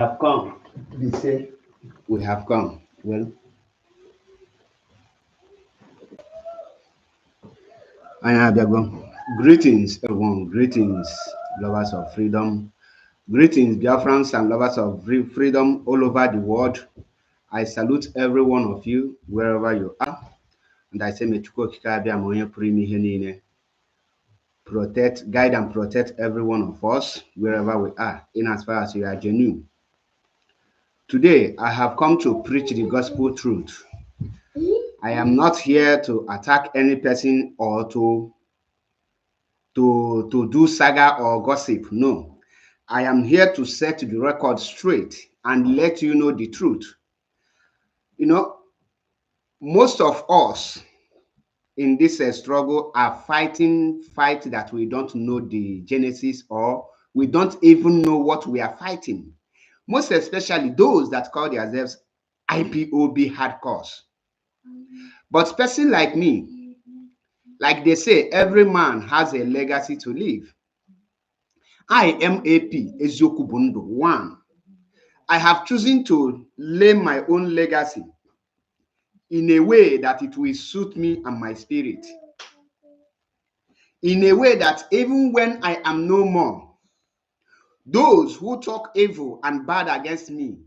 Have come. They say we have come. Well, I have gone. Greetings, everyone. Greetings, lovers of freedom. Greetings, Biafrans and lovers of freedom all over the world. I salute every one of you wherever you are. And I say, may Chukwu Okike Abịama onye pụrụ ime ihe niile protect, guide, and protect every one of us wherever we are, in as far as we are genuine. Today, I have come to preach the gospel truth. I am not here to attack any person or to do saga or gossip. No, I am here to set the record straight and let you know the truth. You know, most of us in this struggle are fighting fight that we don't know the genesis, or we don't even know what we are fighting. Most especially those that call themselves IPOB hardcores. But person like me, like they say, every man has a legacy to leave. I am M.A.P EZIOKWU BU NDU 1. I have chosen to lay my own legacy in a way that it will suit me and my spirit. In a way that even when I am no more, those who talk evil and bad against me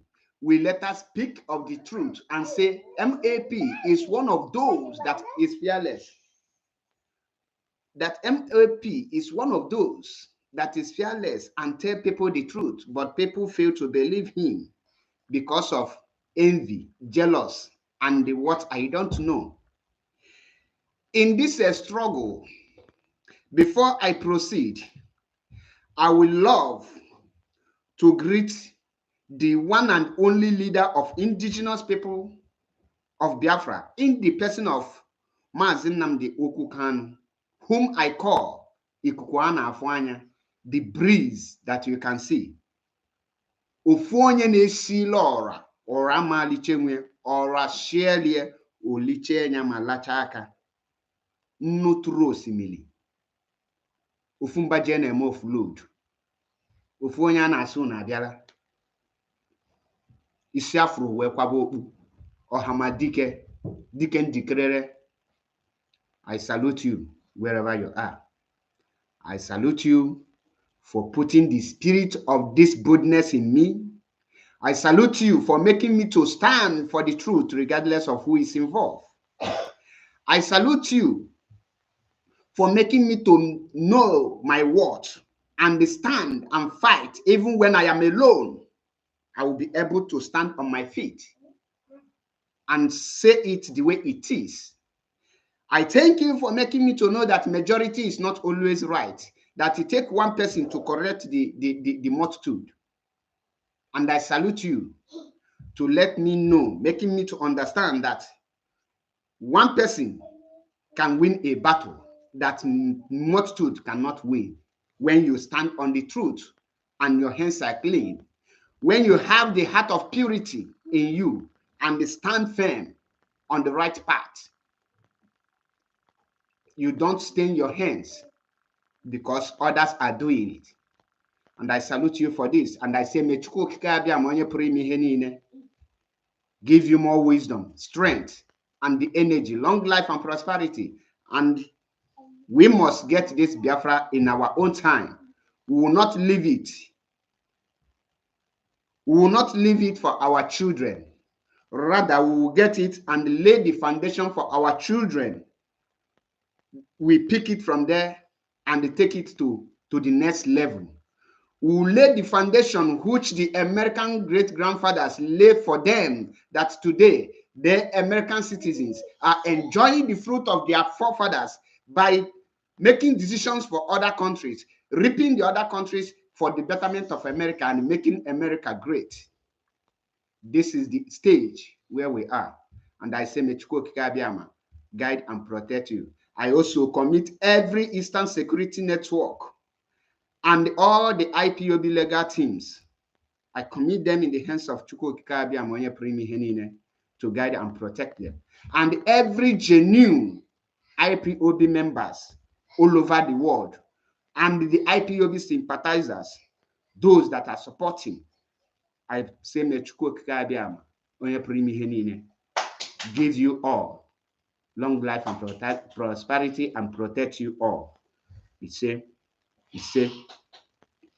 will let us speak of the truth and say M.A.P is one of those that is fearless. That M.A.P is one of those that is fearless and tell people the truth, but people fail to believe him because of envy, jealous, and what I don't know. In this struggle, before I proceed, I will love to greet the one and only leader of indigenous people of Biafra, in the person of Mazi Nnamdi Kanu, whom I call Ikuku Ana-Afụ Anya, the breeze that you can see. Ofu onye na-esi lora ora malichenwe ora shelie oliche nya malacha aka nnuturu osimili. Ofu mbaje na-eme offload. Ofu onye a na-asụ na abịara. Isi afro wee kwaba okpu. Ohamadike, dike ndikerere. I salute you wherever you are. I salute you for putting the spirit of this boldness in me. I salute you for making me to stand for the truth regardless of who is involved. I salute you for making me to know my worth, understand and fight. Even when I am alone, I will be able to stand on my feet and say it the way it is. I thank you for making me to know that majority is not always right, that it takes one person to correct the multitude. And I salute you to let me know, making me to understand that one person can win a battle that multitude cannot win when you stand on the truth and your hands are clean. When you have the heart of purity in you and stand firm on the right path, you don't stain your hands because others are doing it. And I salute you for this. And I say, may Chukwu Okike Abịama onye pụrụ ime ihe niile give you more wisdom, strength, and the energy, long life and prosperity. And we must get this Biafra in our own time. We will not leave it. We will not leave it for our children. Rather, we will get it and lay the foundation for our children. We pick it from there and take it to the next level. We will lay the foundation which the American great-grandfathers laid for them, that today the American citizens are enjoying the fruit of their forefathers by making decisions for other countries, reaping the other countries for the betterment of America and making America great. This is the stage where we are. And I say, may Chukwu Okike Abịama guide and protect you. I also commit every Eastern Security Network and all the IPOB legal teams. I commit them in the hands of Chukwu Okike Abịama onye pụrụ ime ihe niile to guide and protect them. And every genuine IPOB members all over the world and the IPOB sympathizers, those that are supporting, I say may Chukwu okike abịa onye pụrụ ime ihe niile give you all long life and prosperity and protect you all. He say,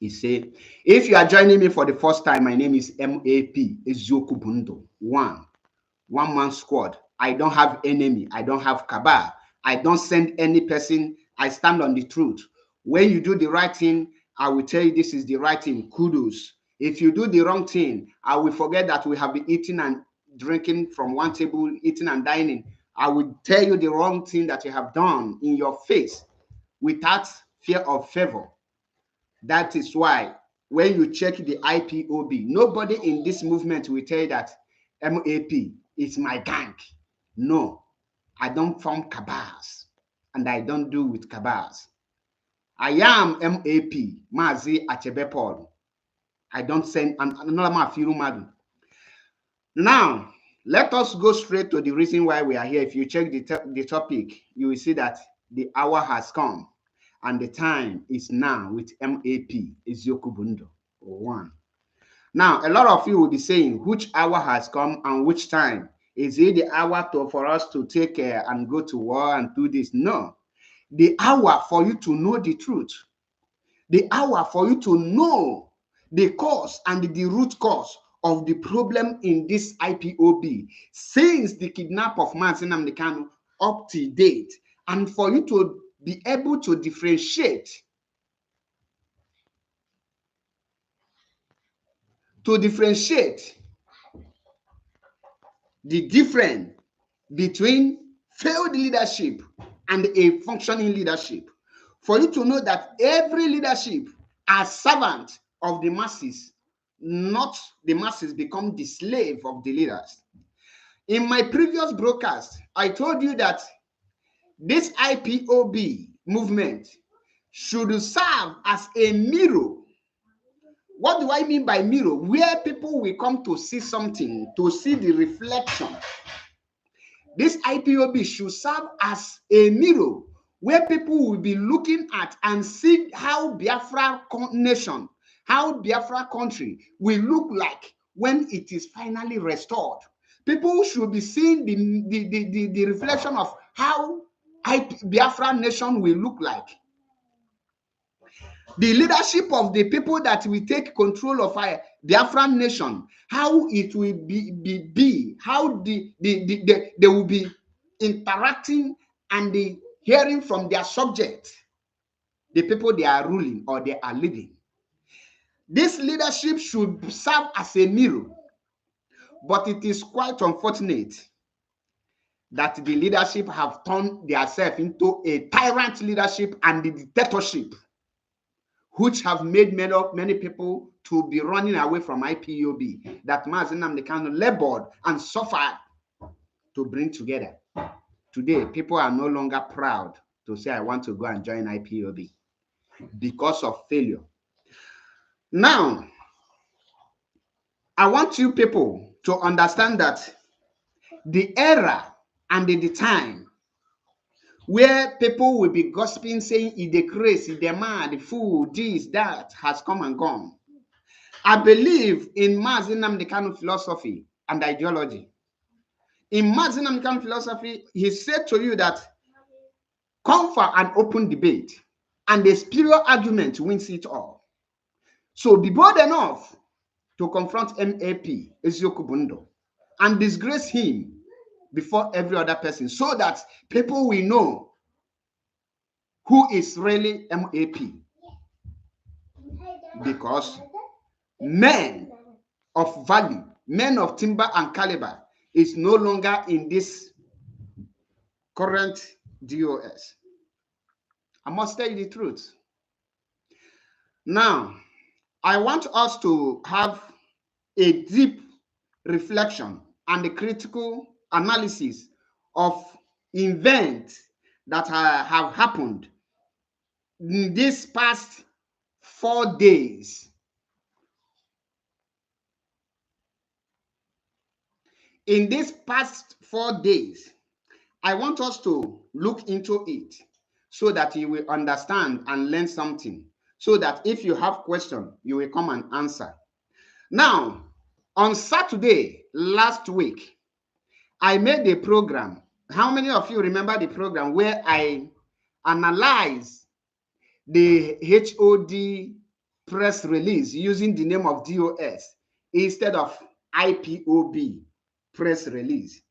if you are joining me for the first time, my name is M.A.P EZIOKWU BU NDU. One man squad. I don't have enemy. I don't have cabal. I don't send any person. I stand on the truth. When you do the right thing, I will tell you this is the right thing. Kudos. If you do the wrong thing, I will forget that we have been eating and drinking from one table, eating and dining. I will tell you the wrong thing that you have done in your face without fear of favor. That is why when you check the IPOB, nobody in this movement will tell you that M.A.P is my gang. No, I don't form cabals, and I don't do with cabals. I am M.A.P, Mazi Achebe Paul. I don't send another man. Now, let us go straight to the reason why we are here. If you check the topic, you will see that the hour has come. And the time is now with M.A.P EZIOKWU BU NDU. One. Now, a lot of you will be saying, which hour has come and which time? Is it the hour for us to take care and go to war and do this? No. The hour for you to know the truth. The hour for you to know the cause and the root cause of the problem in this IPOB since the kidnap of Mazi Nnamdi Kanu up to date, and for you to be able to differentiate the difference between failed leadership and a functioning leadership, for you to know that every leadership are servant of the masses, not the masses become the slave of the leaders. In my previous broadcast, I told you that this IPOB movement should serve as a mirror. What do I mean by mirror? Where people will come to see something, to see the reflection. This IPOB should serve as a mirror where people will be looking at and see how Biafra nation, how Biafra country will look like when it is finally restored. People should be seeing the reflection of how Biafra nation will look like. The leadership of the people that will take control of our Biafran nation, how it will be how they will be interacting and hearing from their subject, the people they are ruling or they are leading. This leadership should serve as a mirror, but it is quite unfortunate that the leadership have turned themselves into a tyrant leadership and the dictatorship, which have made many people to be running away from IPOB that Mazi Nnamdi Kanu labored and suffered to bring together. Today, people are no longer proud to say, I want to go and join IPOB because of failure. Now, I want you people to understand that the era and the time where people will be gossiping, saying, it's the crazy, it's the mad, the fool, this, that, has come and gone. I believe in Mazi Nnamdi Kanu philosophy and ideology. In Mazi Nnamdi Kanu philosophy, he said to you that come for an open debate, and the superior argument wins it all. So be bold enough to confront M.A.P EZIOKWU BU NDU and disgrace him before every other person, so that people will know who is really M.A.P. Because men of value, men of timber and caliber is no longer in this current DOS. I must tell you the truth. Now, I want us to have a deep reflection and a critical analysis of events that have happened in these past 4 days. In these past 4 days, I want us to look into it so that you will understand and learn something, so that if you have questions, you will come and answer. Now, On Saturday last week, I made a program. How many of you remember the program where I analyzed the HOD press release using the name of DOS instead of IPOB press release?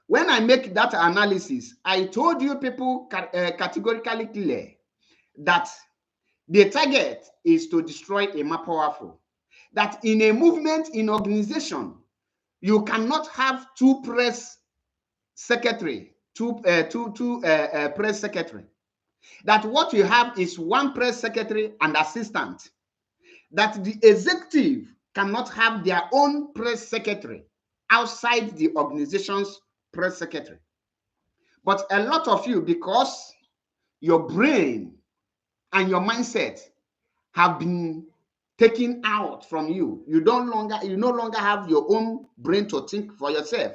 When I make that analysis, I told you people categorically clear that the target is to destroy M.A.P Powerful. That in a movement, in organization, you cannot have two press secretary, two press secretary. That what you have is one press secretary and assistant. That the executive cannot have their own press secretary outside the organization's press secretary. But a lot of you, because your brain and your mindset have been taken out from you, you no longer have your own brain to think for yourself.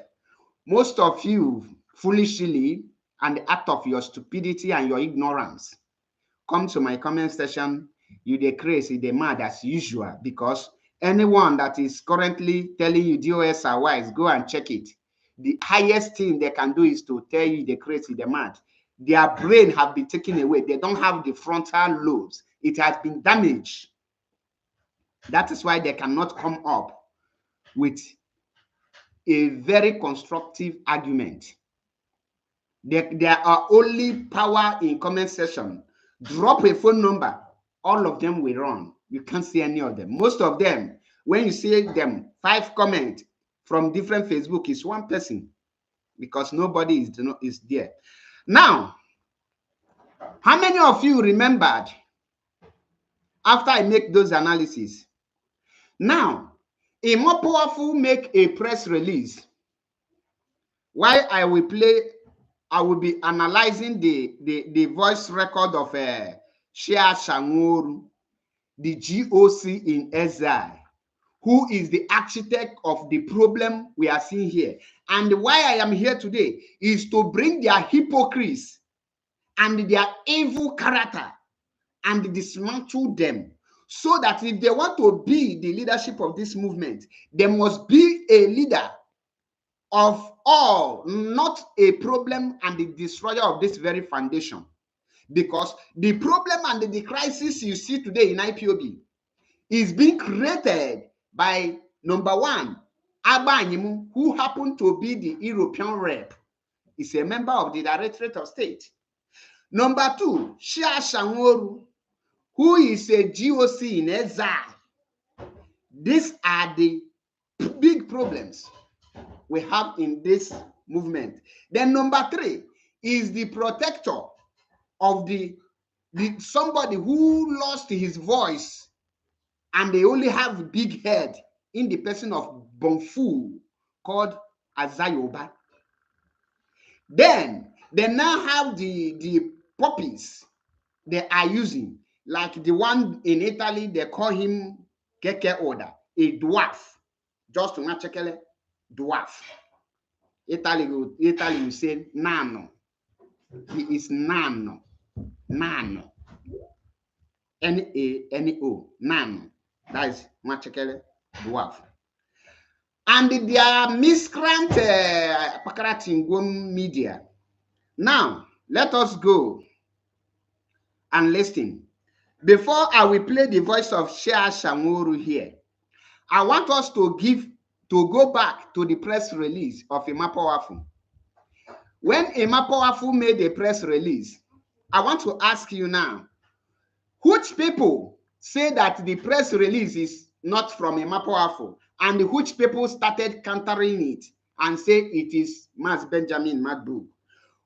Most of you foolishly, and the act of your stupidity and your ignorance, come to my comment section, you dey crazy, dey mad as usual, because anyone that is currently telling you DOS are wise, go and check it. The highest thing they can do is to tell you dey crazy, dey mad. Their brain have been taken away. They don't have the frontal lobes. It has been damaged. That is why they cannot come up with a very constructive argument. There are only power in comment section. Drop a phone number, all of them will run. You can't see any of them. Most of them, when you see them, 5 comments from different Facebook is one person, because nobody is there. Now, how many of you remembered after I make those analyses? Now, a more powerful make a press release. Why I will be analyzing the voice record of Shea Shangoru, the GOC in exile, who is the architect of the problem we are seeing here. And why I am here today is to bring their hypocrites and their evil character and dismantle them, so that if they want to be the leadership of this movement, there must be a leader of all, not a problem and the destroyer of this very foundation. Because the problem and the crisis you see today in IPOB is being created by, number one, Abanyemu, who happened to be the European rep, is a member of the Directorate of State. Number two, Shea Shangoru, who is a GOC in exile. These are the big problems we have in this movement. Then number three is the protector of the somebody who lost his voice and they only have big head in the person of Bonfu, called Azayoba. Then they now have the puppies they are using, like the one in Italy, they call him Keke Oda, a dwarf. Just to not check it, dwarf. Italy will say nano. He is nano. Nano. N-A-N-O. Nano. That is Machekele dwarf. And their miscreant Pakaratingum media. Now, let us go and listen. Before I will play the voice of Shea Shangoru here, I want us to go back to the press release of M.A.P Powerful. When M.A.P Powerful made a press release, I want to ask you now, which people say that the press release is not from M.A.P Powerful, and which people started countering it and say it is Mas Benjamin McBrook?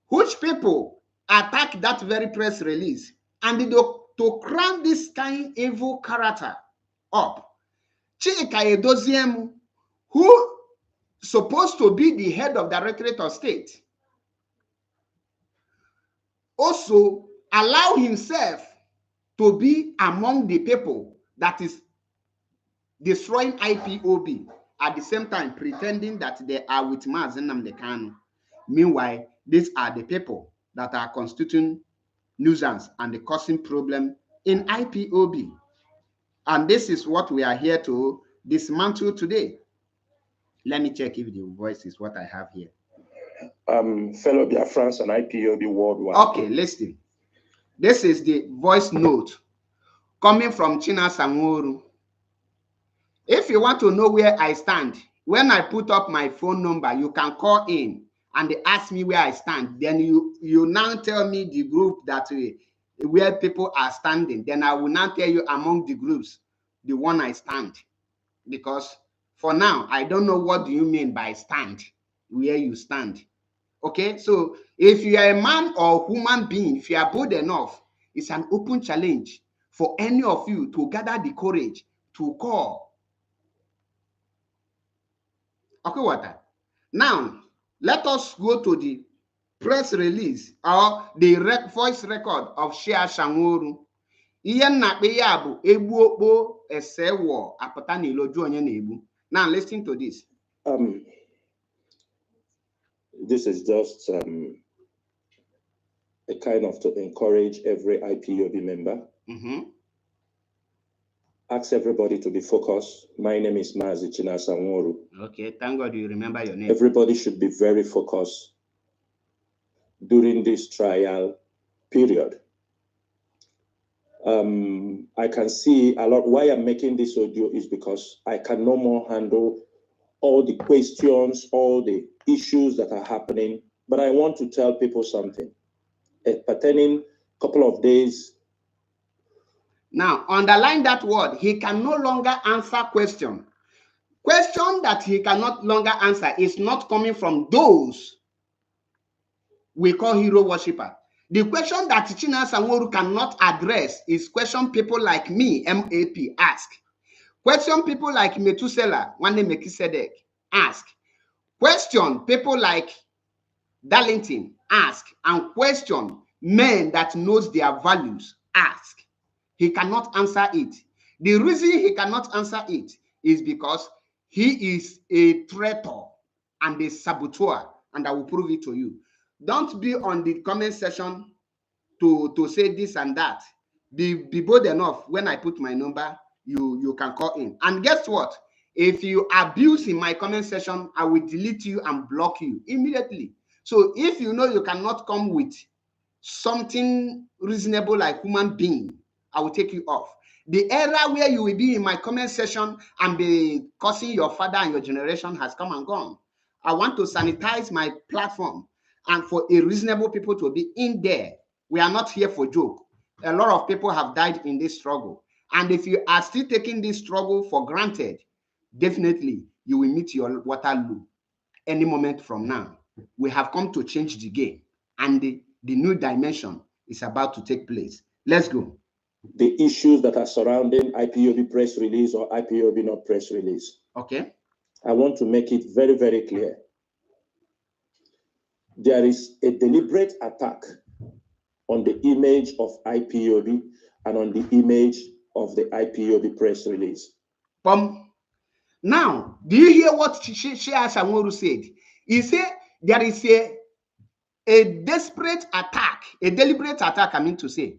Which people attack that very press release and to crown this kind evil character up? Chika Edoziem, who supposed to be the head of the Directorate of State, also allow himself to be among the people that is destroying IPOB, at the same time pretending that they are with Mazi Nnamdi Kanu. Meanwhile, these are the people that are constituting nuisance and causing problem in IPOB. And this is what we are here to dismantled today. Let me check if the voice is what I have here. Fellow Biafrans and IPOB worldwide. Okay, listen. This is the voice note coming from Chinasa Nworu. If you want to know where I stand, when I put up my phone number, you can call in and they ask me where I stand. Then you now tell me the group that where people are standing. Then I will now tell you among the groups, the one I stand. Because for now, I don't know what do you mean by stand, where you stand. Okay, so if you are a man or human being, if you are bold enough, it's an open challenge for any of you to gather the courage to call. Okay, what? Now, let us go to the press release or the voice record of Shea Shanworu. Ihe na-akpị ya bụ egbu okpo ese wọ apụta n'iloju onye na-egbu. Now, listen to this. This is just a kind of to encourage every IPOB member. Ask everybody to be focused. My name is M.A.P Eziokwwu. Okay, thank God you remember your name. Everybody should be very focused during this trial period. I can see a lot. Why I'm making this audio is because I can no more handle all the questions, all the issues that are happening. But I want to tell people something. Pertaining a couple of days. Now, underline that word. He can no longer answer question. Question that he cannot longer answer is not coming from those we call hero worshipper. The question that Chinasa Nworu cannot address is question people like me, M.A.P, ask. Question people like Methuselah, Wande Mekisedek, ask. Question people like Darlington, ask. And question men that knows their values, ask. He cannot answer it. The reason he cannot answer it is because he is a traitor and a saboteur, and I will prove it to you. Don't be on the comment section to say this and that. Be bold enough. When I put my number, you can call in. And guess what? If you abuse in my comment section, I will delete you and block you immediately. So if you know you cannot come with something reasonable like human being, I will take you off. The era where you will be in my comment section and be cursing your father and your generation has come and gone. I want to sanitize my platform and for a reasonable people to be in there. We are not here for joke. A lot of people have died in this struggle. And if you are still taking this struggle for granted, definitely you will meet your Waterloo any moment from now. We have come to change the game, and the new dimension is about to take place. Let's go. The issues that are surrounding IPOB press release or IPOB not press release. Okay. I want to make it very, very clear. There is a deliberate attack on the image of IPOB and on the image of the IPOB press release. Now, do you hear what Shea Shanworu said? He said there is a desperate attack, a deliberate attack, I mean to say.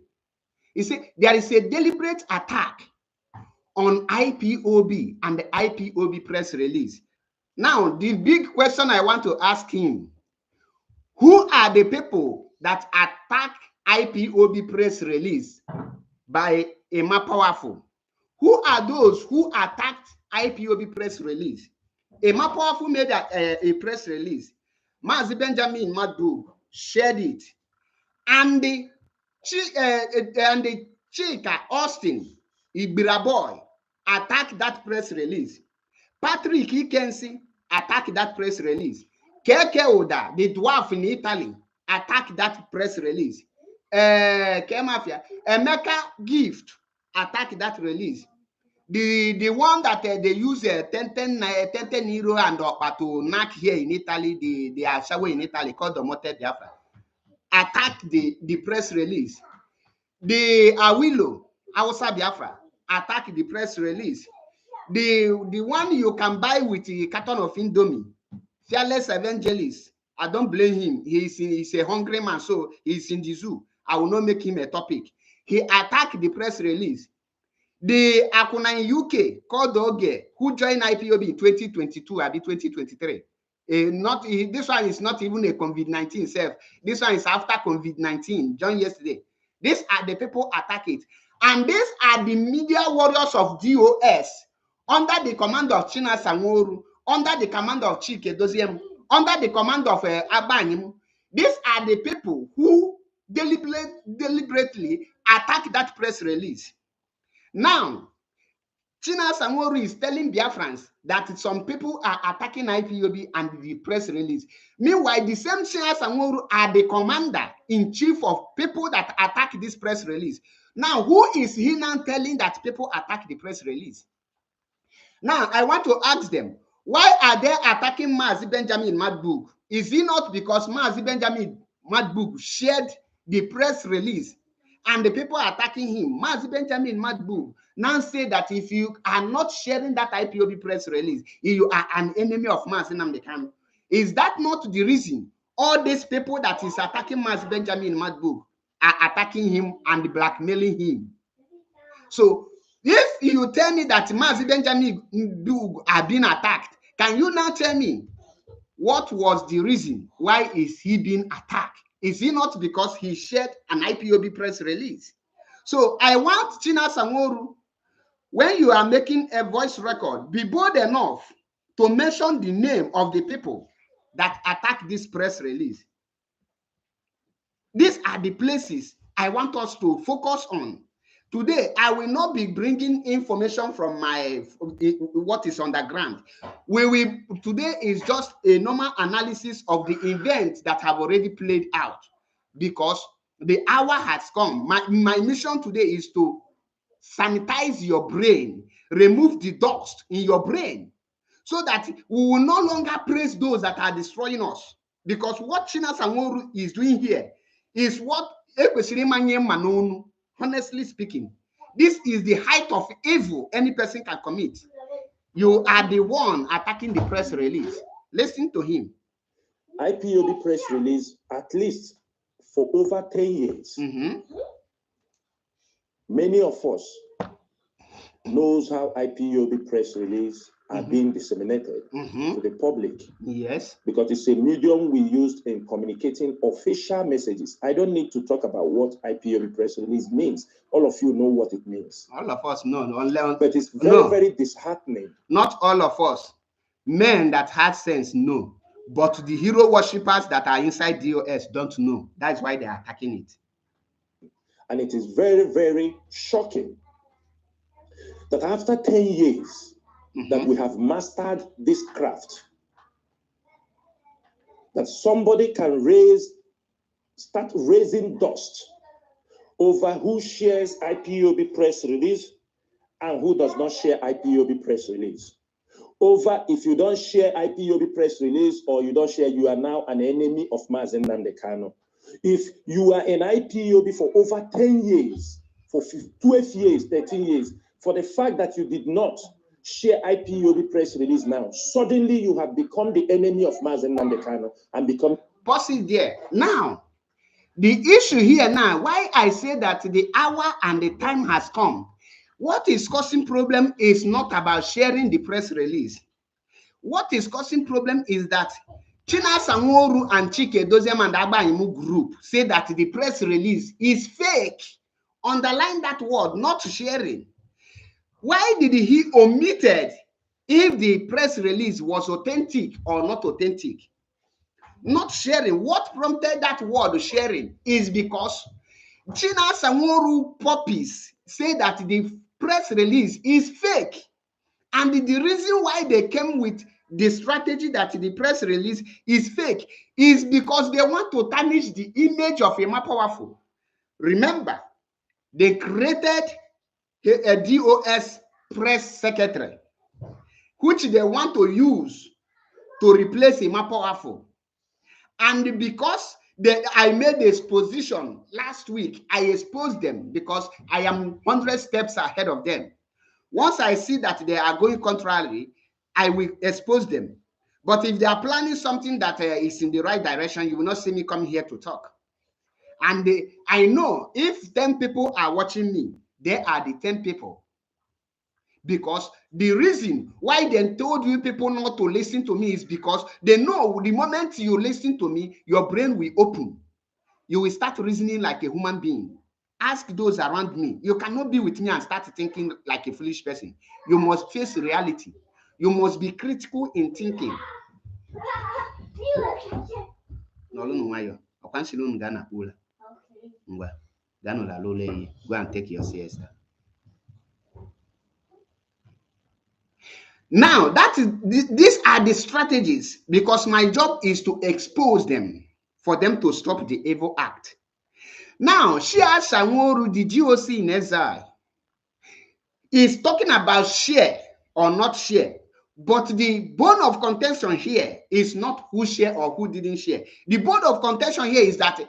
He said there is a deliberate attack on IPOB and the IPOB press release. Now, the big question I want to ask him, who are the people that attack IPOB press release by M.A.P Powerful? Who are those who attacked IPOB press release? M.A.P Powerful made a press release. Mazi Benjamin Madub shared it. And the Chika Austin, Ibira boy, attacked that press release. Patrick Ikensi attacked that press release. Keke Oda, the dwarf in Italy, attacked that press release. Emeka Gift attacked that release. The one that they use 10 euro and to knock here in Italy, the Ashawe in Italy called the Mote Biafra, attacked the press release. The Awilo, Hausa Biafra, attacked the press release. The one you can buy with a carton of Indomie, Fearless Evangelist, I don't blame him. He's a hungry man, so he's in the zoo. I will not make him a topic. He attacked the press release. The Akuna in UK called Oge, who joined IPOB in 2022 or 2023. This one is not even a COVID-19 self. This one is after COVID-19, joined yesterday. These are the people attack it. And these are the media warriors of DOS under the command of China Sanworu, under the command of Chike Doziem, under the command of Abanyim. These are the people who deliberately attack that press release. Now, China Sanworu is telling Biafrans that some people are attacking IPOB and the press release. Meanwhile, the same China Sanworu are the commander-in-chief of people that attack this press release. Now, who is he now telling that people attack the press release? Now, I want to ask them, why are they attacking Mazi Benjamin Madbug? Is it not because Mazi Benjamin Madbug shared the press release and the people attacking him? Mazi Benjamin Madbug now say that if you are not sharing that IPOB press release, you are an enemy of Mazi Nnamdi Kanu. Is that not the reason all these people that is attacking Mazi Benjamin Madbug are attacking him and blackmailing him? So, if you tell me that Mazi Benjamin Madbug are being attacked, can you now tell me what was the reason why is he being attacked? Is it not because he shared an IPOB press release? So I want China Sanworu, when you are making a voice record, be bold enough to mention the name of the people that attack this press release. These are the places I want us to focus on. Today, I will not be bringing information from what is on the ground. Today is just a normal analysis of the events that have already played out, because the hour has come. My mission today is to sanitize your brain, remove the dust in your brain, so that we will no longer praise those that are destroying us. Because what China Sanworu is doing here is what honestly speaking, this is the height of evil any person can commit. You are the one attacking the press release. Listen to him. IPOB press release, at least for over 10 years, many of us knows how IPOB press release are being disseminated to the public. Yes. Because it's a medium we used in communicating official messages. I don't need to talk about what IPOB press release means. All of you know what it means. All of us know. But it's very, very disheartening. Not all of us. Men that had sense know. But the hero worshippers that are inside DOS don't know. That's why they are attacking it. And it is very, very shocking that after 10 years, that we have mastered this craft, that somebody can start raising dust over who shares IPOB press release and who does not share IPOB press release. Over if you don't share IPOB press release or you don't share, you are now an enemy of Mazi Nnamdi Kanu. If you are an IPOB for over 10 years, for 12 years, 13 years, for the fact that you did not share IPOB press release now, suddenly you have become the enemy of Mazi Nnamdi Kanu and become... Pause it there. Now, the issue here now, why I say that the hour and the time has come, what is causing problem is not about sharing the press release. What is causing problem is that China Sanworu and Chike Doziem and Abanyim group say that the press release is fake. Underline that word, not sharing. Why did he omitted if the press release was authentic or not authentic? Not sharing. What prompted that word sharing is because China Sanworu puppies say that the press release is fake. And the reason why they came with the strategy that the press release is fake is because they want to tarnish the image of M.A.P Powerful. Remember, they created a DOS press secretary, which they want to use to replace M.A.P Powerful. And because I made the exposition last week, I exposed them because I am 100 steps ahead of them. Once I see that they are going contrary, I will expose them. But if they are planning something that is in the right direction, you will not see me come here to talk. And I know if 10 people are watching me, they are the 10 people Because the reason why they told you people not to listen to me is because they know the moment you listen to me, your brain will open. You will start reasoning like a human being. Ask those around me. You cannot be with me and start thinking like a foolish person. You must face reality. You must be critical in thinking. Go and take your siesta. Now, these are the strategies, because my job is to expose them for them to stop the evil act. Now, Shia Sanwo-Olu, the GOC in exile, is talking about share or not share. But the bone of contention here is not who share or who didn't share. The bone of contention here is that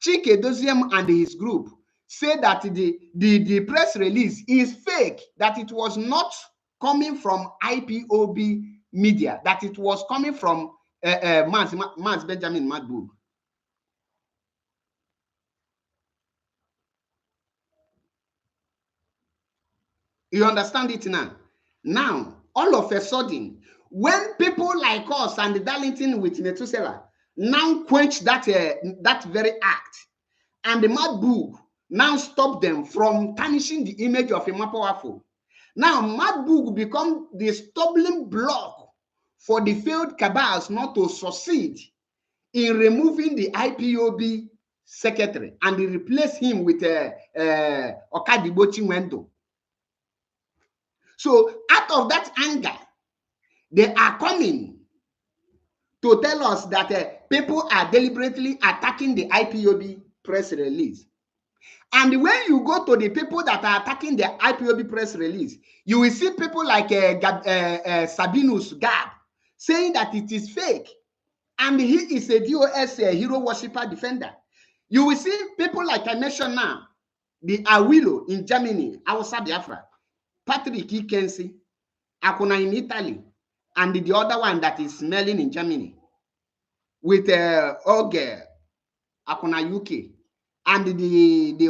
Chike Doziem and his group say that the press release is fake, that it was not coming from IPOB media, that it was coming from Mans Benjamin Madbu. You understand it now? Now, all of a sudden, when people like us and the Darlington with Methuselah now quench that very act, and the Madbu now stop them from tarnishing the image of M.A.P EZIOKWU. Now, Madbu become the stumbling block for the failed cabals not to succeed in removing the IPOB secretary and they replace him with Okadibo Chinwendu. So out of that anger, they are coming to tell us that people are deliberately attacking the IPOB press release. And when you go to the people that are attacking the IPOB press release, you will see people like Sabinus Gab saying that it is fake. And he is a DOS hero worshipper defender. You will see people like I mentioned now, the Awilo in Germany, Awusa Biafra, Patrick Ikensi, Akuna in Italy, and the other one that is smelling in Germany with Oge, Akuna UK, and the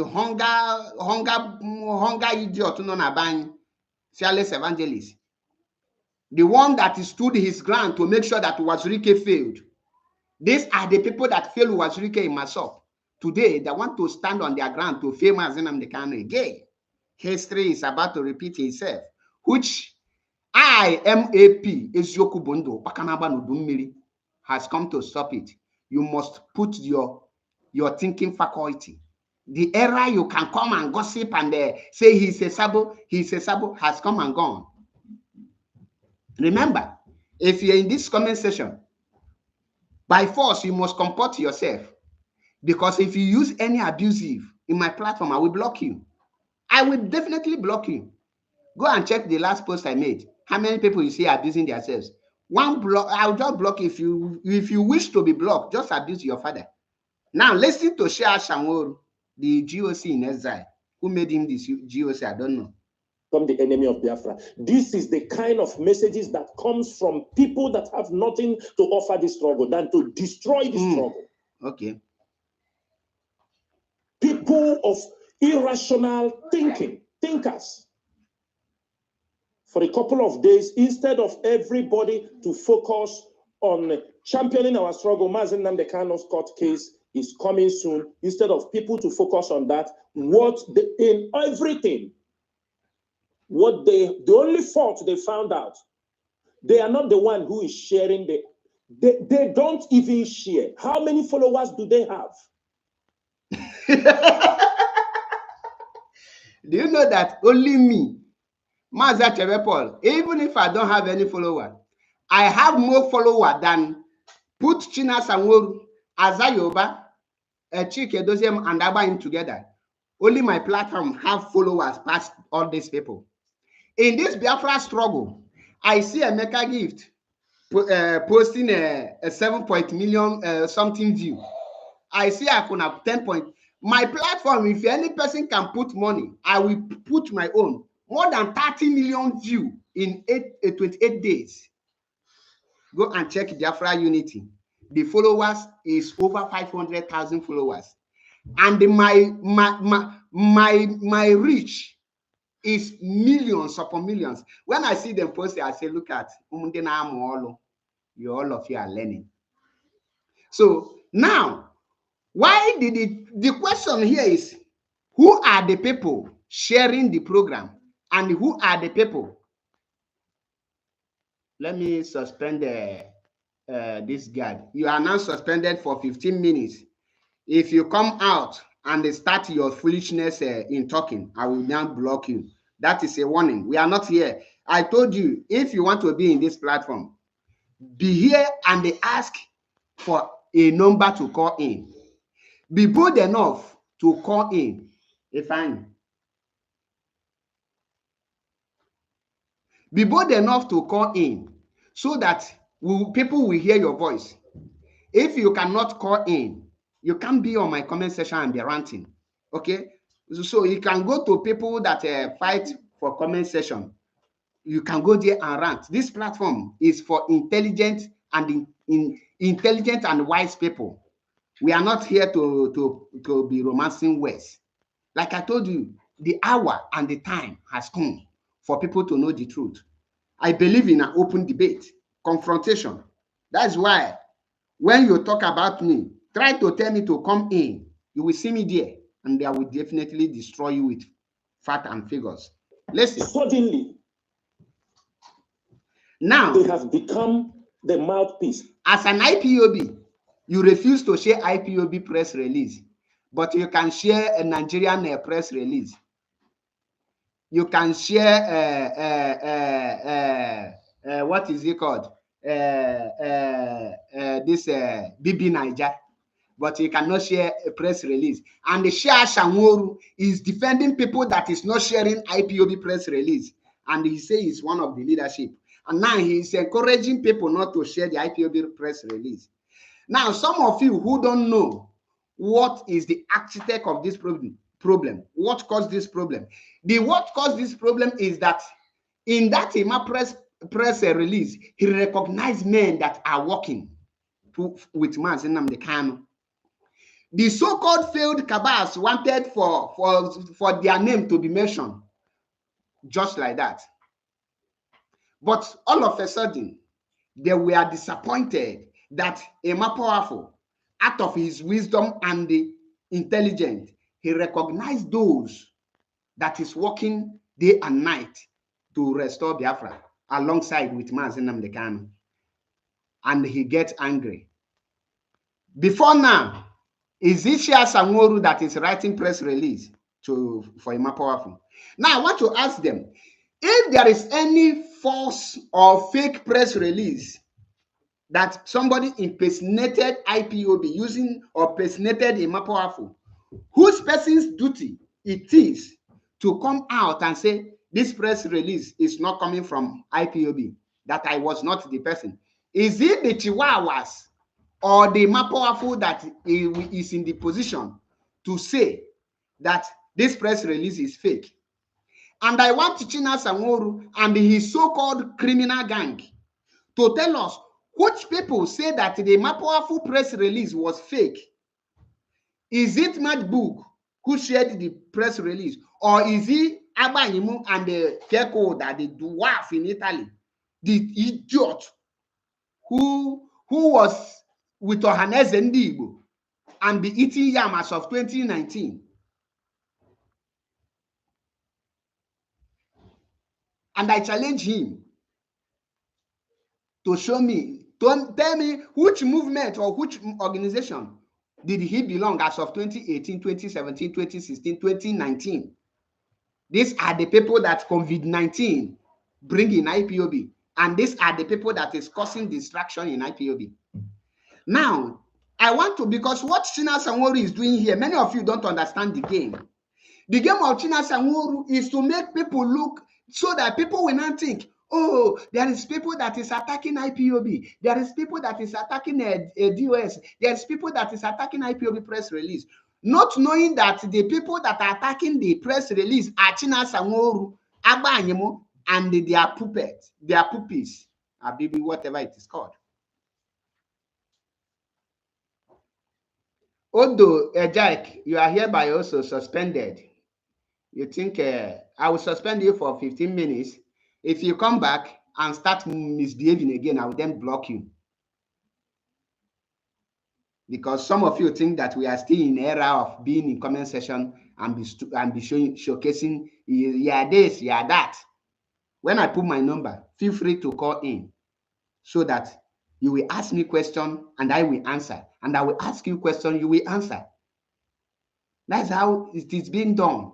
hunger idiot known as fearless evangelist, the one that stood his ground to make sure that Wazirike failed. These are the people that failed Wazirike in Masop. Today, they want to stand on their ground to fail Mazi Nnamdi Kanu again. History is about to repeat itself, which M.A.P EZIOKWU BU NDU Pakanaba Nudummiri has come to stop it. You must put your thinking faculty. The era you can come and gossip and say he's a sabo has come and gone. Remember, if you're in this comment section, by force, you must comport yourself. Because if you use any abusive in my platform, I will block you. I will definitely block you. Go and check the last post I made. How many people you see abusing themselves? One block, I'll just block if you wish to be blocked, just abuse your father. Now listen to Shia Sanwo-Olu, the GOC in exile. Who made him this GOC? I don't know. From the enemy of Biafra. This is the kind of messages that comes from people that have nothing to offer this struggle than to destroy the struggle. Okay. People of irrational thinkers. For a couple of days, instead of everybody to focus on championing our struggle, Mazi Nnamdi Kanu's court case is coming soon. Instead of people to focus on that, the only fault they found out, they are not the one who is sharing they don't even share. How many followers do they have? Do you know that only me, Maza Chebepol, even if I don't have any follower, I have more follower than put China Sanwo-Olu, Azayoba, Chike Doziem, and Abaim together. Only my platform have followers past all these people. In this Biafra struggle, I see a Mecca Gift posting a 7 million something view. I see I can have 10 point. My platform, if any person can put money, I will put my own. More than 30 million view in 28 days. Go and check Biafra Unity. The followers is over 500,000 followers. And my reach is millions upon millions. When I see them post it, I say, look at you all of you are learning. So now, why did the question here is, who are the people sharing the program and who are the people? Let me suspend this guard. You are now suspended for 15 minutes. If you come out and start your foolishness in talking, I will now block you. That is a warning. We are not here. I told you, if you want to be in this platform, be here and they ask for a number to call in. Be bold enough to call in. Be bold enough to call in so that people will hear your voice. If you cannot call in, you can't be on my comment section and be ranting. Okay? So you can go to people that fight for comment section. You can go there and rant. This platform is for intelligent and wise people. We are not here to be romancing words. Like I told you, the hour and the time has come for people to know the truth. I believe in an open debate, confrontation. That's why when you talk about me, try to tell me to come in. You will see me there, and I will definitely destroy you with fact and figures. Listen. Suddenly, now they have become the mouthpiece. As an IPOB, you refuse to share IPOB press release, but you can share a Nigerian press release. You can share what is it called? This BB Niger, but you cannot share a press release. And the Shia Shanworu is defending people that is not sharing IPOB press release, and he says he's one of the leadership. And now he's encouraging people not to share the IPOB press release. Now, some of you who don't know what is the architect of this problem, what caused this problem? What caused this problem is that in that M.A.P press release, he recognized men that are working with Mazi Nnamdi Kanu. The so-called failed cabals wanted for their name to be mentioned, just like that. But all of a sudden, they were disappointed that M.A.P powerful, out of his wisdom and the intelligence, he recognized those that is working day and night to restore Biafra alongside with Mazi Nnamdi Kanu. And he gets angry. Before now, is it Shia Shanworu that is writing press release for M.A.P powerful? Now I want to ask them, if there is any false or fake press release that somebody impersonated IPOB using or personated M.A.P powerful, whose person's duty it is to come out and say this press release is not coming from IPOB, that I was not the person? Is it the Chihuahuas or the M.A.P powerful that is in the position to say that this press release is fake? And I want China Shanworu and his so-called criminal gang to tell us which people say that the M.A.P powerful press release was fake. Is it Matt Book who shared the press release, or is it Abayimu and the Keko, that the dwarf in Italy, the idiot who was with Ohaneze Ndigbo and be eating yam as of 2019? And I challenge him to show me, to tell me which movement or which organization did he belong as of 2018, 2017, 2016, 2019. These are the people that COVID-19 bring in IPOB, and these are the people that is causing distraction in IPOB. Now, I want to, because what China Shanworu is doing here, many of you don't understand the game. The game of China Shanworu is to make people look so that people will not think, oh, there is people that is attacking IPOB. There is people that is attacking DOS. There is people that is attacking IPOB press release. Not knowing that the people that are attacking the press release are China Shanworu, Abanyemo, and their puppets, their puppies, Abibi, whatever it is called. Although, Jack, you are hereby also suspended. You think I will suspend you for 15 minutes? If you come back and start misbehaving again, I will then block you. Because some of you think that we are still in era of being in comment section and be showcasing, yeah, this, yeah, that. When I put my number, feel free to call in so that you will ask me question and I will answer. And I will ask you question, you will answer. That's how it is being done.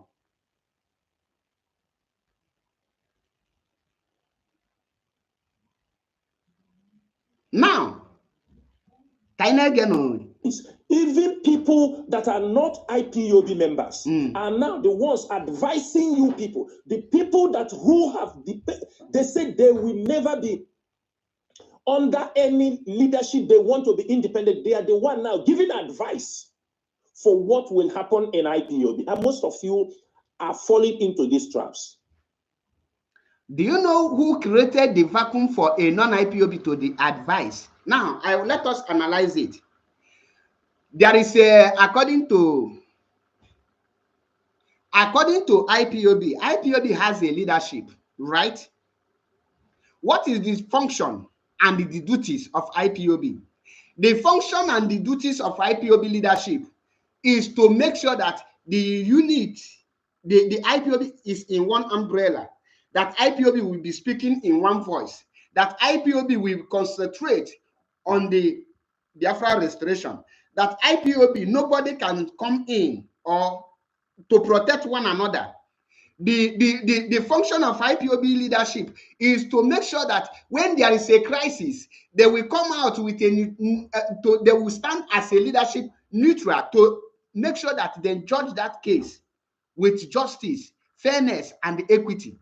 Now, even people that are not IPOB members are now the ones advising you people. The people that who have, they say they will never be under any leadership. They want to be independent. They are the one now giving advice for what will happen in IPOB. And most of you are falling into these traps. Do you know who created the vacuum for a non-IPOB to the advice? Now, let us analyze it. There is according to IPOB, IPOB has a leadership, right? What is the function and the duties of IPOB? The function and the duties of IPOB leadership is to make sure that the unit, the IPOB is in one umbrella, that IPOB will be speaking in one voice, that IPOB will concentrate on the Biafra restoration, that IPOB, nobody can come in or to protect one another. The function of IPOB leadership is to make sure that when there is a crisis, they will come out with they will stand as a leadership neutral to make sure that they judge that case with justice, fairness, and equity,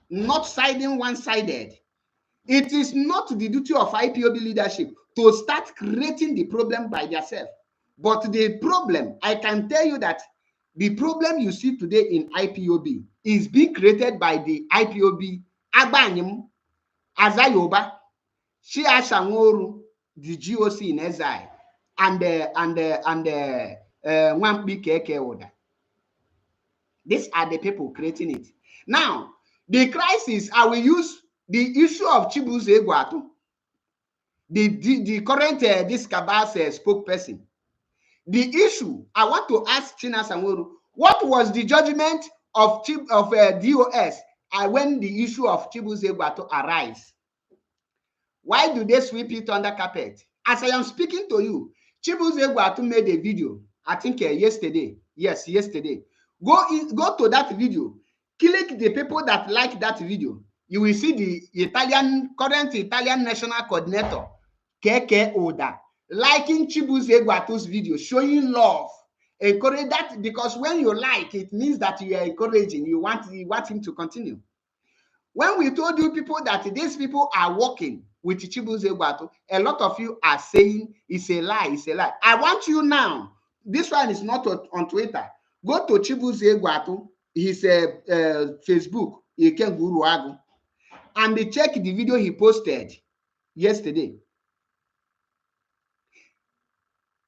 not siding one-sided. It is not the duty of IPOB leadership to start creating the problem by themselves. But the problem, I can tell you that the problem you see today in IPOB is being created by the IPOB, Agbanyim, Azayoba, Shia Shangoru, the GOC in exile, and Nwampi Keke Oda. These are the people creating it. Now, the crisis, I will use the issue of Chibuzo Egwuatu, the current this Kabas spokesperson. The issue, I want to ask China Sanworu, what was the judgment of DOS when the issue of Chibuzo Egwuatu arise? Why do they sweep it under carpet? As I am speaking to you, Chibuzo Egwuatu made a video, I think yesterday. Yes, yesterday. Go to that video. Click the people that like that video. You will see the current Italian national coordinator, Keke Oda, liking Chibuzo Egwuatu's video, showing love. Encourage that, because when you like, it means that you are encouraging. You want him to continue. When we told you people that these people are working with Chibuzo Egwuatu, a lot of you are saying it's a lie, it's a lie. I want you now, this one is not on Twitter. Go to Chibuzo Egwuatu, his Facebook, Ikenguruagu, and check the video he posted yesterday.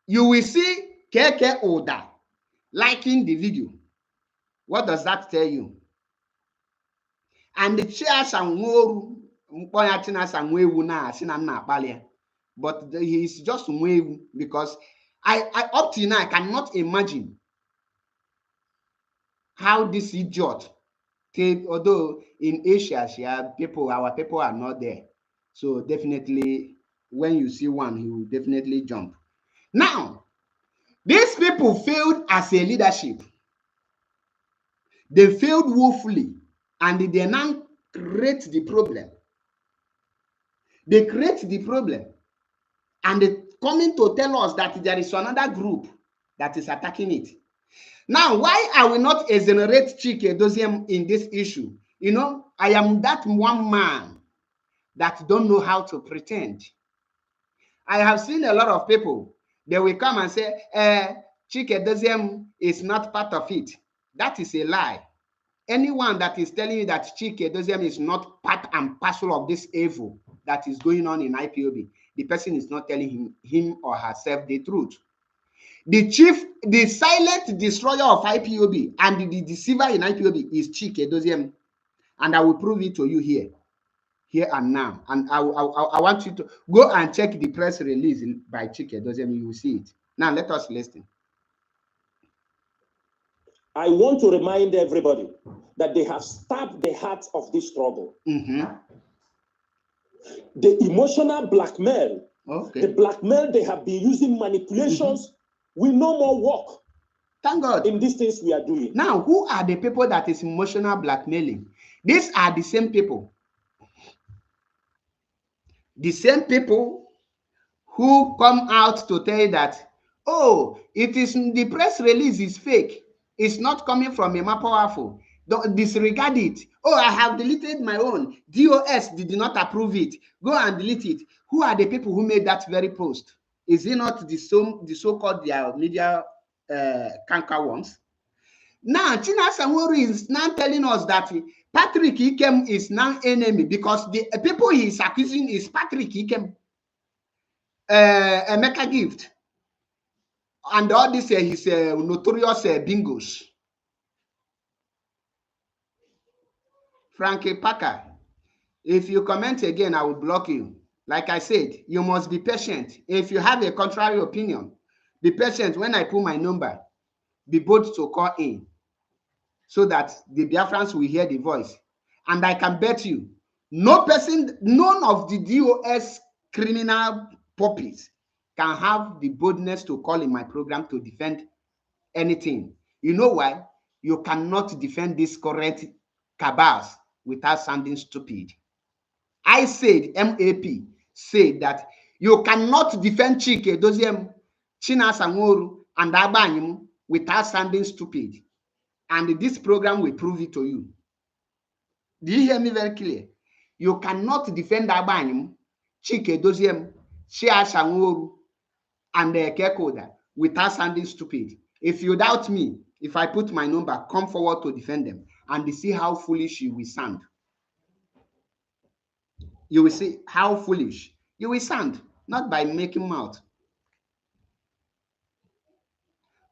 You will see Keke Oda liking the video. What does that tell you? And the chair Sanworu, but he is just Mwewu, because I up to now I cannot imagine how this idiot, although in Asia, our people are not there. So definitely when you see one, he will definitely jump. Now, these people failed as a leadership. They failed woefully, and they now create the problem. They create the problem, and they coming to tell us that there is another group that is attacking it. Now, why I will not exonerate Chike Doziem in this issue? You know, I am that one man that don't know how to pretend. I have seen a lot of people, they will come and say, Chike Doziem is not part of it. That is a lie. Anyone that is telling you that Chike Doziem is not part and parcel of this evil that is going on in IPOB, the person is not telling him or herself the truth. The chief, the silent destroyer of IPOB and the deceiver in IPOB is Chike Doziem. And I will prove it to you here and now. And I want you to go and check the press release by Chike Doziem. You will see it. Now let us listen. I want to remind everybody that they have stabbed the heart of this struggle. The emotional blackmail, the blackmail they have been using, manipulations, will no more work. Thank God. In these things we are doing. Now, who are the people that is emotional blackmailing? These are the same people. The same people who come out to tell you that, oh, it is the press release is fake. It's not coming from M.A.P Powerful. Don't disregard it. Oh, I have deleted my own. DOS did not approve it. Go and delete it. Who are the people who made that very post? Is it not the so-called their media canker ones? Now, China Sanworu is now telling us that Patrick Ikem is now enemy because the people he is accusing is Patrick Ikem, Emeka Gift, and all this his notorious bingos. Frankie Parker, if you comment again, I will block you. Like I said, you must be patient. If you have a contrary opinion, be patient. When I put my number, be bold to call in so that the Biafrans will hear the voice. And I can bet you, no person, none of the DOS criminal puppies can have the boldness to call in my program to defend anything. You know why? You cannot defend this current cabals without sounding stupid. I said, M.A.P. said that you cannot defend Chike Doziem, China Sanworu, and Abanyim without sounding stupid. And this program will prove it to you. Do you hear me very clear? You cannot defend Abanyim, Chike Doziem, Chia Sanworu, and Kekoda without sounding stupid. If you doubt me, if I put my number, come forward to defend them and see how foolish you will sound. You will see how foolish you will sound, not by making mouth.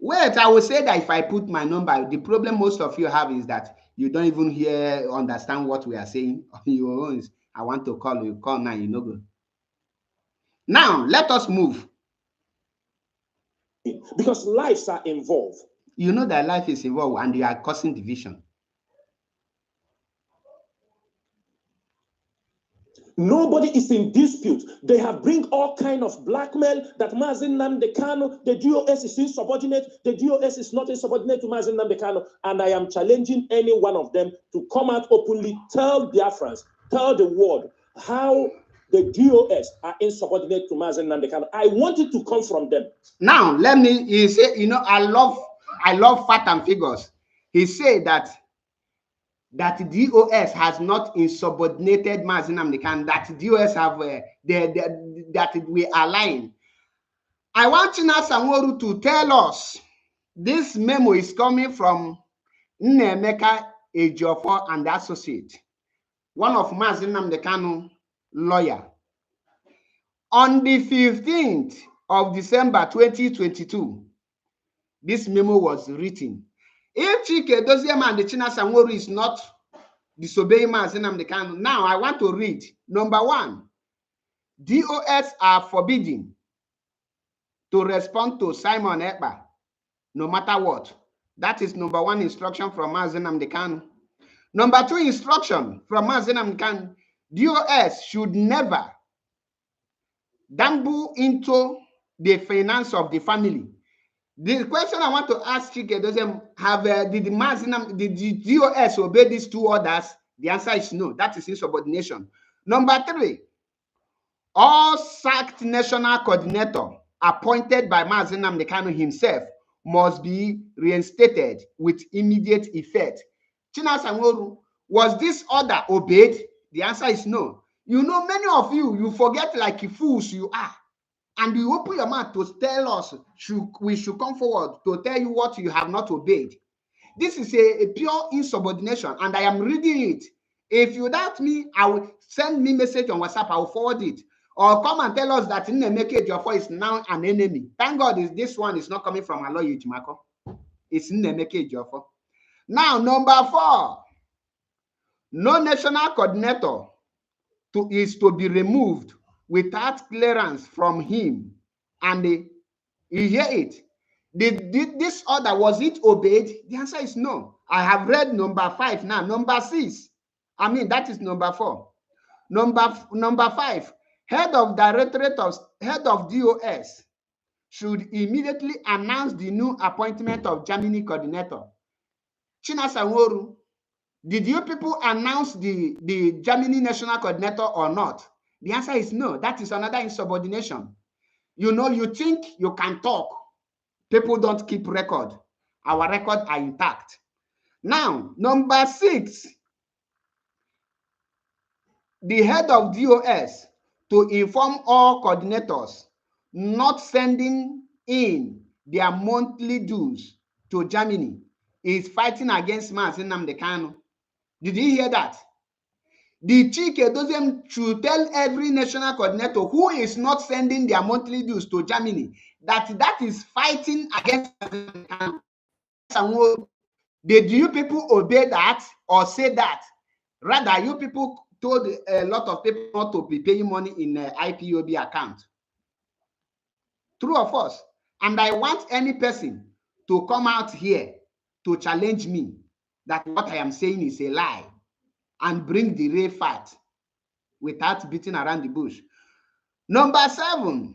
Wait, I will say that if I put my number, the problem most of you have is that you don't even understand what we are saying on your own. I want to call you, call now, you know go. Now, let us move. Because lives are involved. You know that life is involved and you are causing division. Nobody is in dispute. They have bring all kind of blackmail that Mazi Nnamdi Kanu, the DOS is insubordinate, the DOS is not insubordinate to Mazi Nnamdi Kanu, and I am challenging any one of them to come out openly, tell Biafrans, tell the world how the DOS are insubordinate to Mazi Nnamdi Kanu. I want it to come from them. Now, let me, he said, you know, I love fact and figures. He said that DOS has not insubordinated Mazi Nnamdi Kanu, that DOS have that we are lying. I want China Sanworu to tell us this memo is coming from M.A.P Eziokwwu and Associate, one of Mazi Nnamdi Kanu lawyer. On the 15th of December 2022, this memo was written. If Chike Doziem and the China Sanworu is not disobeying Mazi Nnamdi Kanu, now I want to read. Number 1, DOS are forbidden to respond to Simon Ekpa, no matter what. That is number 1 instruction from Mazi Nnamdi Kanu. Number 2 instruction from Mazi Nnamdi Kanu, DOS should never gamble into the finance of the family. The question I want to ask Chike Doziem, did the DOS obey these 2 orders? The answer is no. That is insubordination. Number 3, all sacked national coordinator appointed by Mazi Nnamdi Kanu himself must be reinstated with immediate effect. China Sanworu, was this order obeyed? The answer is no. You know, many of you forget like fools you are. And you open your mouth to tell us we should come forward to tell you what you have not obeyed. This is a pure insubordination, and I am reading it. If you doubt me, I will send me message on WhatsApp. I will forward it. or come and tell us that M.A.P Ejiofor is now an enemy. Thank God this one is not coming from Aloy Ejimako. It's M.A.P Ejiofor. Now, number 4, no national coordinator is to be removed without clearance from him. And you hear it. Did this order, was it obeyed? The answer is no. I have read number 5 now. Number 6. I mean, that is number 4. Number 5. Head of DOS should immediately announce the new appointment of Germany coordinator. Chinasa Nworu, did you people announce the Germany national coordinator or not? The answer is no. That is another insubordination. You know, you think you can talk. People don't keep record. Our records are intact. Now, number 6, the head of DOS to inform all coordinators not sending in their monthly dues to Germany is fighting against Mazi Nnamdi Kanu. Did you hear that? The Chike Doziem should tell every national coordinator who is not sending their monthly dues to Germany that is fighting against Mazi Nnamdi Kanu. Did you people obey that or say that? Rather, you people told a lot of people not to be paying money in IPOB account. True or false? And I want any person to come out here to challenge me that what I am saying is a lie and bring the real fact without beating around the bush. Number 7,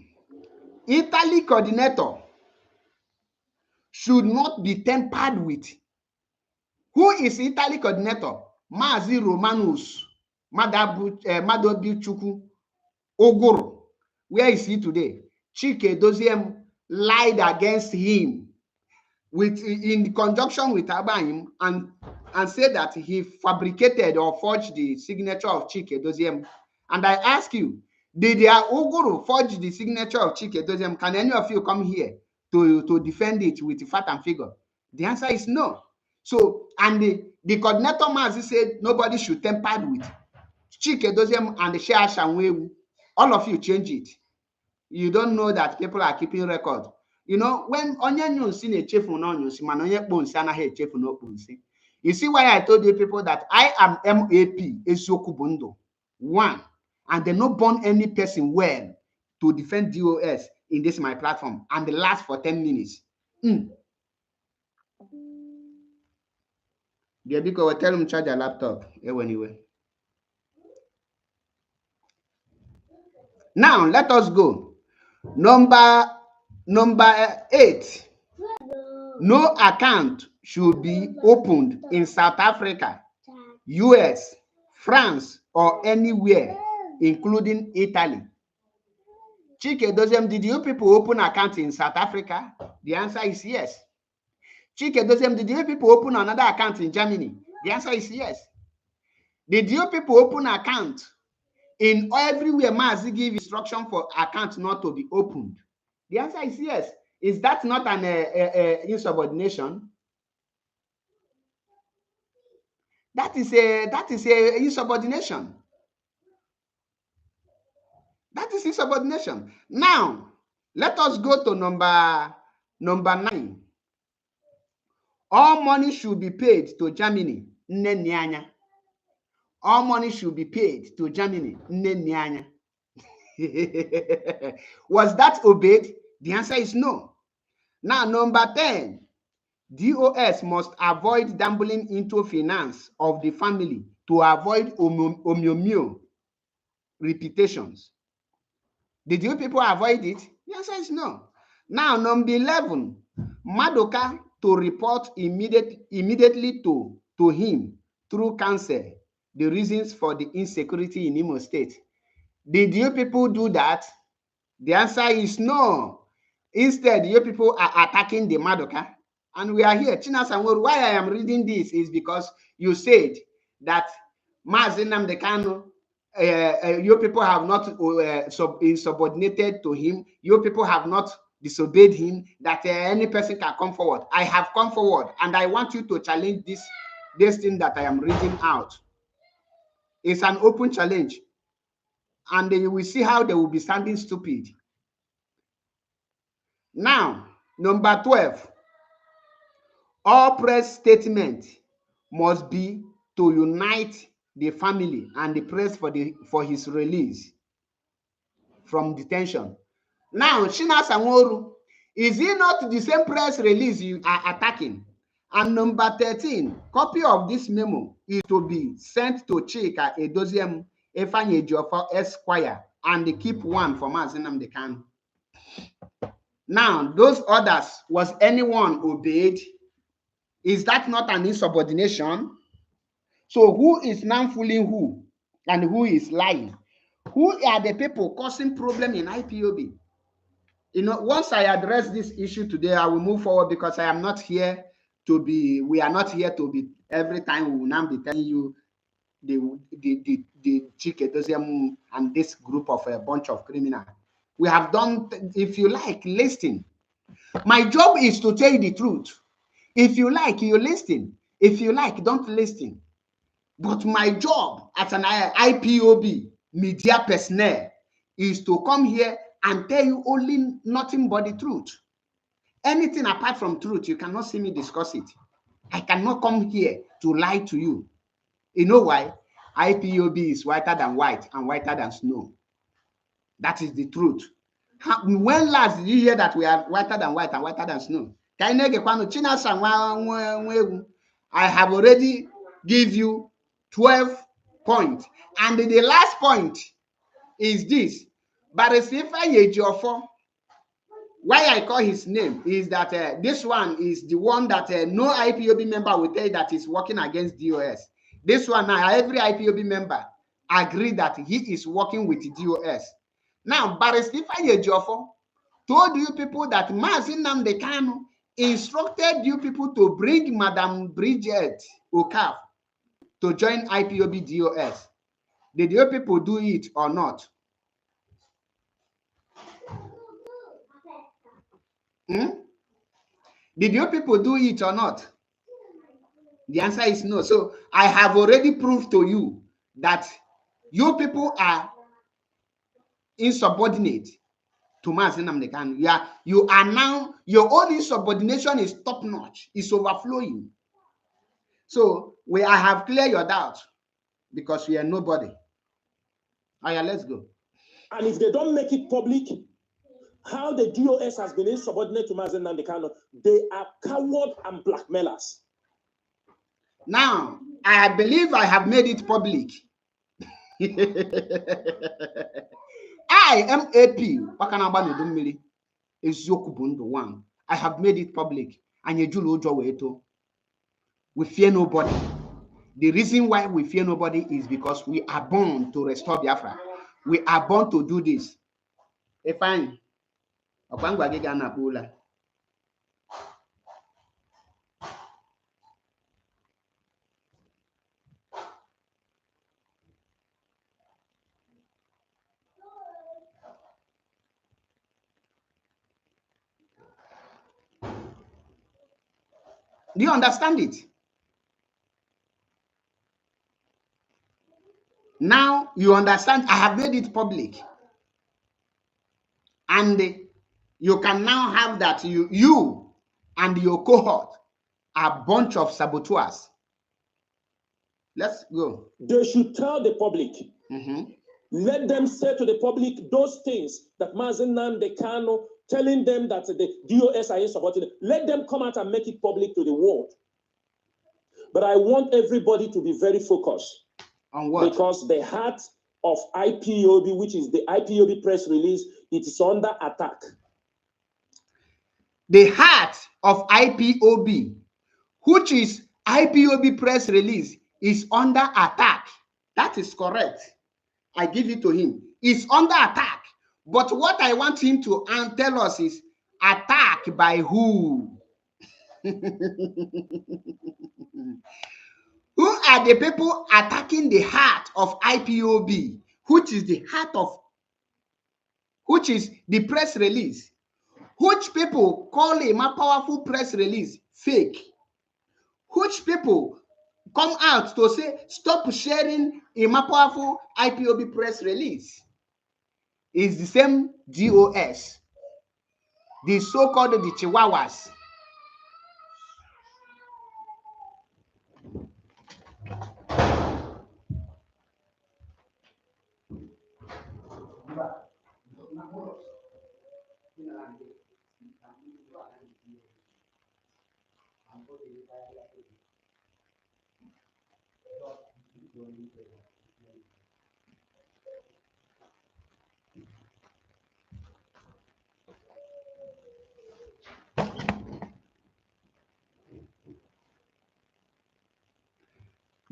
Italy coordinator should not be tampered with. Who is Italy coordinator? Mazi Romanus Madobichukwu Oguru. Where is he today? Chike Doziem lied against him in conjunction with Abahim and said that he fabricated or forged the signature of Chike Doziem. And I ask you, did Oguru forge the signature of Chike Doziem? Can any of you come here to defend it with fact and figure? The answer is no. So, and the coordinator Mazi said nobody should tamper with Chike Doziem and the Shea Shanwewu. All of you change it. You don't know that people are keeping record. You know, when onye nyonsi na-echefu na onyonsi, mana onye kponsi anaghị echefu na okponsi. You see why I told you people that I am M.A.P Ezioku Bu Ndu 1, and they not born any person well to defend DOS in this my platform, and they last for 10 minutes. Yeah, because I tell them charge a laptop anyway. Now let us go. Number 8. No account should be opened in South Africa, US, France, or anywhere, including Italy. Chike Doziem, did you people open account in South Africa? The answer is yes. Chike Doziem, did you people open another account in Germany? The answer is yes. Did you people open account in everywhere Mazi give instruction for account not to be opened? The answer is yes. Is that not an insubordination? That is a insubordination. That is insubordination. Now, let us go to number 9. All money should be paid to Germany. All money should be paid to Germany. Was that obeyed? The answer is no. Now, number 10. DOS must avoid dabbling into finance of the family to avoid omyomyo reputations. Did you people avoid it? The answer is no. Now, number 11. Madoka to report immediately to him through counsel the reasons for the insecurity in Imo State. Did you people do that? The answer is no. Instead, you people are attacking the Madoka. And we are here. Chinasa Nworu, why I am reading this is because you said that Mazi Nnamdi Kanu, you people have not insubordinated to him. You people have not disobeyed him, that any person can come forward. I have come forward, and I want you to challenge this thing that I am reading out. It's an open challenge. and you will see how they will be standing stupid. Now, number 12, all press statements must be to unite the family and the press for his release from detention. Now, Shina Sanwo-Olu, is it not the same press release you are attacking? And number 13, copy of this memo is to be sent to Chika Edoziem Ifeanyi Ejiofor Esquire and keep one for Mazi Nnamdi Kanu. Now, those orders, was anyone obeyed? Is that not an insubordination? So who is now fooling who and who is lying? Who are the people causing problem in IPOB? You know, once I address this issue today, I will move forward, because I am not here to be, we are not here to be, every time we will now be telling you the Chike and this group of a bunch of criminals. We have done, if you like, listen. My job is to tell you the truth. If you like, you listen. If you like, don't listen. But my job as an IPOB media personnel is to come here and tell you only nothing but the truth. Anything apart from truth, you cannot see me discuss it. I cannot come here to lie to you. You know why? IPOB is whiter than white and whiter than snow. That is the truth. When last did you hear that we are whiter than white and whiter than snow? I have already give you 12 points. And the last point is this. Barrister Ifeanyi Ejiofor, why I call his name is that this one is the one that no IPOB member will tell you that is working against DOS. This one now, every IPOB member agree that he is working with DOS. Now, Barrister Ifeanyi Ejiofor told you people that Mazi Nnamdi Kanu instructed you people to bring Madam Bridget Okaf to join IPOB DOS. Did you people do it or not? Did you people do it or not? The answer is no. So I have already proved to you that you people are insubordinate to Mazi Nnamdi Kanu. You are now, your own insubordination is top notch, it's overflowing. So I have cleared your doubt, because we are nobody. Oh yeah, let's go. And if they don't make it public, how the DOS has been insubordinate to Mazi Nnamdi Kanu, they are coward and blackmailers. Now, I believe I have made it public. I, M.A.P Eziokwwu Bu Ndu 1. I have made it public. We fear nobody. The reason why we fear nobody is because we are born to restore Biafra. We are born to do this. Fine. Do you understand it? Now you understand. I have made it public. And you can now have that you and your cohort are a bunch of saboteurs. Let's go. They should tell the public. Let them say to the public those things that Mazi Nnamdi Kanu telling them that the DOS are insubordinate. Let them come out and make it public to the world. But I want everybody to be very focused. On what? Because the heart of IPOB, which is the IPOB press release, it is under attack. The heart of IPOB, which is IPOB press release, is under attack. That is correct. I give it to him. It's under attack. But what I want him to tell us is, attack by who? Who are the people attacking the heart of IPOB, which is the heart of, which is the press release? Which people call a more powerful press release fake? Which people come out to say, stop sharing a more powerful IPOB press release? is the same DOS, the so-called the Chihuahuas.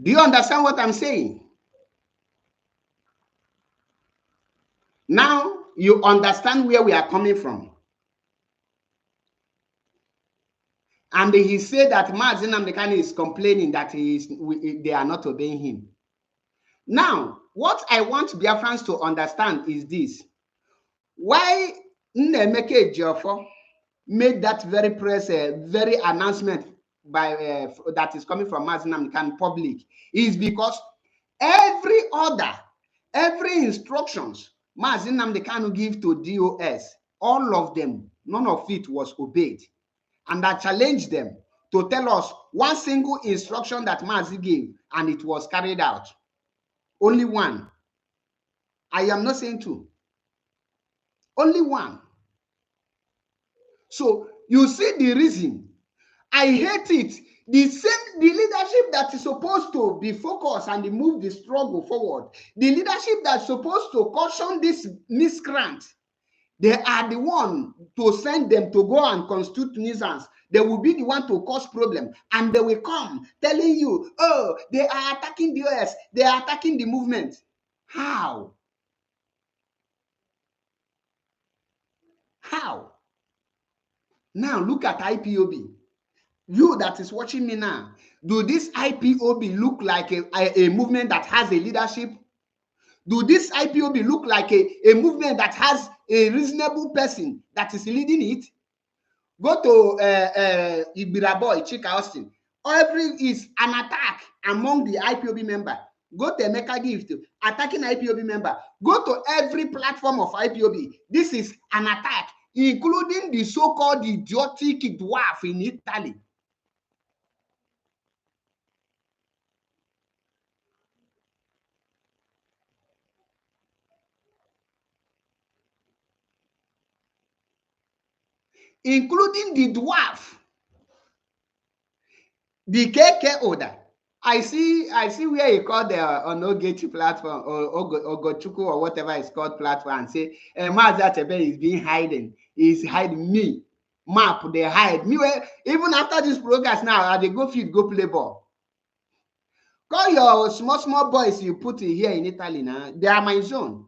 Do you understand what I'm saying? Now you understand where we are coming from. And he said that Mazi Nnamdi Kanu is complaining that they are not obeying him. Now, what I want Biafrans to understand is this. Why M.A.P Eziokwu made that very very announcement by that is coming from Mazi Nnamdi Kanu public is because every order, every instructions Mazi Nnamdi Kanu give to DOS, all of them, none of it was obeyed. And I challenged them to tell us one single instruction that Mazi gave and it was carried out. Only one. I am not saying two. Only one. So you see the reason. I hate it. The leadership that is supposed to be focused and move the struggle forward, the leadership that's supposed to caution this miscreant, they are the one to send them to go and constitute nuisance. They will be the one to cause problem, and they will come telling you, oh, they are attacking the US, they are attacking the movement. How? How? Now look at IPOB. You that is watching me now, do this IPOB look like a movement that has a leadership? Do this IPOB look like a movement that has a reasonable person that is leading it? Go to Ibira boy, Chika Austin. Every is an attack among the IPOB member. Go to Emeka Gift, attacking IPOB member. Go to every platform of IPOB. This is an attack, including the so-called idiotic dwarf in Italy. Including the dwarf, the KK order. I see where you call the Onogeti platform or Ogochukwu or whatever it's called platform and say Mazi Achebe is being hiding. He's hiding me. M.A.P, they hide me. Even after this progress now, they go field, go play ball. Call your small boys you put here in Italy now. They are my zone.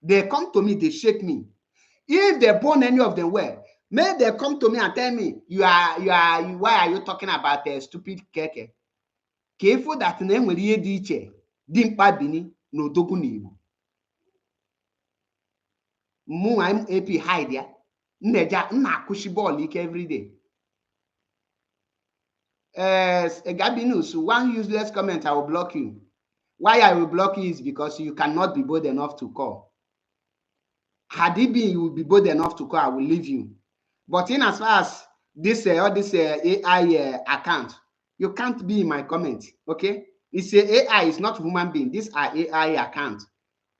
They come to me, they shake me. If they burn any of them well, may they come to me and tell me, why are you talking about a stupid keke? Careful that name will ye diche, dimpa bini, no dokuni. Mu M.A.P hide ya. Neja na kushi ball leak every day. Gabinus, one useless comment, I will block you. Why I will block you is because you cannot be bold enough to call. Had it been you will be bold enough to call, I will leave you. But in as far as this AI account, you can't be in my comment. Okay, it's a AI, it's not human being. These are AI account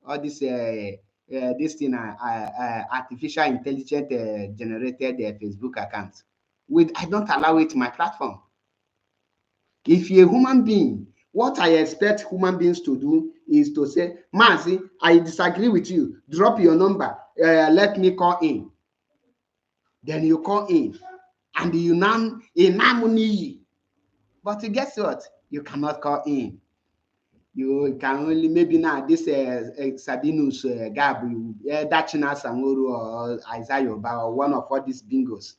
or this thing artificial intelligent generated Facebook account. I don't allow it in my platform. If you're a human being, what I expect human beings to do is to say, Mazi, I disagree with you. Drop your number. Let me call in. Then you call in. And you now, but guess what? You cannot call in. You can only, maybe now, this Sabinus Gabri, Dachina Samuru or Isaiah Oba or one of all these bingos.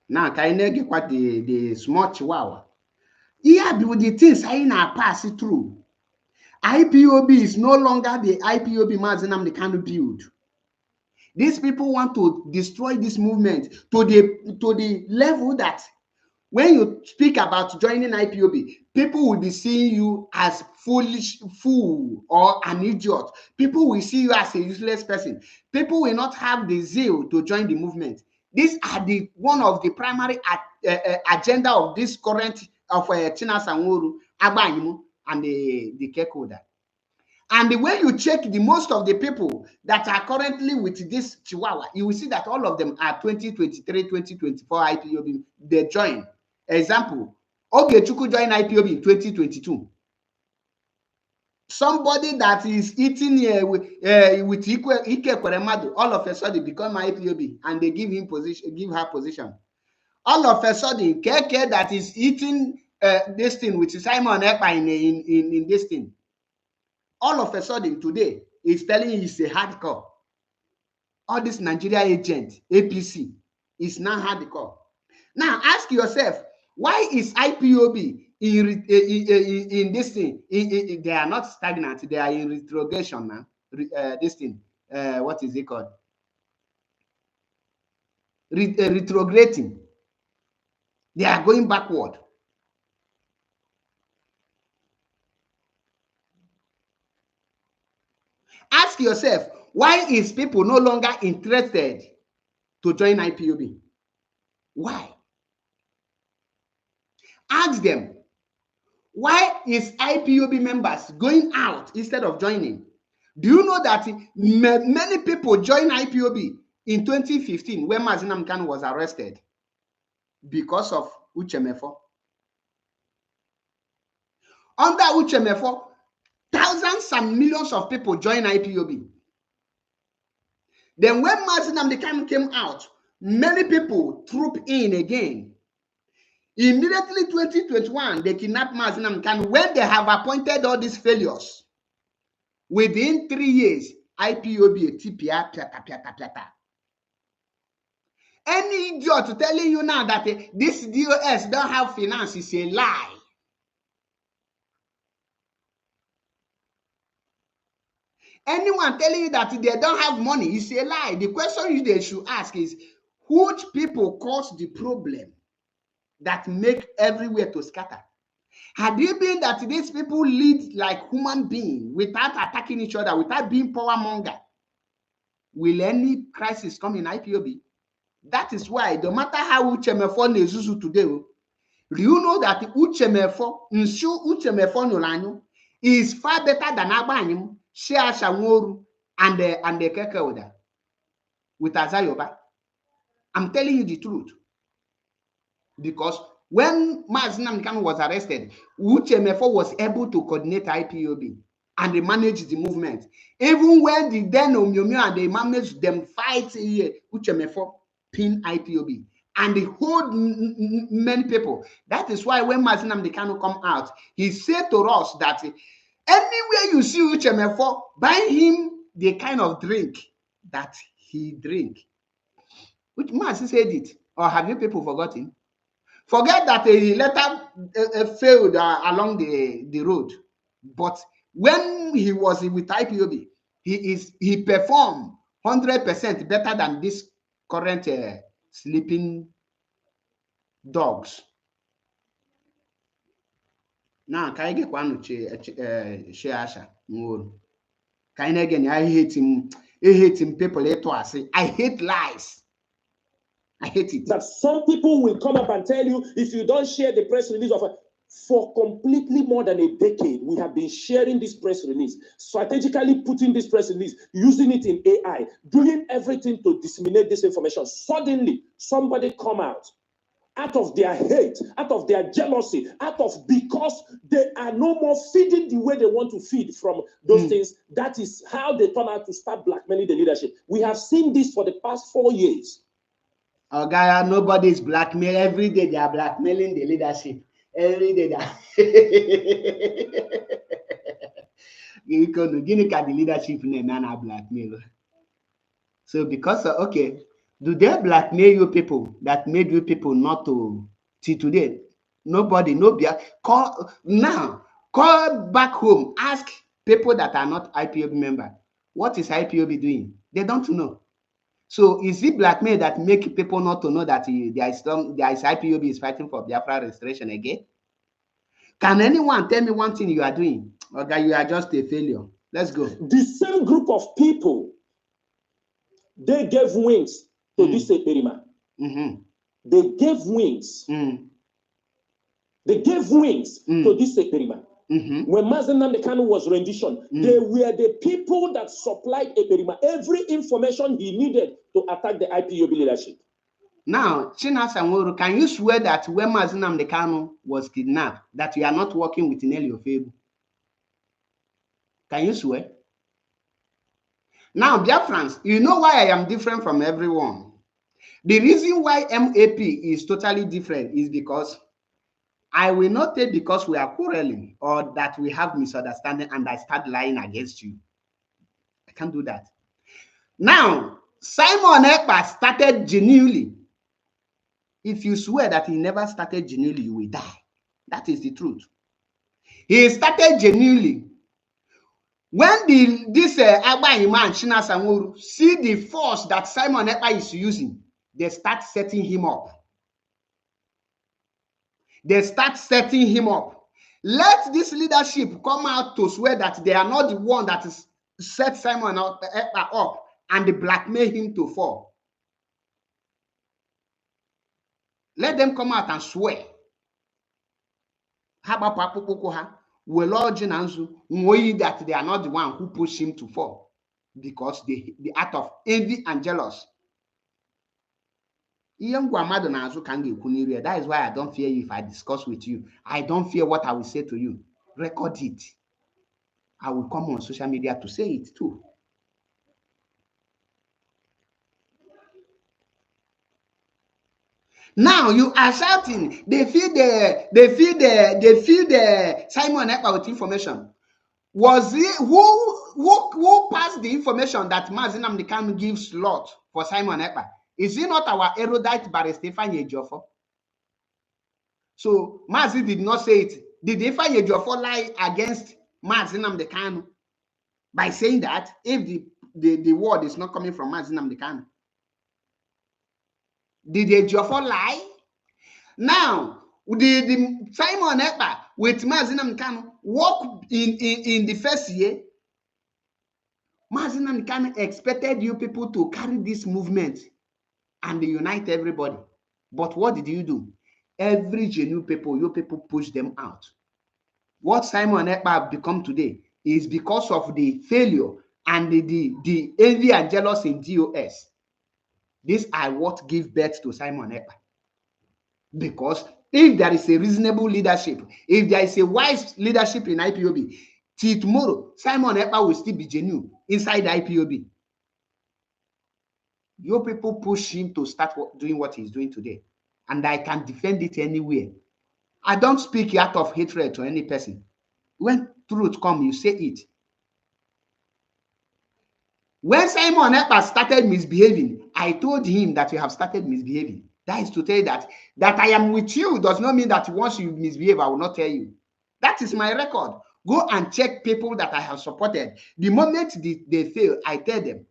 Now, can I get what the small chihuahua? Yeah, with the things I now pass it through. IPOB is no longer the IPOB Mazi Nnamdi Kanu build. These people want to destroy this movement to the level that when you speak about joining IPOB, people will be seeing you as fool or an idiot. People will see you as a useless person. People will not have the zeal to join the movement. These are the one of the primary agenda of this current of Tina Sanworu, Agbanyimu, and the Kekoda. And the way you check the most of the people that are currently with this Chihuahua, you will see that all of them are 2023, 2024 IPOB. They join. Example, Ogechukwu joined IPOB in 2022. Somebody that is eating with Ike Kweremadu, all of a sudden become IPOB, and they give him position, give her position. All of a sudden, KK that is eating this thing with Simon Ekpa in this thing, all of a sudden today is telling you he's a hardcore. All this Nigeria agent, APC, is now hardcore. Now ask yourself, why is IPOB in this thing? They are not stagnant, they are in retrogression now. This thing, what is it called? Retrograding. They are going backward. Ask yourself, why is people no longer interested to join IPOB? Why? Ask them, why is IPOB members going out instead of joining? Do you know that many people joined IPOB in 2015 when Mazi Nnamdi Kanu was arrested because of Uchemefo? Under Uchemefo, thousands and millions of people joined IPOB. Then when Mazi Nnamdi Kanu came out, many people trooped in again. Immediately 2021, they kidnapped Mazi Nnamdi Kanu when they have appointed all these failures. Within 3 years, IPOB TPR piata. Any idiot telling you now that this DOS don't have finance is a lie. Anyone telling you that they don't have money is a lie. The question they should ask is, which people cause the problem that make everywhere to scatter? Had it been that these people lead like human beings without attacking each other, without being power monger, will any crisis come in IPOB? That is why, no matter how Uchemefo Nezuzu today, do you know that Uchemefo Nolanyo is far better than Agbanyim, Shea Shanworu, and the Kekeuda with Azayoba? I'm telling you the truth. Because when Mazi Nnamdi Kanu was arrested, Uchemefo was able to coordinate IPOB and they managed the movement. Even when the then Omyomyo and they managed them fight here, Uchemefo pin IPOB and they hold many people. That is why when Mazi Nnamdi Kanu come out, he said to us that anywhere you see Uchemefo, buy him the kind of drink that he drink. Which Mazi said it, or have you people forgotten? Forget that he later failed along the road, but when he was with IPOB, he performed 100% better than this current sleeping dogs. Now, can I get one Sheasha? Can I again? I hate him. I hate him. People I hate lies. I hate it. That some people will come up and tell you, if you don't share the press release of for completely more than a decade, we have been sharing this press release, strategically putting this press release, using it in AI, doing everything to disseminate this information. Suddenly, somebody come out of their hate, out of their jealousy, because they are no more feeding the way they want to feed from those things. That is how they turn out to start blackmailing the leadership. We have seen this for the past 4 years. Oh, guy, nobody is blackmail. Every day they are blackmailing the leadership. Every day they are. The leadership name and blackmail. So because okay, do they blackmail you people that made you people not to see today? Nobody, call back home, ask people that are not IPOB member, what is IPOB doing? They don't know. So is it blackmail that make people not to know that there is IPOB is fighting for Biafra restoration again? Can anyone tell me one thing you are doing? Okay, you are just a failure. Let's go. The same group of people, they gave wings to this Ekperima. They gave wings. They gave wings to this Ekperima. When Mazi Nnamdi Kanu was rendition, they were the people that supplied Ekperima every information he needed to attack the IPOB leadership. Now, Chinasa Nworu, can you swear that when Mazi Nnamdi Kanu was kidnapped, that you are not working with Nelly Ofebu? Can you swear? Now, Biafrans, you know why I am different from everyone. The reason why M.A.P is totally different is because I will not take because we are quarreling or that we have misunderstanding and I start lying against you. I can't do that. Now, Simon Ekpa started genuinely. If you swear that he never started genuinely, you will die. That is the truth. He started genuinely. When this Agba Iman, Chinasa Nworu, see the force that Simon Ekpa is using, they start setting him up. They start setting him up. Let this leadership come out to swear that they are not the one that is set Simon Ekpa up and they blackmail him to fall. Let them come out and swear. That they are not the one who pushed him to fall because the act of envy and jealous. That is why I don't fear you if I discuss with you. I don't fear what I will say to you. Record it. I will come on social media to say it too. Now you are shouting. They feed the Simon Ekpa with information. Was it who passed the information that Mazi Nnamdi Kanu gives slot for Simon Ekpa? Is it not our erudite barrister Ifeanyi Ejiofor? So Mazi did not say it. Did Ifeanyi Ejiofor lie against Mazi Nnamdi Kanu by saying that if the word is not coming from Mazi Nnamdi Kanu? Did Ejiofor lie? Now, the Simon Ekpa with Mazi Nnamdi Kanu work in the first year. Mazi Nnamdi Kanu expected you people to carry this movement and unite everybody. But what did you do? Every genuine people, you people push them out. What Simon Ekpa become today is because of the failure and the envy and jealousy in DOS. These are what give birth to Simon Ekpa. Because if there is a reasonable leadership, if there is a wise leadership in IPOB, till tomorrow, Simon Ekpa will still be genuine inside the IPOB. You people push him to start doing what he's doing today. And I can defend it anywhere. I don't speak out of hatred to any person. When truth comes, you say it. When Simon Ekpa started misbehaving, I told him that you have started misbehaving. That is to tell you that I am with you does not mean that once you misbehave, I will not tell you. That is my record. Go and check people that I have supported. The moment they fail, I tell them.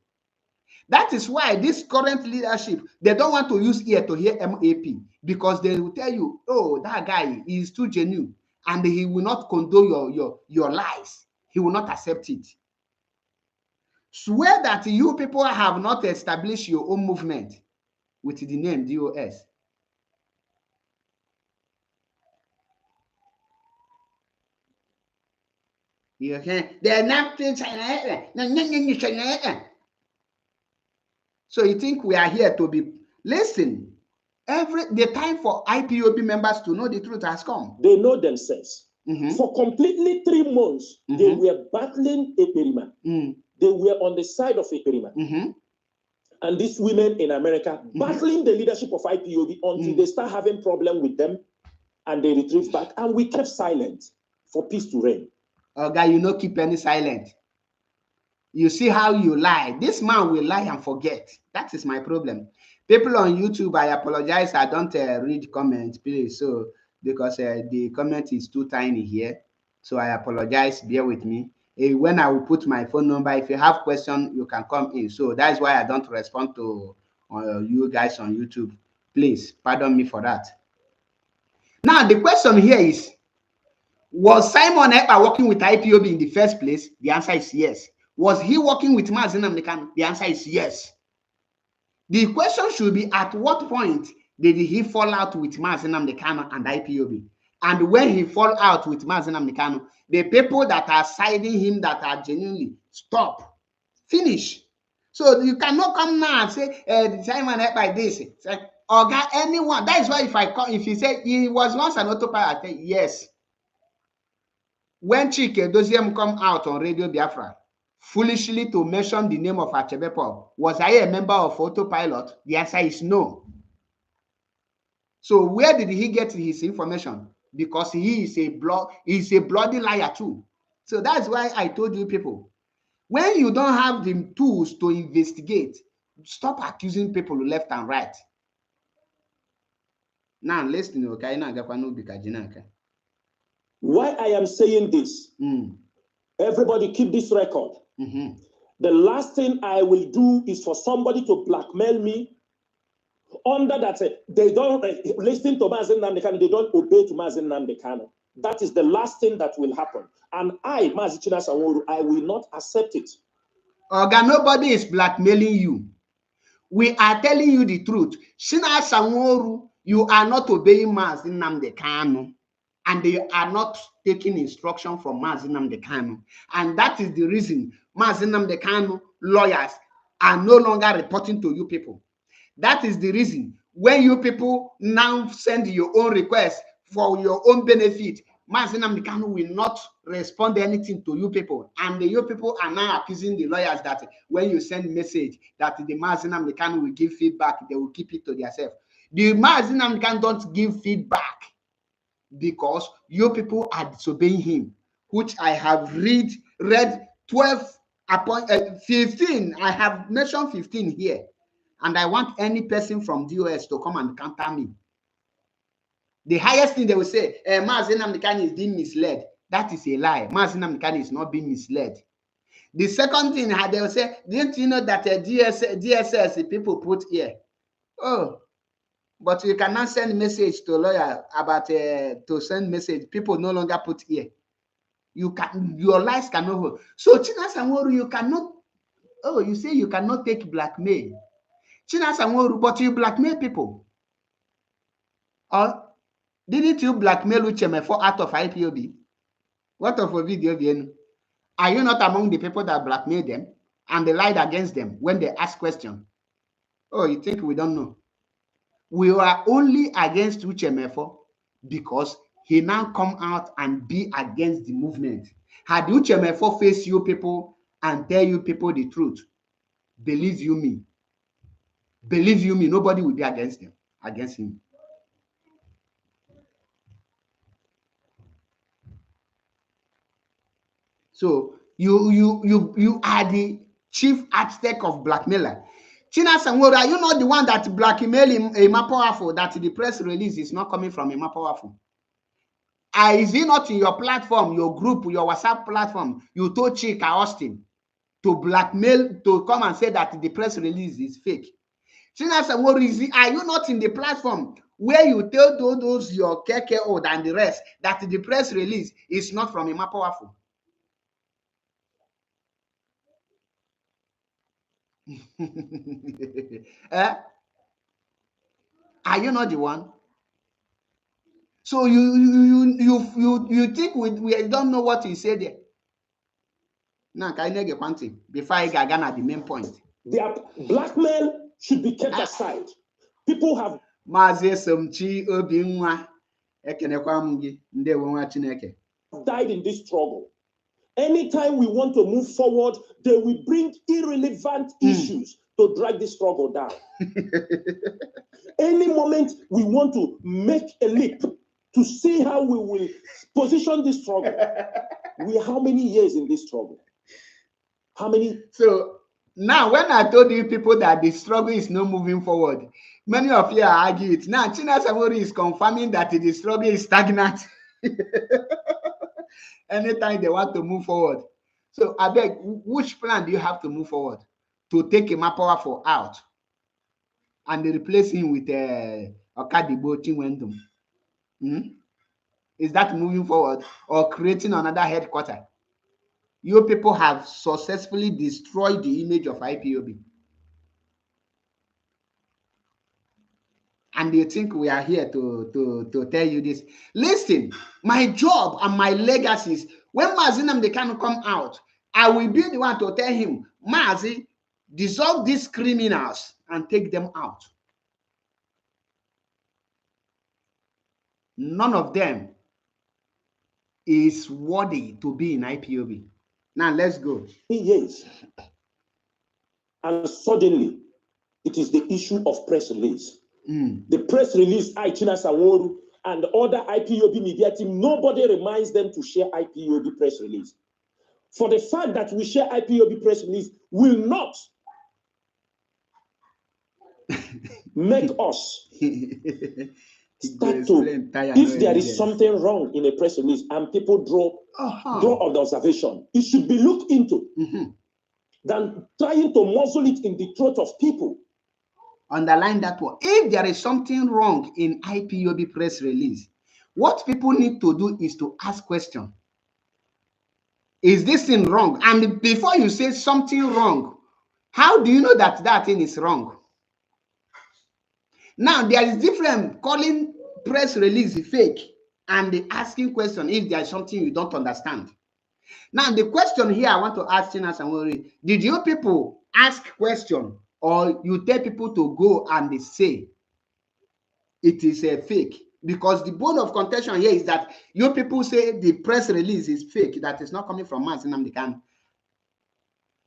That is why this current leadership, they don't want to use ear to hear M.A.P because they will tell you, oh, that guy is too genuine and he will not condone your lies. He will not accept it. Swear that you people have not established your own movement with the name DOS. You okay? They're not. So you think we are here to be? Listen, the time for IPOB members to know the truth has come. They know themselves. For completely 3 months, they were battling Ekperima. They were on the side of Ekperima. And these women in America battling the leadership of IPOB until they start having problem with them and they retrieve back. And we kept silent for peace to reign. Oh, guy, you don't keep any silent. You see how you lie. This man will lie and forget. That is my problem. People on YouTube, I apologize. I don't read comments, please. So, because the comment is too tiny here. So I apologize. Bear with me. When I will put my phone number, if you have questions, you can come in. So that's why I don't respond to you guys on YouTube. Please pardon me for that. Now, the question here is, Was Simon Ekpa working with IPOB in the first place? The answer is yes. Was he working with Mazi Nnamdi Kanu? The answer is yes. The question should be, at what point did he fall out with Mazi Nnamdi Kanu and IPOB? And when he fall out with Mazi Nnamdi Kanu, the people that are siding him, that are genuinely, stop, finish. So you cannot come now and say, Simon Ekpa this. Say, Oga, anyone. That is why if you say he was once an autopilot, I say yes. When Chike Doziem come out on Radio Biafra, foolishly to mention the name of Achebe Paul, was I a member of Autopilot? The answer is no. So where did he get his information? Because he is a bloody liar too. So that's why I told you people, when you don't have the tools to investigate, stop accusing people left and right. Now listen, okay? Why I am saying this, everybody keep this record. The last thing I will do is for somebody to blackmail me under that they don't listen to Mazi Nnamdi Kanu, they don't obey to Mazi Nnamdi Kanu. That is the last thing that will happen. And I, Mazi Chinasa Nworu, I will not accept it. Oga, nobody is blackmailing you. We are telling you the truth. Chinasa Nworu, you are not obeying Mazi Nnamdi Kanu, and they are not taking instruction from Mazi Nnamdi Kanu. And that is the reason Mazi Nnamdi Kanu lawyers are no longer reporting to you people. That is the reason when you people now send your own request for your own benefit, Mazi Nnamdi Kanu will not respond anything to you people. And you people are now accusing the lawyers that when you send message that the Mazi Nnamdi Kanu will give feedback, they will keep it to themselves. The Mazi Nnamdi Kanu don't give feedback because you people are disobeying him, which I have read 15. I have mentioned 15 here. And I want any person from DOS to come and counter me. The highest thing they will say, Mazi Nnamdi Kanu is being misled. That is a lie. Mazi Nnamdi Kanu is not being misled. The second thing they will say, didn't you know that DSS people put here? Oh, but you cannot send message to a lawyer about to send message. People no longer put here. You can, your lies cannot hold. So Chinasa Nworu, you cannot. Oh, you say you cannot take blackmail. Chinasa Nworu, but you blackmail people. Or didn't you blackmail Uchemefo out of IPOB? What of a video? Are you not among the people that blackmailed them and they lied against them when they asked questions? Oh, you think we don't know? We were only against Uchemefo because he now come out and be against the movement. Had Uchemefo face you people and tell you people the truth, believe you me, nobody will be against him. So you are the chief architect of blackmailer. Chinasa Nworu, are you not the one that blackmailed M.A.P Powerful, that the press release is not coming from M.A.P Powerful? Is it not in your platform, your group, your WhatsApp platform, you told Chika Austin to blackmail, to come and say that the press release is fake? Chinasa Nworu, are you not in the platform where you tell those your KKO and the rest that the press release is not from M.A.P Powerful? Are you not the one? So you think we don't know what you said there? Now, can I get one thing before I get at the main point? The blackmail should be kept aside. People have Mazi Somchi Obinwa ekenekwa m gị ndewo nwa Chineke died in this struggle. Anytime we want to move forward, they will bring irrelevant issues to drag this struggle down. Any moment we want to make a leap to see how we will position this struggle. We are how many years in this struggle? How many? So now, when I told you people that the struggle is not moving forward, many of you are arguing it. Now, Chinasa Nworu is confirming that the struggle is stagnant. Anytime they want to move forward. So, I beg, which plan do you have to move forward to take M.A.P Powerful out and replace him with Okadibo Chinwendum? Is that moving forward or creating another headquarter? You people have successfully destroyed the image of IPOB. And you think we are here to tell you this? Listen, my job and my legacy is when Mazi Nnamdi Kanu come out, I will be the one to tell him, Mazi, dissolve these criminals and take them out. None of them is worthy to be in IPOB. Now let's go. Yes. And suddenly, it is the issue of press release. The press release, Aichina Saworu and other IPOB media team, nobody reminds them to share IPOB press release. For the fact that we share IPOB press release will not make us start to, if there is something wrong in a press release and people draw an observation, it should be looked into than trying to muzzle it in the throat of people. Underline that one. If there is something wrong in IPOB press release, what people need to do is to ask questions. Is this thing wrong? And before you say something wrong, how do you know that that thing is wrong? Now, there is difference calling press release fake and asking question if there is something you don't understand. Now, the question here I want to ask China Samori, did you people ask question or you tell people to go and they say it is a fake? Because the bone of contention here is that you people say the press release is fake, that is not coming from Mazi Nnamdi Kanu.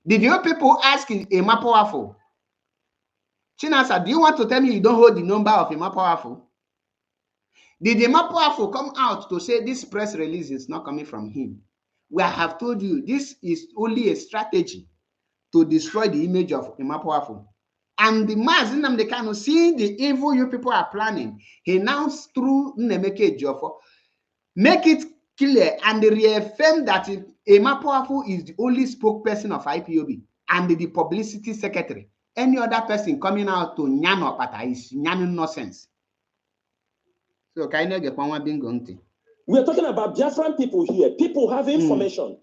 Did you people ask M.A.P Powerful? Chinasa, do you want to tell me you don't hold the number of M.A.P Powerful? Did M.A.P Powerful come out to say this press release is not coming from him? We have told you this is only a strategy to destroy the image of M.A.P Powerful. And the Mazi Nnamdi Kanu, seeing the evil you people are planning, he now through M.A.P Ejiofor make it clear and reaffirm that M.A.P Powerful is the only spokesperson of IPOB and the publicity secretary. Any other person coming out to nyano pata is nyano nonsense. So kind of get one bingo. We are talking about Biafran people here. People have information.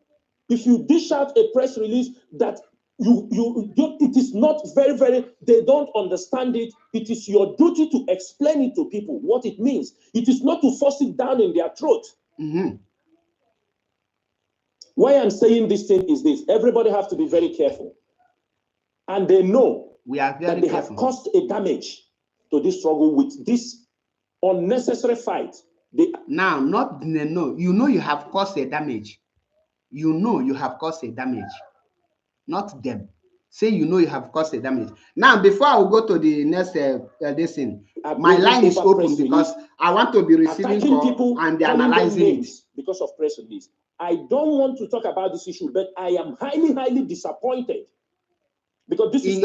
If you dish out a press release that it is not they don't understand it. It is your duty to explain it to people what it means. It is not to force it down in their throat. Why I'm saying this thing is this: everybody have to be very careful, and they know that they have caused a damage to this struggle with this unnecessary fight. Now, not no, you know you have caused a damage. You know you have caused a damage. Not them. Say you know you have caused a damage. Now, before I will go to the next lesson, my line is open because I want to be receiving people and they're analyzing it. Because of press release. I don't want to talk about this issue, but I am highly, highly disappointed. Because this is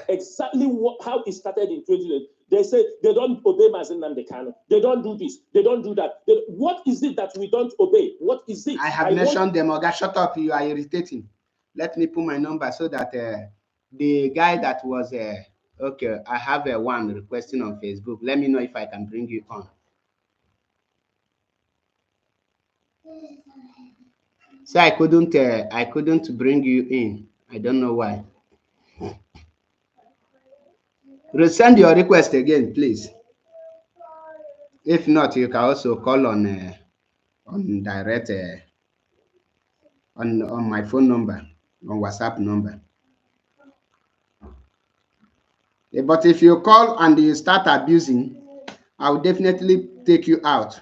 exactly how it started in 2020. They say they don't obey Mazi Nnamdi Kanu. They don't do this. They don't do that. What is it that we don't obey? What is it? I have mentioned them. Oga, shut up. You are irritating. Let me put my number so that the guy that was okay, I have one requesting on Facebook. Let me know if I can bring you on. So I couldn't bring you in. I don't know why. Resend your request again, please. If not, you can also call on direct on my phone number, on WhatsApp number. But if you call and you start abusing, I will definitely take you out.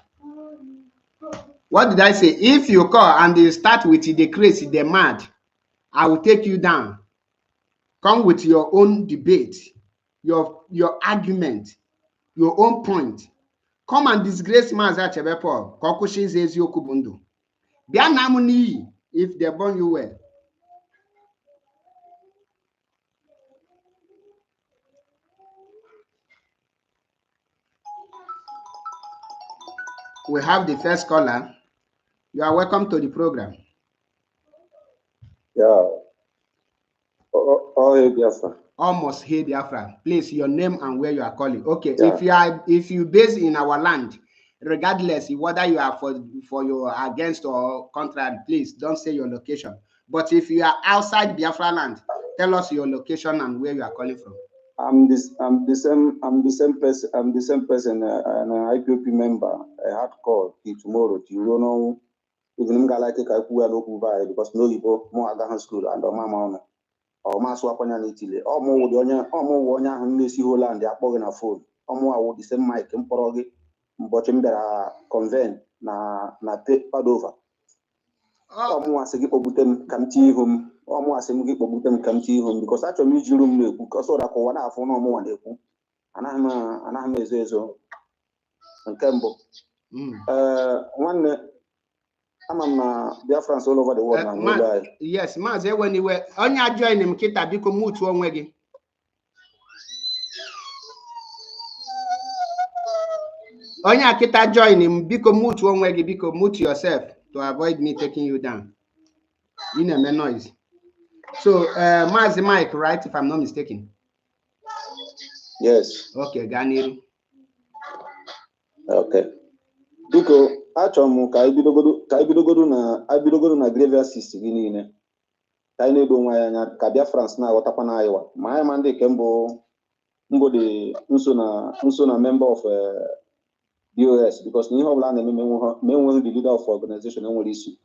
What did I say? If you call and you start with the crazy, the mad, I will take you down. Come with your own debate, your argument, your own point. Come and disgrace Mazi M.A.P. Eziokwwu Bu Ndu. Bịa na m n'iyi if they burn you well. We have the first caller. You are welcome to the program. Yeah. Oh, Biafra. Almost here, Biafra. Please, your name and where you are calling. Okay, yeah. If you based in our land, regardless whether you are for your against or contrary, please don't say your location. But if you are outside Biafra land, tell us your location and where you are calling from. I'm the same person. I'm the same person. An IPOP member. I had called tomorrow. You don't know. Even I like it. I put because no people more at school and mama or mass weapon in Italy. Or more one who miss you land. They are putting a phone. Or more would the same mic and porogi. But him that are convent na take over. Or more as a give them come to him. Or more as a give them come to him because that's a mutual room because all that one for no more than and I'm a zezo and Kembo. One I'm Biafrans all over the world now. Yes, Maze, when you were on your join him, Kita Biko Mutu on Weggy. On your Kita join him, Biko Mutu on Weggy, Biko mute yourself to avoid me taking you down. You know, my noise. So, Maze Mike, right? If I'm not mistaken. Yes. Okay, Ganiri. Okay. Biko, achọrọ ka ibidogodo na grievous system gị niile ka anyị na-edo nwa ya anya ka Biafrans na-aghọtakwa na anyị ma anyị ma ndị nke mbụ dị nso na member of DOS because na ihe ọbụla na-eme menweghị the leader of organization enwere isi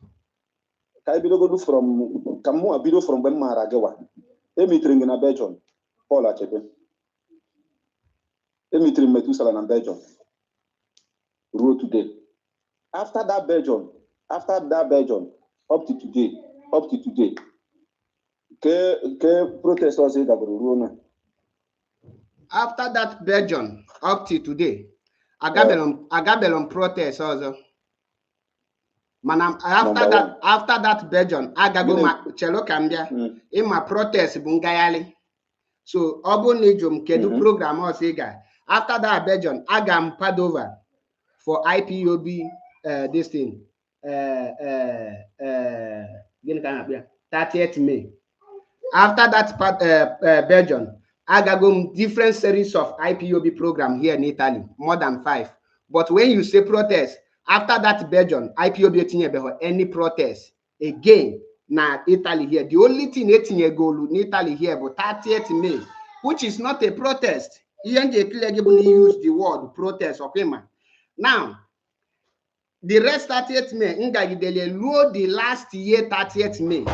ka anyị bidogodo ka mụ bido from mgbe m maara gịwa emitere gị na Belgium Paul Achebe emitere Metusala na Belgium ruo today. After that Belgium, up to today, protesters that were after that Belgium, up to today, Agabelon protest also. Manam after that Belgium, Agagoma Chelo Cambia, in my protest Bungayali. So Obonijum Kedu program or Sega. After that Belgium, Agam Padova for IPOB this thing 30th May. After that Belgium, I got different series of IPOB program here in Italy, more than 5. But when you say protest, after that Belgium, IPOB tinye any protest again na Italy here. The only thing etinye go in Italy here, but 30th May, which is not a protest. ENJ clearly use the word protest or payment. Now, the rest 30th May, the last year 30th May.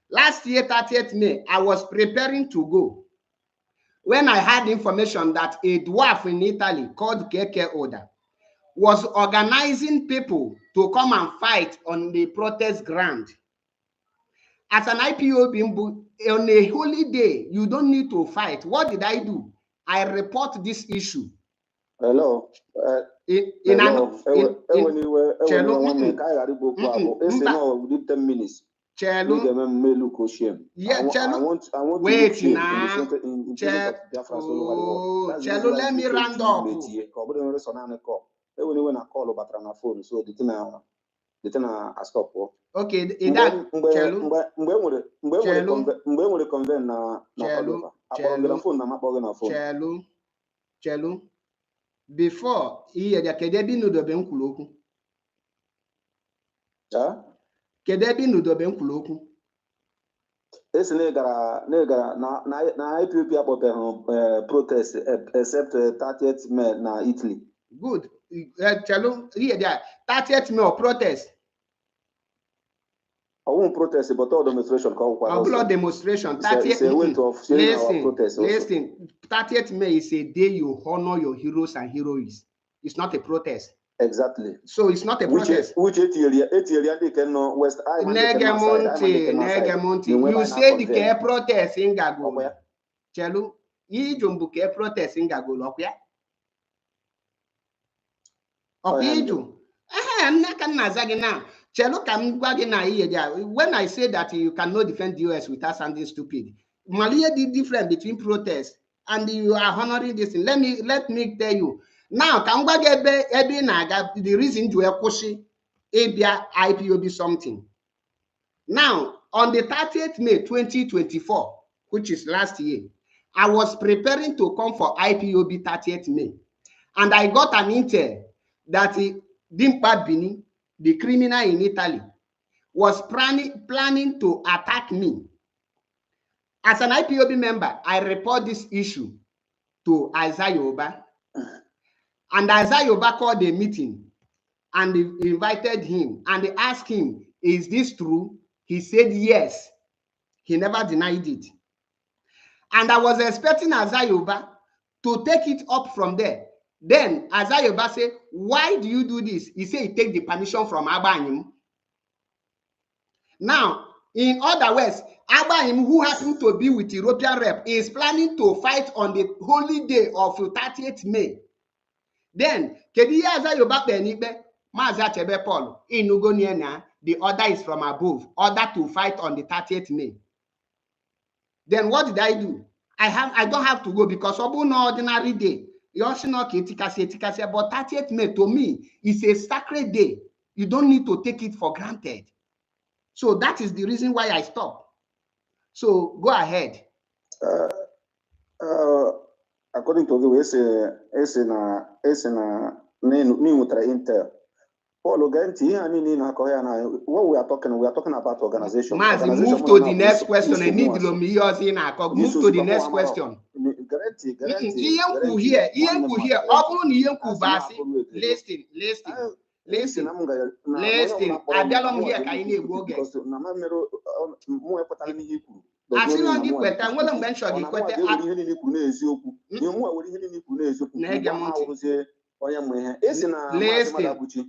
Last year 30th May, I was preparing to go when I had information that a dwarf in Italy called Keke Oda was organizing people to come and fight on the protest ground. As an IPOB, on a holy day, you don't need to fight. What did I do? I report this issue. Hello. In 10 minutes. Chelo. Yeah, Chelo. Wait now. Chelo, let me round up. Okay, Chelo. Before here, Kedebi no dobe nkuloku. Kedebi no dobe nkuloku. Ese negara na IPOP about protest except 30th May na Italy. Good. Chelo, here there 30th May protest. I won't protest, but all demonstration. Blood demonstration. 30th listen. 30th May is a day you honor your heroes and heroines. It's not a protest. Exactly. So it's not a protest. Which 8 area they can know West Island. Negemonti. You say the care protest in Gago. Chelu, you jumbo care protest in Gago. Okay. When I say that you cannot defend the US without sounding stupid, Malia did difference between protests and you are honoring this thing. Let me tell you. Now, the reason to Ekoshi Abia IPOB something. Now, on the 30th May 2024, which is last year, I was preparing to come for IPOB 30th May. And I got an intel that M.A.P Bini, the criminal in Italy, was planning to attack me. As an IPOB member, I report this issue to Isaiah Yoba, and Isaiah Yoba called a meeting and invited him, and they asked him, is this true? He said yes. He never denied it. And I was expecting Isaiah Yoba to take it up from there. Then Isaiah Yoba said, why do you do this? He said he take the permission from Abanyim. Now, in other words, Abanyim, who happened to be with European rep, is planning to fight on the holy day of 30th May. Then, Kediya Isaiah Yoba Benibe, Maza Chebe Paul, in Ugoniana, the order is from above, order to fight on the 30th May. Then what did I do? I don't have to go because of no ordinary day. But 30th May to me is a sacred day. You don't need to take it for granted. So that is the reason why I stopped. So go ahead. According to the way Intel. What we are talking about organization. Move to the next question. I need to move to the next question. Listen. Adalom here can you go get? As long as you put and well mention the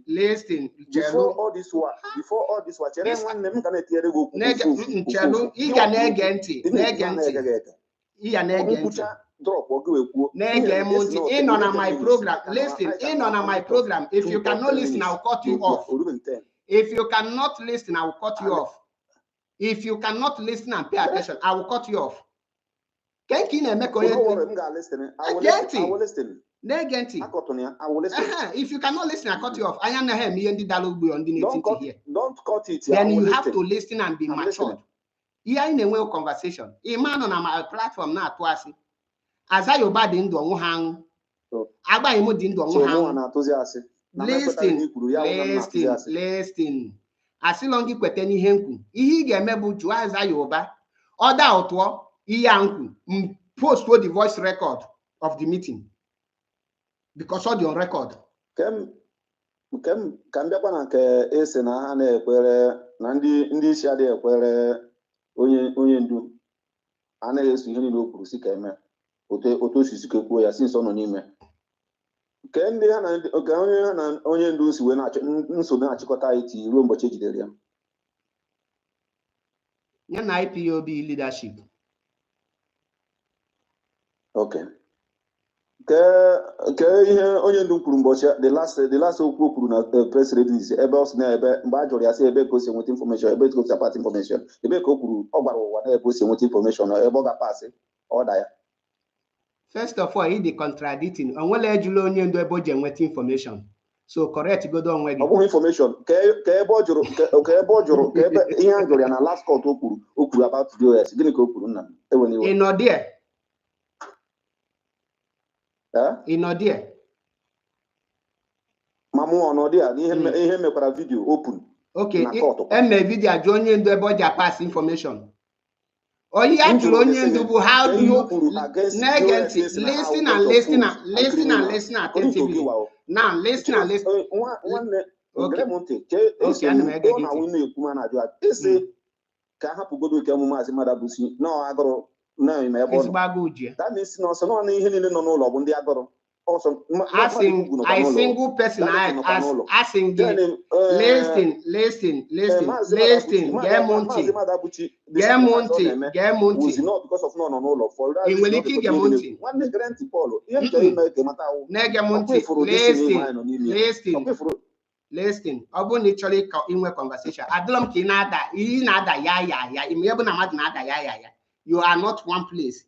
listen. Before all this war, in on my program. Listen, in on my program. If you cannot listen, I'll cut you off. If you cannot listen, I will cut you off. If you cannot listen and pay attention, I will cut you off. If you cannot listen, I cut you off. I am not here. Don't cut it. Then you have to listen and be matured. Here in a well conversation. A man on my platform now twice. As I obey the Indo hang. Listen. As long you put any henku, he get mebu to as I obey. Other outward, post the voice record of the meeting. Because all the on record. Can ese na na-ekwere na ndị isi adịghị ekwere onye ndu anaghị eso ihe niile o kwuru si ka eme otu osisi ka kwuo ya si nso nọ n'ime ke ndị ha na onye ndu si wee nsogbu na-achịkọta iti ruo ụbọchị ejidere ya ya na IPOB leadership. Okay. Ke ihe onye ndu kwuru mbọchị the last okwu kwuru na press release ebe ọ sị na ebe mgbe a jụrụ ya sị ebe ka o si enweta information ebe ka o si apart information ebe ka o kwuru ọ gbara ụwa na ebe o si enweta information ebe ọ ga-apasị ọda ya. First of all, he dey contradicting onwele ejula onye ndu ebe o ji enweta information. So correct godo onwe gị. Ọ bụghị information ka ebe ọ jụrụ ka ebe ihe a jụrụ ya na last court o kwuru about DOS gịnị ka o kwuru nna ewe n'iwe. Ị nọ there. Ị nọ there. Mamu ọ nọ there ihe mekwara video open. Okay, eme video ajụ onye ndu ebe ọ ji pass information. Onye ajụrụ onye ndu bụ how do you negative listen attentively. Now listen. Okay, ka hapụgodo nke emume azị mmadụ abụsi na agụrụ na ime ebe ọ that means na ọsọ na ihe niile nọ n'ụlọ bụ ndị agụrụ also I single person asking listen get monty not because of no n'ụlọ for that in weliki get monty one guarantee Paul ihe ka ime ke mata na get monty listen ọ bụ na ịchọrọ ka inwe conversation adịlọm ka ị na-ada ya ime ebe na mmadụ na-ada ya you are not one place.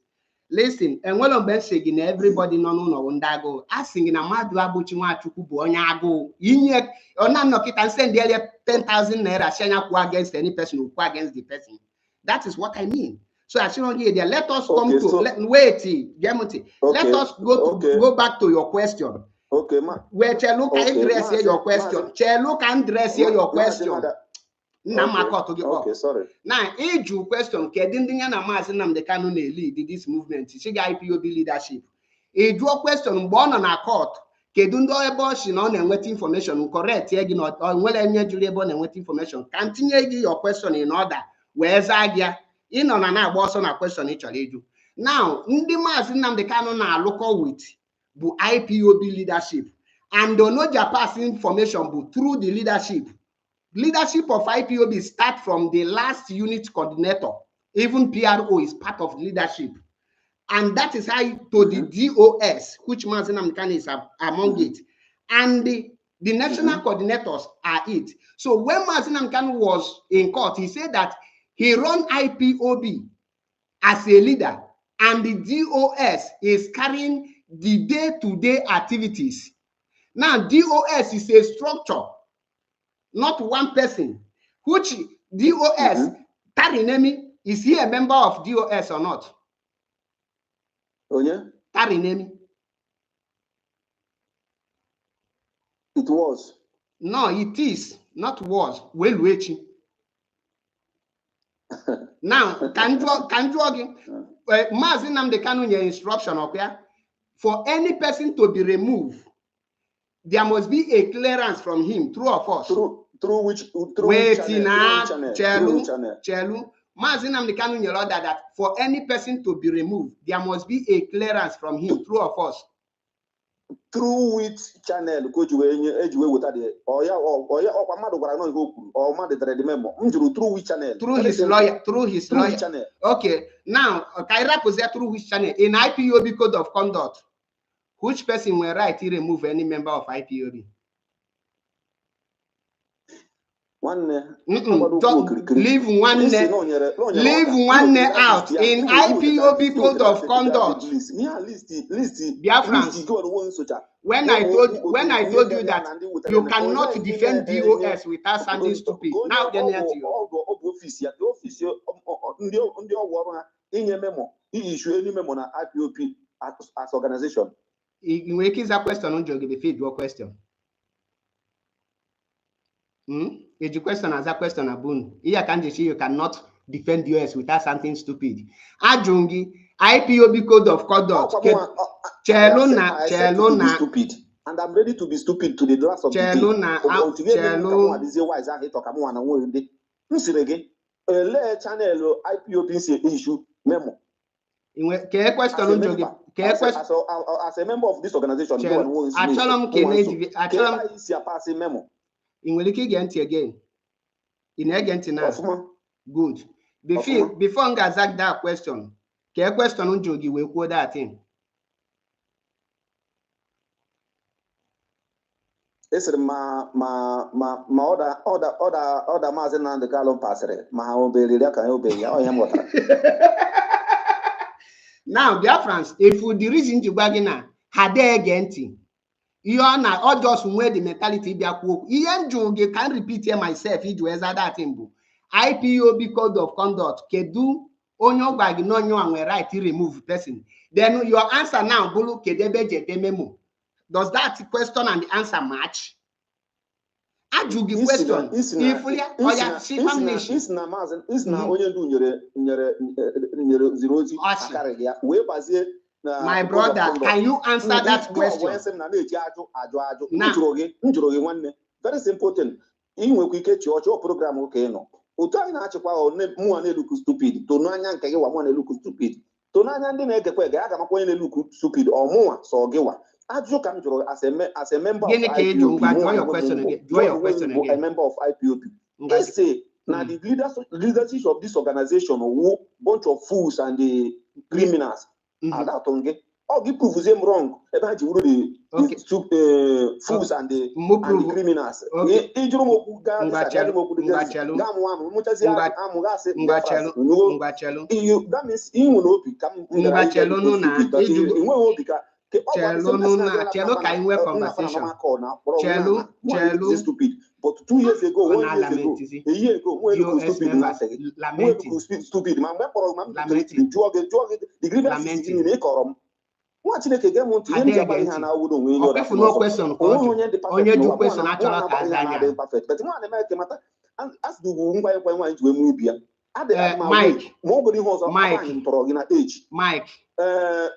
Listen, enwelo mgbe nsị gị na everybody nọ n'ụlọ ndị agụụ asị gị na mmadụ abụchi Nwachukwu bụ onye agụụ inye ọ na-anọkịta nsend elie 10,000 naira si anya kwuo against any person who against the person. That is what I mean. So I shouldn't get there. Let us come to wait, Gemuti. Let us go back to your question. Okay, ma. Where Chelu can Okay, dress here your question. Chelu can dress here your question. Okay, sorry. Now, age question, Kedindian and Masinam the canon lead this movement, Shiga IPOB leadership. Age question born on a court, Kedundo abortion on and wet information, correct, Yegin or well and durable and wet information. Continue your question in order. Where's Agia? In on an abortion on a question each you. Now, Ndi Masinam the canon are local with bu IPOB leadership. And don't know pass information but through the leadership. Leadership of IPOB start from the last unit coordinator. Even PRO is part of leadership. And that is how to the DOS, which Mazinam Khan is among it. And the national coordinators are it. So when Mazinam Khan was in court, he said that he run IPOB as a leader and the DOS is carrying the day-to-day activities. Now, DOS is a structure, not one person. Which DOS, Tarinemi, is he a member of DOS or not? Oh, yeah? Tarinemi. It was. No, it is, not was. Well, waiting. Now, can you again? Mazinam the canon your instruction, okay? For any person to be removed, there must be a clearance from him, true or false? Through which channel? Chelu. Mazinam the canon your order that for any person to be removed, there must be a clearance from him, true or false? Through which channel could you with that? Through which channel? Through his lawyer. Through his lawyer. Channel. Okay. Now, Kaira possess through which channel? In IPOB code of conduct, which person will right to remove any member of IPOB? Leave one out in IPOB code of conduct. When I told you that you cannot defend DOS without sounding stupid. Now then as organization. You make a question on your question. Your question as a question abun. Here can you cannot defend US without something stupid. Ajungi IPOB code of conduct. Chelona stupid. And I'm ready to be stupid to the last of the day. Channel IPOB issue memo. As a member of this organization, memo. In again. In again now. Good. Before I ask that question, question on Jogi will quote that thing. It's my order Mazen and the Galon Passere. My obey. Now, dear friends, if we the reason to bagina had again, you are not all just where the mentality be a cook. Ian Jogi can repeat here myself. It was that thing. IPOB code of conduct. Kedu onyo bag no you and right to remove person. Then your answer now, Bulu Kedebeje memo. Does that question and the answer match? I do the question. My brother, can you answer that question? Now, very simple thing. In we get your program, okay, no. Utani na chekwa na look stupid. To no anya nke wa na look stupid. To no anya ndi na ekekwe ga aga makwa na look stupid or more so gewa. As a member of IPOB, a member of IPOB. They say now the leadership of this organization who bunch of fools and the criminals are that on oh give proof them wrong about you the fools and the criminals. That means he will not become Chelo can we conversation. Chelo stupid. But 2 years ago, 1 year ago, a year ago, when you stupid, man, stupid, man, the grievance Nwa Chineke ge mu nti ihe nji agba ihe na awudo nwe ihe If no question onye dị onye perfect ju no question na achọrọ ka ihe na azanya. dị perfect but nwa na eme ke mata as do ngwa nkwa nwa nji we mu ibi ya ade ma Mike mo go di ho so Mike ntoro gị na age Mike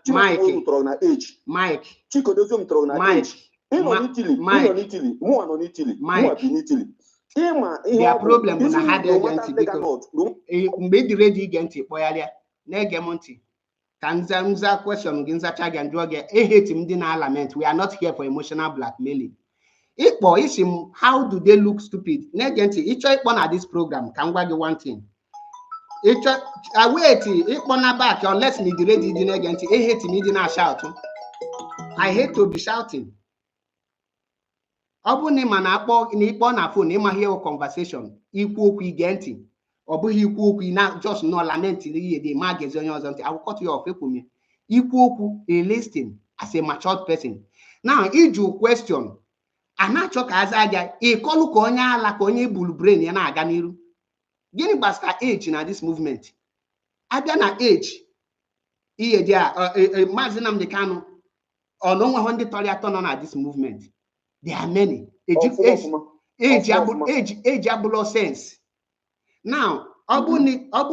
Chineke toro na age Mike Chikodozie m toro na age ịnọ n'Italy ịnọ n'Italy mụ nọ n'Italy mụ bi n'Italy ịma ihe their problem bụ na ha dị ege mata ntị biko mgbe ị dị ready ige ntị kpọgharịa na-ege m ntị ka nza question gị nzacha gị njụọ gị eheti m dị na lament. We are not here for emotional blackmailing. Ịkpọ isi m how do they look stupid na-ege ntị ịchọ ịkpọ na this program ka m gwa gị one thing ịchọ wait ịkpọ na back unless na ịdị ready dị na-ege ntị eheti m ịdị na shout. I hate to be shouting. Ọ bụrụ na ịma na ịkpọ na phone ịmaghị ewu conversation ikwu okwu ige ntị ọ bụghị ikwu okwu na just no lament ihe dị ma gezi onye ọzọ ntị I will cut you off ekwumi ikwu okwu a listen as a matured person. Now iju question a na-achọ ka aza aga ịkọlụ ka onye ala ka onye bulu brain ya na-aga n'iru. Gịnị gbasara age na this movement? Abịa na age ihe dị a Maazị Nnamdi Kanu ọ na onwe ndị tọrọ atọ nọ na this movement. There are many. Age abụlọ sense. Now, ọ bụ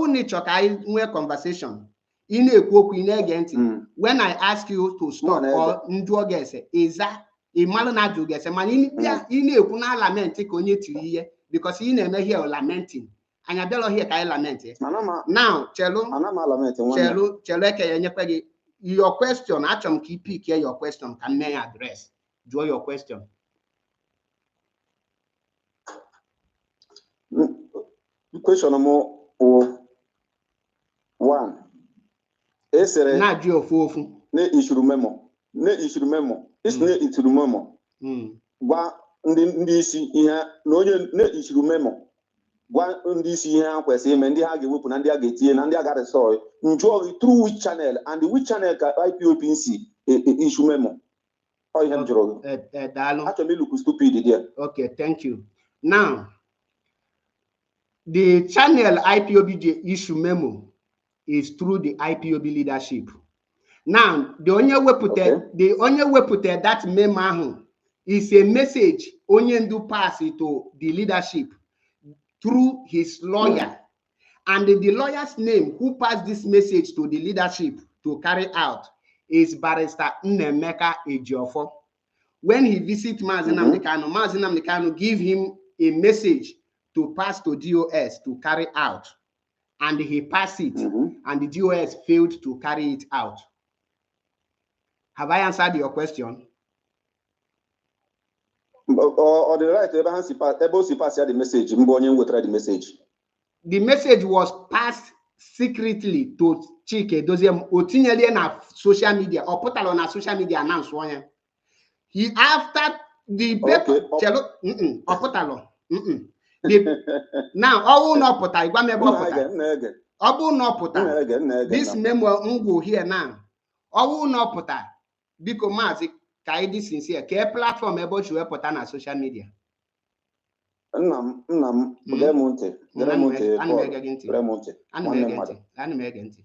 na ịchọ ka anyị nwee conversation, ị na-ekwu okwu ị na-ege ntị. When I ask you to stop or njụọ gị ese, ịza ịmalụ na ajụ gị ese mana ị na-ekwu na lament ka onye tiri ihe because ị na-eme here lamenting. Anyị abịalọ here ka anyị lament. Now, chelu eke ya nyekwa gị your question. Achọrọ m ka ị pick your question ka m mee ya address. Jụọ your question. Question one. Esere na ji ofu ne ishuru memo. Is ne ituru memo. Gwa ndị isi ihe na onye ne ishuru memo. Gwa ndị isi ihe ha kwesịrị ime ndị ha ga-ewepụ na ndị a ga-etinye na ndị a ga-resọ. Njụọ through which channel and which channel ka IPOB issue memo. Oh, you have Joro. Actually, look stupid there. Okay, thank you. Now, the channel IPOB issue memo is through the IPOB leadership. Now, the only way put that memo is a message only do pass it to the leadership through his lawyer. And the lawyer's name who passed this message to the leadership to carry out is Barrister M.A.P Eziokwuu. When he visits Maazị Nnamdi Kanu, Maazị Nnamdi Kanu give him a message to pass to DOS to carry out. And he passed it, and the DOS failed to carry it out. Have I answered your question? Or the right able to pass the message. The message. The message was passed secretly to Chike Doziem Otinyele na social media or put on a social media announce one. He after the paper now all no put this memo ngo here now. All no put because mazi kaidi sincere ke platform able to put on social media. Nnam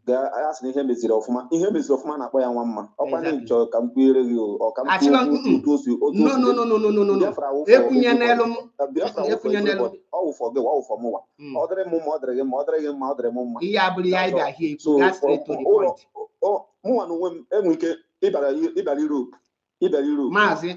ga asị ihe meziri ọfụma na-akpọ ya nwa mma ọkwa na ịchọ ka m kwere gị ọ ka m ọ dịrị m ma ọ dịrị gị ma ọ dịrị gị ma ọ dịrị m mma ihe abụrụ ya ịbịa hie mụnwa na onwe m enwe ike ịbịara Europe Maazị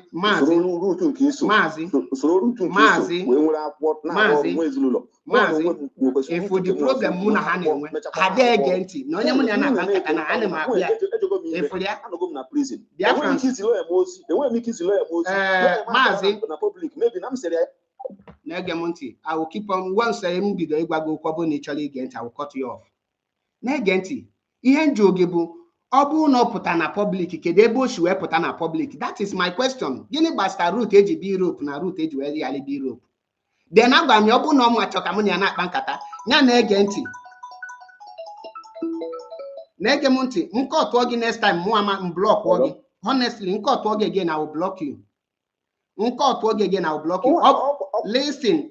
if the problem mụ na ha na-enwe ha na-ege ntị na onye mụ na ya na-akpa nkata na ana m akpụ ya na-ege m ntị I will keep on once m bido ịgwa gị okwu ọ bụrụ na ị chọrọ ige ntị I will cut you off. Na-ege ntị ihe njụ oge bụ ọ bụrụ na ọ pụta na public kedu ebe o si wee pụta na public? That is my question. Gịnị gbasara route eji bi Europe na route eji wee yali bi Europe? Then agwa m ọ bụrụ na ọ machọ ka mụ na ya na-akpa nkata ya na-ege ntị na-ege m ntị nke ọtụọ gị next time mụ ama m block gị honestly nke ọtụọ gị again I will block you. Nke ọtụọ gị again I will block you. Listen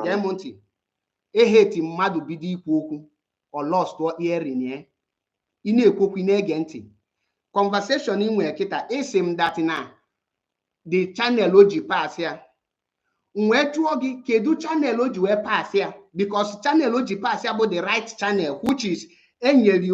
gee m ntị eheti mmadụ bido ikwu okwu or lost or hearing ya ine ekwoku ine ege ntị. Conversation inwe kita isim that na the channel oji pass ya. Nwe jụọ gị kedu channel oji wee pass ya, because channel oji pass ya bụ the right channel, which is enyeri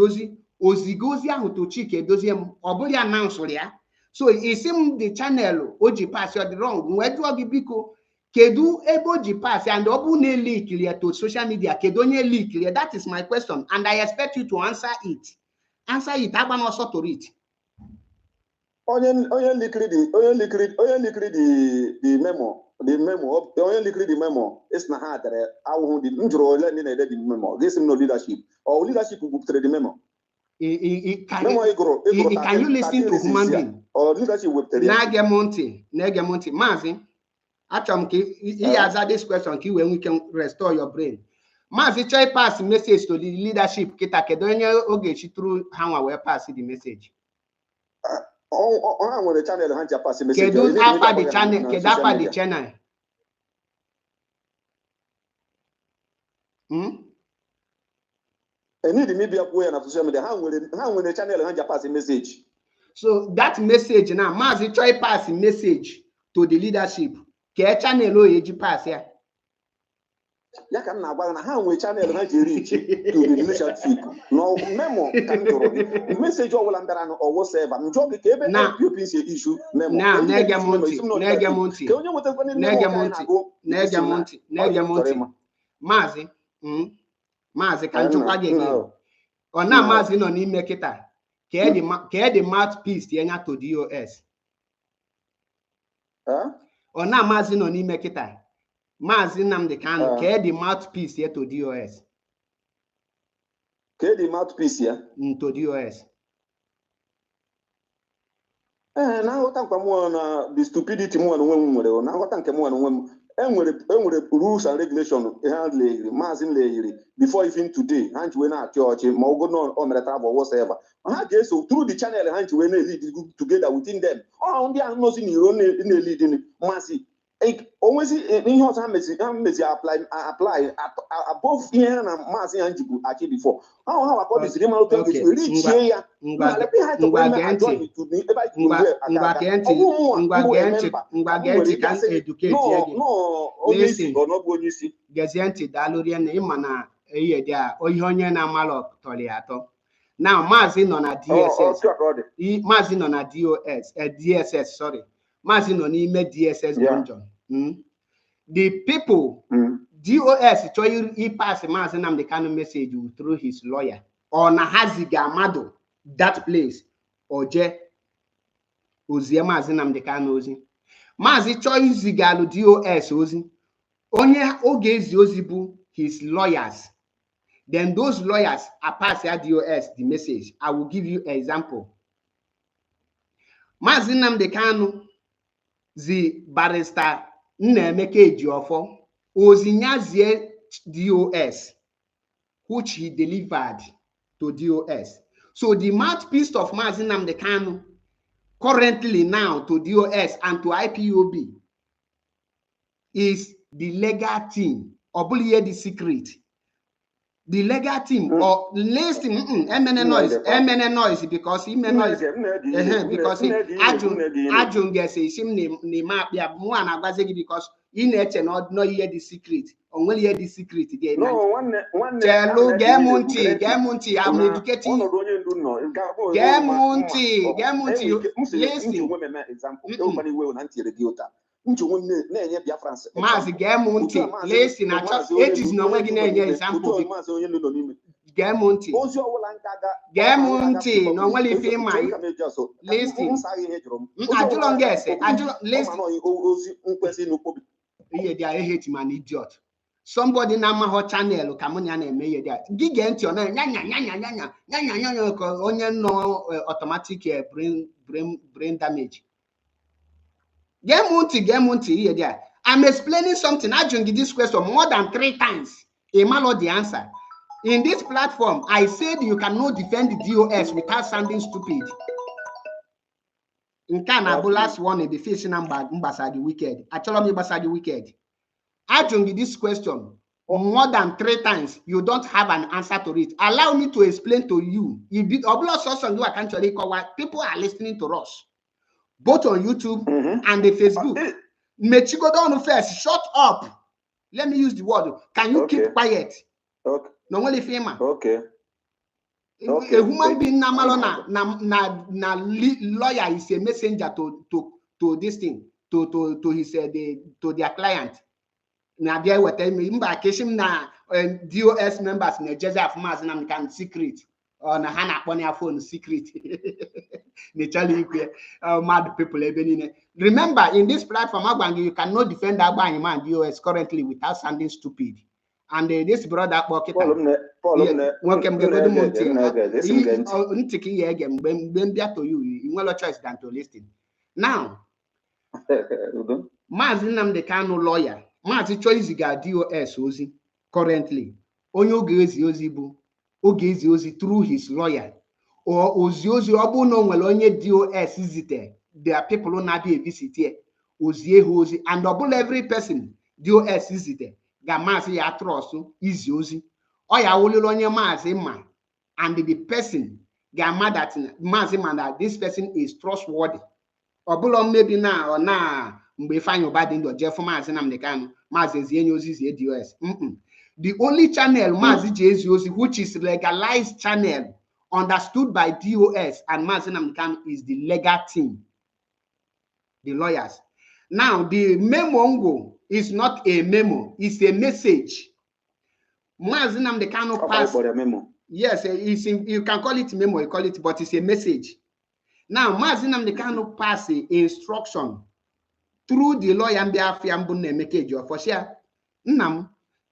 oziga ozi ahụ to Chike Edozie m, ọ bụrụ ya announce ya. So isim the channel oji pass ya the wrong. Nwe jụọ gị biko kedu ebe oji pass ya, and ọ bụ na leak ya to social media, kedu onye leak ya? That is my question and I expect you to answer it. Answer it, agba n'ọsọ to it. Onye likiri the memo. Onye likiri the memo is na ha dere awuhu di njuro ole ni na ede the memo. This is no leadership. Or leadership wepụtara the memo. Can you listen to human being? Or leadership wepụtara. Na-ege m ntị. Maazị, achọrọ m ka ị aza this question ka i wee nwee ike restore your brain. Maazị chọọ pass message to the leadership kita, kedu onye oge chituru ha nwa wee pass the message? Ha nwere channel ha ji pass message. Kedu afa the channel? Kedu afa the channel? Need media kwuo na social media. Ha nwere channel ha ji pass message. So that message now, Maazị chọọ pass message to the leadership. Ke channel o eji pass ya? Ya ka m na-agwa na ha nwere channel ha ji reach to the leadership. No memo ka m jụrụ. Message ọbụla ndara na ọwụ server. M jụọ gị ka ebe POP si issue memo. Na na-ege m ntị. Ka onye nwetakwa ndị memo na-ege m ntị. Maazị ka njụkwa gị gị. Ọ na Maazị nọ n'ime kịta. Ka the mouthpiece tienya to DOS. Ọ na Maazị nọ n'ime kịta. Maazị Nnamdi Kanu, ka the mouthpiece here to DOS. Ka the mouthpiece ya? To DOS. Na nghọta nkwa mụ na the stupidity mụ na onwe m nwere, na nghọta nke mụ na onwe m. Enwere rules and regulations ha legiri, Maazị legiri before even today. Ha njiwe na-achị ọchị ma ogo no o mere travel whatever. Ha ga-eso through the channel ha njiwe na-lead together within them. Ndị ahụ nọzi n'iro na-lead Maazị onwezi ihe ọzọ ha mezi apply above ihe na Maazị ha njibu achị before. Ha wakọdiziri ma otu nke richie ya. Ngwa gee ntị ka m educate gị. Gezie ntị daalụrie na ịma na ihe dị a ihe onye na-amalụ tọrọ ya atọ. Now Maazị nọ na DSS. Maazị nọ na DSS, sorry. Maazị nọ n'ime DSS dungeon. The people, DOS chọrọ ịpass Maazị Nnamdi Kanu message through his lawyer. Ọ na ha ziga mmadụ that place oje ozie Maazị Nnamdi Kanu ozi. Maazị chọrọ izigalụ DOS ozi. Onye oge ezi ozi bụ his lawyers. Then those lawyers are pass ya DOS the message. I will give you an example. Maazị Nnamdi Kanu zi barrister Nnaemeka Ejiofor ozinyazie DOS, which he delivered to DOS. So the mouthpiece of Maazị Nnamdi Kanu currently now to DOS and to IPOB is the legal team, or bully the secret. The legal team or listing MN noise because he noise because Ajun gets a sim name map ya muana bazegi because in it and not hear the secret. Only hear the secret again. No, one Gemunti, I'm educating. Gemunti, Maazị Gemunti, listen, it is no way example. Gemunti, no only feel my listen. I do not guess it. I do listen. They are hate man idiot. Somebody na my channel kamunya na eme that. Gigant your nya onye no automatic brain damage. Gemunti here there. I'm explaining something. I joined this question more than 3 times. Emalo the answer. In this platform, I said you cannot defend the DOS without sounding stupid. In Canada, last one in the facing number the wicked. Actually, me the wicked. I joined this question. more than 3 times, you don't have an answer to it. Allow me to explain to you. People are listening to us, both on YouTube and the Facebook. Mechigodo first, shut up. Let me use the word. Can you keep quiet? Okay. No only fema. Okay. A human being na lawyer is a messenger to this thing, to his to their client. Na there what tell me mba keshim na DOS members na Jersey afumaz na can secret or na hana akpọ ya phone secret. Naturally, mad people ebe niile. Remember, in this platform, you cannot defend Agbanyi man DOS currently without sounding stupid. And this brother to you, you no choice than to listen. Now, Mazi Nnamdi Kanu lawyer, Mazi choice ga DOS ozi currently. Onye oge ezi ozi through his lawyer. Or ozi obu no nwere onye DOS visite. There are people who na be visit here. Ozi and double every person DOS visite. Ga Mazi ya trust izi ozi. Oya wolilo onye Mazi ma, and the person ga mad that Mazi man that this person is trustworthy. Obulo maybe now or now mgbe find your bad in your Jeff Mazi Nnamdi Kanu Mazi ezi ozi DOS. The only channel Mazi Ozi, which is legalized channel understood by DOS and Mazi Nnamdi Kanu, is the legal team, the lawyers. Now, the memo is not a memo, it's a message. Mazi Nnamdi Kanu pass. Yes, you can call it memo, you call it, but it's a message. Now, Mazi Nnamdi Kanu pass the instruction through the lawyer Mbiafi Ambunne Emeka Ejiofor for sure.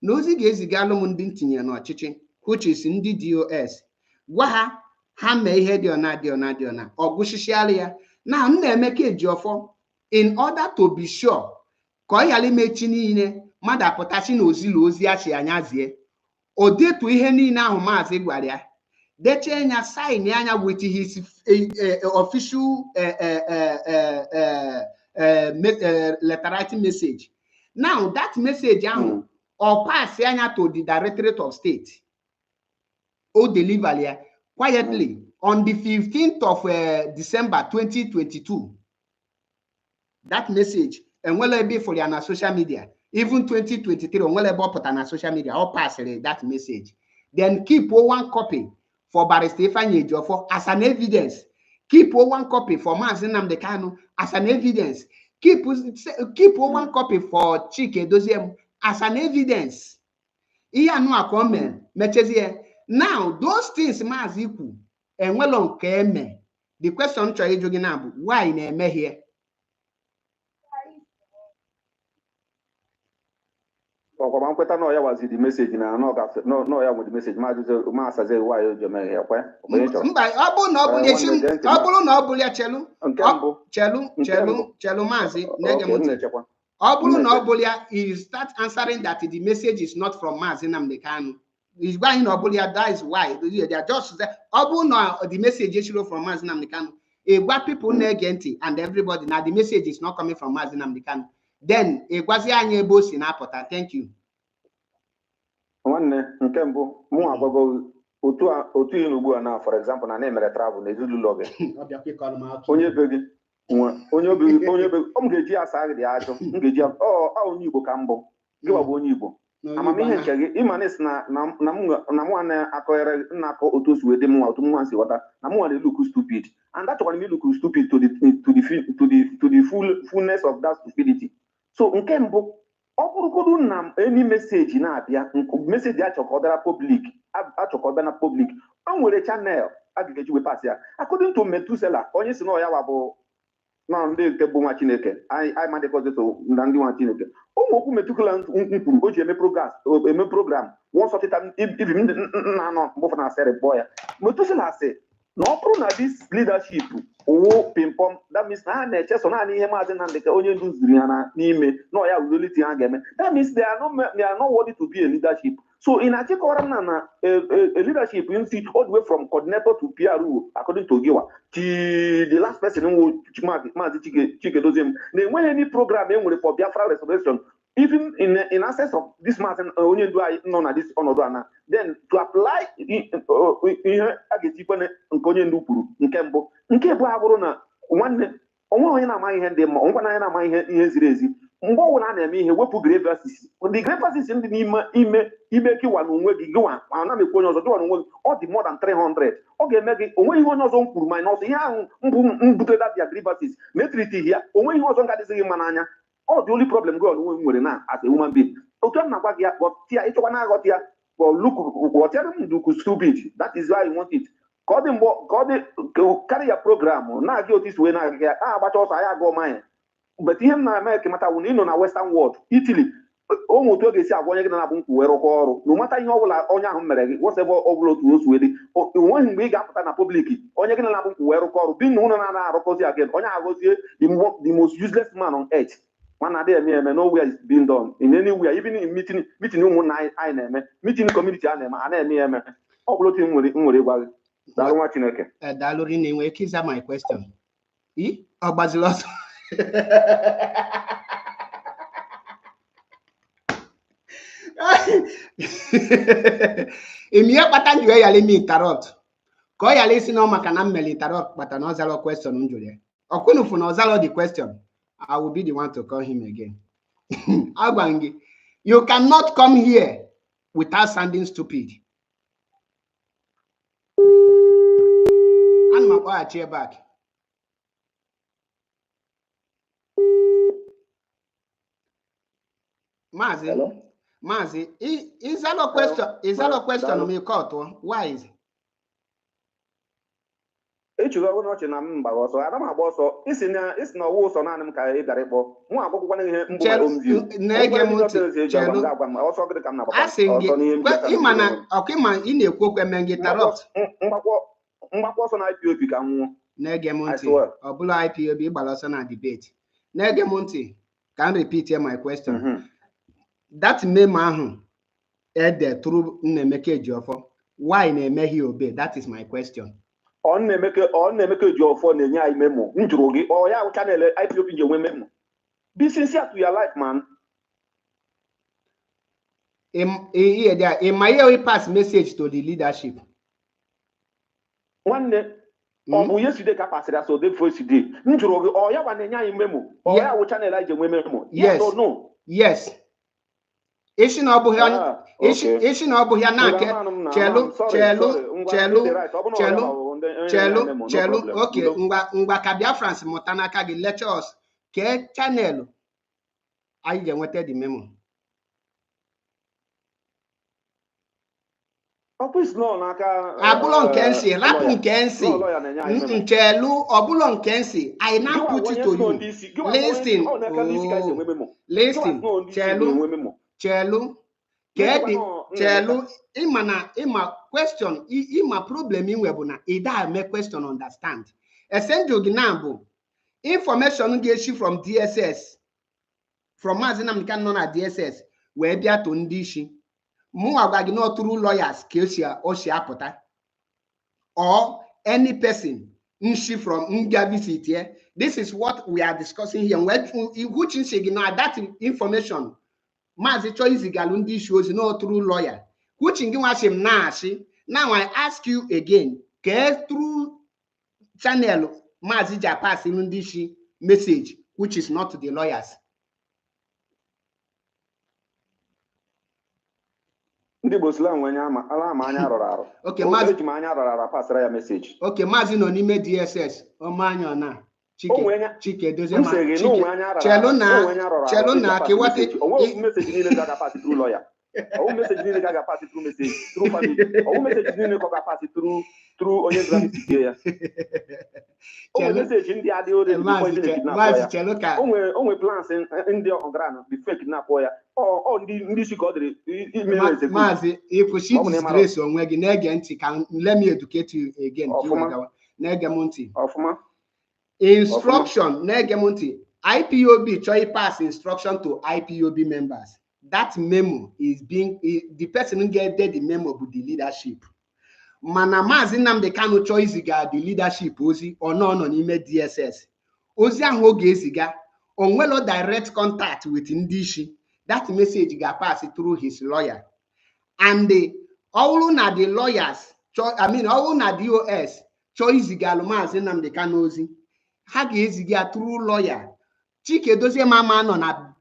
N'ozi ga-eziga alụm ndị ntinye n'ọchịchị, which is ndị DOS. Gwa ha mee ihe dị ọna ọgwụshishiala ya. Na Emeka Ejiofor, in order to be sure ka ọ yala imechi niile mmadụ apụtachi na ozilo ozi achị anyazie, o detu ihe niile ahụ Maazị gwara ya, deche anya sign anya with his official letter writing message. Now that message or pass to the Directorate of State or deliver here quietly on the 15th of December 2022. That message and will be for your social media, even 2023 on will put on social media or pass that message. Then keep one copy for Barrister Ifeanyi Ejiofor as an evidence. Keep one copy for Mazi Nnamdi Kanu as an evidence. Keep one copy for Chike Doziem as an evidence. Now, those things Mazi Ikwu and well on Keme. The question why in a here? No, ya was the message na no ya with the message ma say why you me here kwa mba obu na obulia chelu Mazi nege muti obulu na obulia he start answering that the message is not from Mazi Nnamdi Kanu. Is why in obulia, that is why they are just obu na the message is from Mazi Nnamdi Kanu. What people negenti and everybody now the message is not coming from Mazi Nnamdi Kanu. Then egwazi anya ebo si na apota. Thank you. Nwanne nke mbụ mụ agwago otu inugbu na for example na na-emere travel na ezulu oge onye be gị onye be m ga-eji asa gị ajọ m ga-eji onye Igbo ka mbụ gị bụ onye Igbo amamihe nke gị ịmanis na mụ na-akọghere nnakọ otu osi wee dị mụnwa otu mụnwa si ghọta na mụnwa na-look stupid, and that's why me look stupid to the fullness of that stupidity. So nke mbụ ọ bụrụgodu na any message na-abịa message achọkọdara public na public o nwere channel agageji we pass ya according to Methuselah onye si na ya wa bụ na ndị nke bụ nwa Chineke I ma deposit na ndị nwa Chineke ụmụ okwu Methuselah nkwuru o ji eme program one sort time even na no move na sere boy Methuselah say no bụrụ na this leadership o pimpom that means na na-eche so na ihe Maazị Nnamdi ka onye nduziri ya na n'ime no ya reality ha ga-eme. That means they are not worthy to be a leadership. So in achịkọrọ na a leadership you see all the way from coordinator to PRO according to Giwa the last person who Maazị Chike Doziem na enweghị any program enwere for Biafra restoration even in access of this man onye ndu anyị nọ na this ọnọdụ ana, then to apply ihe a ga-etikwe nke onye ndu kwuru nke mbụ. Nke bụ abụrụ na nwanne onwe onye na-ama ihe ndị mma, ngwa na anyị na-ama ihe ziri ezi. Mgbe ọbụla a na-eme ihe wepụ grievances. The grievances ndị n'ime ime kiwa n'onwe gị gịwa ma na mekwa onye ọzọ gịwa n'onwe gị ọ dị more than 300. Ọ ga-eme gị onwe ihe onye ọzọ m kwuru ma na ọsọ ihe ahụ mbutere that their grievances metriti ya onwe ihe ọzọ ga-adịzighị mma n'anya. All the only problem girl nwere na as a woman being. Otu m na-agwa gị ya ghọtia ịchọkwa na-aghọta ya ghọtiara m nduku stupid. That is why I want it. Ka ọ dị mgbe ka ọ dị karị ya program na-agị otu isi wee na-agị ya agbacha ọsọ anyị agụọ manya. But ihe m na-eme ka mata wụ na ị nọ na Western world, Italy, ụmụ otu ọ ga-esi agwa onye gị na-abụ nkwu wee rụkọ ọrụ na mata ihe ọbụla onye ahụ mere gị wọsebe ọbụla otu o suwe dị. Onweghị mgbe ị ga-apụta na public onye gị na-abụ nkwu wee rụkọ ọrụ bi na ụlọ na-arụkọzi again onye agọzie the most useless man on earth. Mana adịghị eme nowhere is being done in anywhere, even in meeting ụmụnna anyị na-eme, meeting community a na-eme a na-eme eme. Ọ bụla otu nwere gwa gị. Daalụ nwa Chineke. Daalụ rinne, nwere ike ịza my question. Ọ gbaziri ọsọ. Emi ya kpata njụ ya yala ime interrupt ka ọ yala isi na ọ maka na mmeli interrupt kpata na ọ zara question m jụrụ ya. Ọkwụnụfụ na ọ zara the question, I will be the one to call him again. Agwangi, you cannot come here without sounding stupid. And my boy, I cheer back. Mazi, Hello? Mazi, is that a question? Is that a question on me caught? Why is it? Echuga wona oche na mba ọsọ adam agba ọsọ isi na ọwụ ụsọ naanị m ka ị gara ịkpọ mụ akwụkwọ ihe mbụ omview na-ege m ntị chelu ọsọ gị ka m na-agba asị gị ịma na ọkịma ị na-ekwu okwu eme gị tarọt mgbakwa ọsọ na IPOB ka m nwụọ. Na-ege m ntị ọ bụla IPOB ịgbara ọsọ na debate. Na-ege m ntị ka m repeat my question. That memo ahụ ede through Nnemeka Ejiofọ, why na-emeghị obey? That is my question. Ọ na-emeke Ejiofọ na-enye anyị memo. M jụrụ gị ọ ya channel IPOB ji enwe memo. Be sincere to your life, man. My we pass message to the leadership. Nwanne ọ bụ yesterday ka pasịrị asọ de first day. M jụrụ gị ọ ya wa na-enye anyị memo. Ọ ya wụ channel anyị ji enwe memo. Yes or no? Yes. Ishi na ọbụ ya na nke chelu okay ngwa ka Biafrans mụta n'aka gị lectures ke channel anyị ga-enweta the memo. Abụlọ nke nsi rapụ nke nsi nchelu ọbụlọ nke nsi I now put it to you. Listen chelu ima question ima problem inwe bụ na ida me question understand. Esenjo gị na bụ information ga-eshi from DSS from Maazị Nnamdi Kanu nọ na DSS wee bịa to ndị isi mụ agwa gị na through lawyers ka o si apụta or any person nshi from nga visit here. This is what we are discussing here. Which is that information Maazị Choice galu ndị isi ozi no through lawyer. Which ngi nwa shim na ashi. Now I ask you again, ke through channel Maazị ja pass ndị isi message which is not the lawyers. Ndị Boslan nwanye ama anya rọrọ arụ. Okay, Maazị ji anya rọrọ arụ pasara ya message. Okay, Maazị nọ n'ime DSS. Ọmanya na Chike dozie ma chelu na kewate message niile ga pass through lawyer. Message niile ga pass through message through family. Message niile ga pass through onye graphic ya. Message ndị adị ore Maazị chelu ka onwe plans ndị ọgran the fake na po ya. Ndị isi ka ọ dịrị email Maazị if she disgrace onwe gị na-ege ntị ka let me educate you again. Na-ege m ntị. Ọfụma. Instruction Negemonti IPOB choi pass instruction to IPOB members. That memo is being the person who get the memo with the leadership. Mana Maazị Nnamdi Kanu choice ga the leadership ozi or no n'ime DSS. Ozi ahụ oge eziga onwelo direct contact with ndị isi. that message got passed through his lawyer. And all na the lawyers, all na DOS, choice Galomaz in the Kanozi. Hagi is through lawyer. Chike dozie mama no na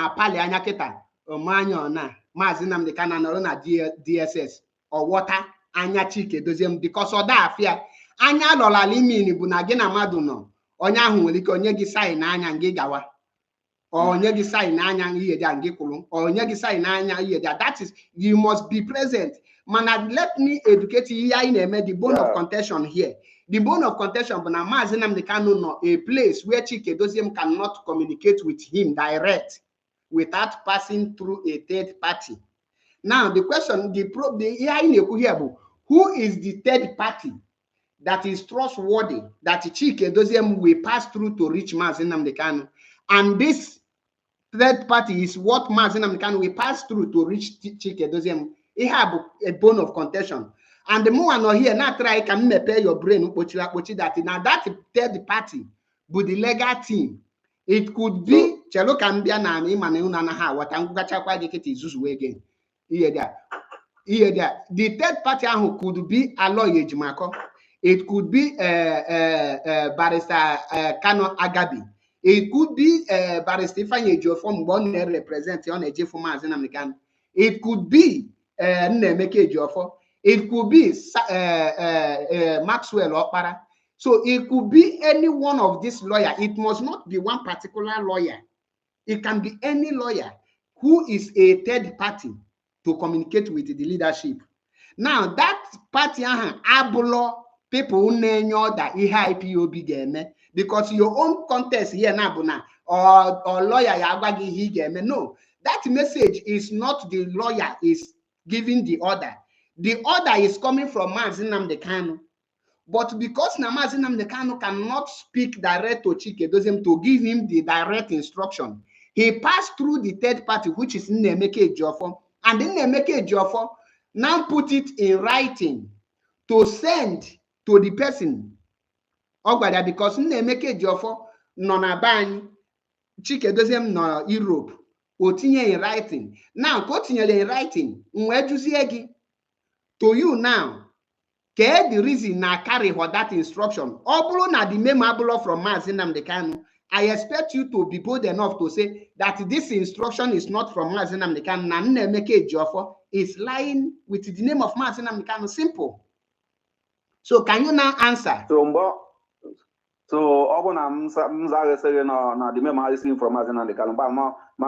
pali anya kita omanyo na mazinam de kana na DSS or water anya Chike dozie because of that afia anya lola limini bu na gị na mmadụ nọ onye ahụ nwere ike onye gị sign anya ngị gawa onye gị sign anya ihe dị ngị kwuru onye gị sign anya ihe dị. That is, you must be present. Mana, let me educate you here in the bone of contention here. The bone of contention, but now Mazinam the Kanu no a place where Chike Doziem cannot communicate with him direct without passing through a third party. Now the question, who is the third party that is trustworthy that Chike Doziem will pass through to reach Mazinam the Kanu? And this third party is what Mazinam the Kanu will pass through to reach Chike Doziem. He have a bone of contention. And the more I know here, now try can pay your brain that now that third party with the legal team. It could be Chelo can be an ha what I'm again. Here the third party who could be a lawyer Jimako. It could be Barrister Kano Agabi. It could be Barrister Fanyejo from one representing on a J for Mazinam. It could be M.A.P Eziokwuu. It could be Maxwell Okpara. So it could be any one of these lawyers. It must not be one particular lawyer. It can be any lawyer who is a third party to communicate with the leadership. Now that party abulo people who know that IPOB game because your own contest here now or lawyer yagwagi game. No, that message is not the lawyer is giving the order. The order is coming from Mazinam Kanu. But because Mazinam Kanu cannot speak direct to Chike Doziem to give him the direct instruction, he passed through the third party, which is M.A.P Eziokwuu. And then M.A.P Eziokwuu now put it in writing to send to the person. Because M.A.P Eziokwuu no na bany, Chike Doziem no Europe. Otinye in writing. Now, continue in writing. To you now, the reason I carry for that instruction. Na the memorable from Mazinam Kanu. I expect you to be bold enough to say that this instruction is not from Mazinam Kanu. Na M.A.P Eziokwuu is lying with the name of Mazinam Kanu. Simple. So can you now answer? So I'm saying na the memo is from Mazinam Kanu. It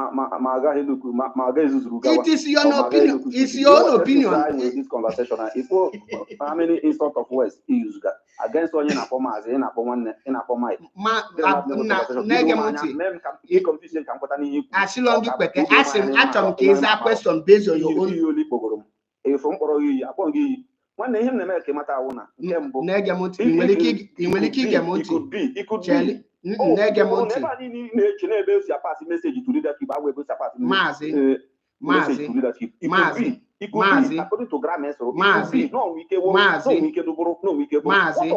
is your opinion. It's your own opinion. This conversation. How many insult of words he used against one in a form as in a woman in a form. Confusion can put any. As long as ask him atom case question based on your own. If from Oroyi, one name the American Matawuna. It could be. It could be. Never need to message to leadership. I will Mazi. It could be according to grammar. So Mazi. No, we can work. No, we can do. No, we can. Mazi.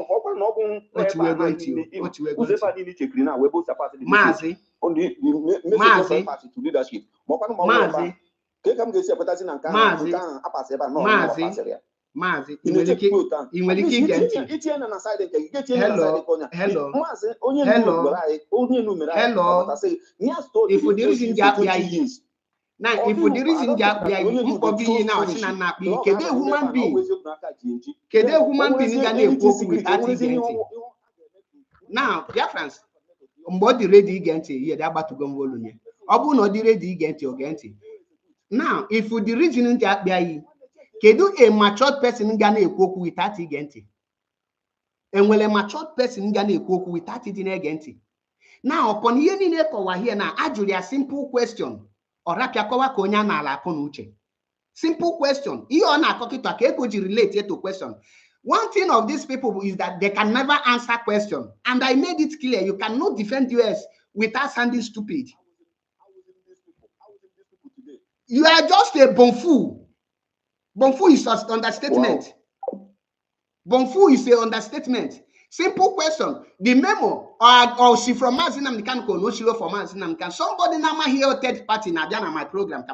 What you are going to? What you are going to? Mazi. On the message to leadership. Mazi. Mazi, If for the reason now, if for the reason human being, now, dear friends, the ready here, they're about to go volume. Now, if for the reason kedu a matured person ga na-ekwu without igenti enwere matured person ga na-ekwu without it na-egenti. Now upon ihe niile kọwa here na ajụrụ ya simple question ọrapịa kọwa ka onye na-ala akọ n'uche. Simple question ihe ọ na-akọkịta ka ego ji relate to question. One thing of these people is that they can never answer question, and I made it clear you cannot defend US without sounding stupid. You are just a bonfu. Bonfu is an understatement. Wow. Bonfu is an understatement. Simple question. The memo or she from Mazinam can go no she for Mazinam can somebody now here third party na my program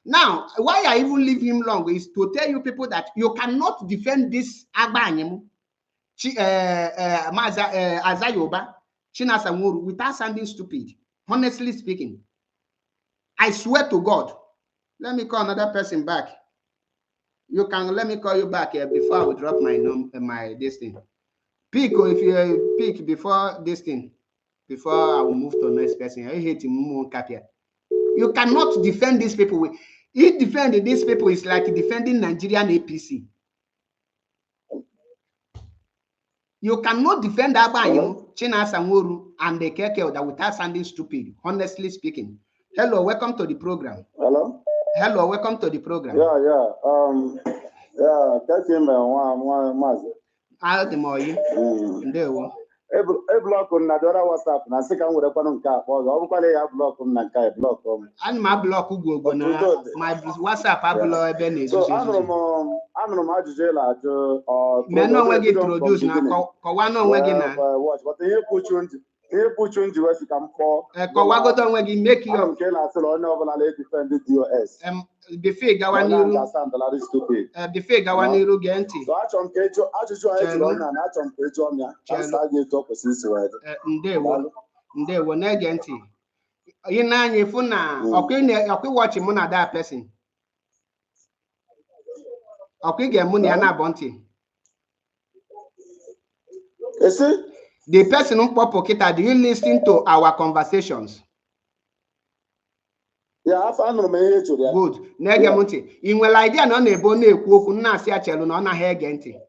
now why I even leave him long is to tell you people that you cannot defend this Agbanyemu Azayoba Chinasa Nwuru without sounding stupid. Honestly speaking, I swear to God. Let me call another person back. You can let me call you back before I will drop my this thing. Pick or if you pick before this thing, before I will move to the next person. I hate him. You cannot defend these people. If defending these people is like defending Nigerian APC. You cannot defend Abanyo, Chinasa Nwuru, and the Keke that without sounding stupid. Honestly speaking. Hello, welcome to the program. Hello. Hello, welcome to the program. That's him. How the more you? There were. A block on Nadora WhatsApp. Na second with a panum cap. I block on Nakai block. And my block go my WhatsApp block Benny. So I'm no Majela to men no we introduce now. Kowano we na. Watch, but here put you in the come for. Kowago don we make you. I'm Kela so no over na defend the DOS. Befe gawaniru. Befe gawaniru genti. So achom kejo na achom kejo mia. Asage talk since right. Ndewo na genti. Ina anya fu na okwe watch mu na that person. Okwe ge mu na na bonti. The person who pop kita, do you listen to our conversations? Yeah, I know me to that. Good. Nege munti. Inwele idea na na-ebo na-ekwu okwu nna asị achelu na ọ na ha ege ntị.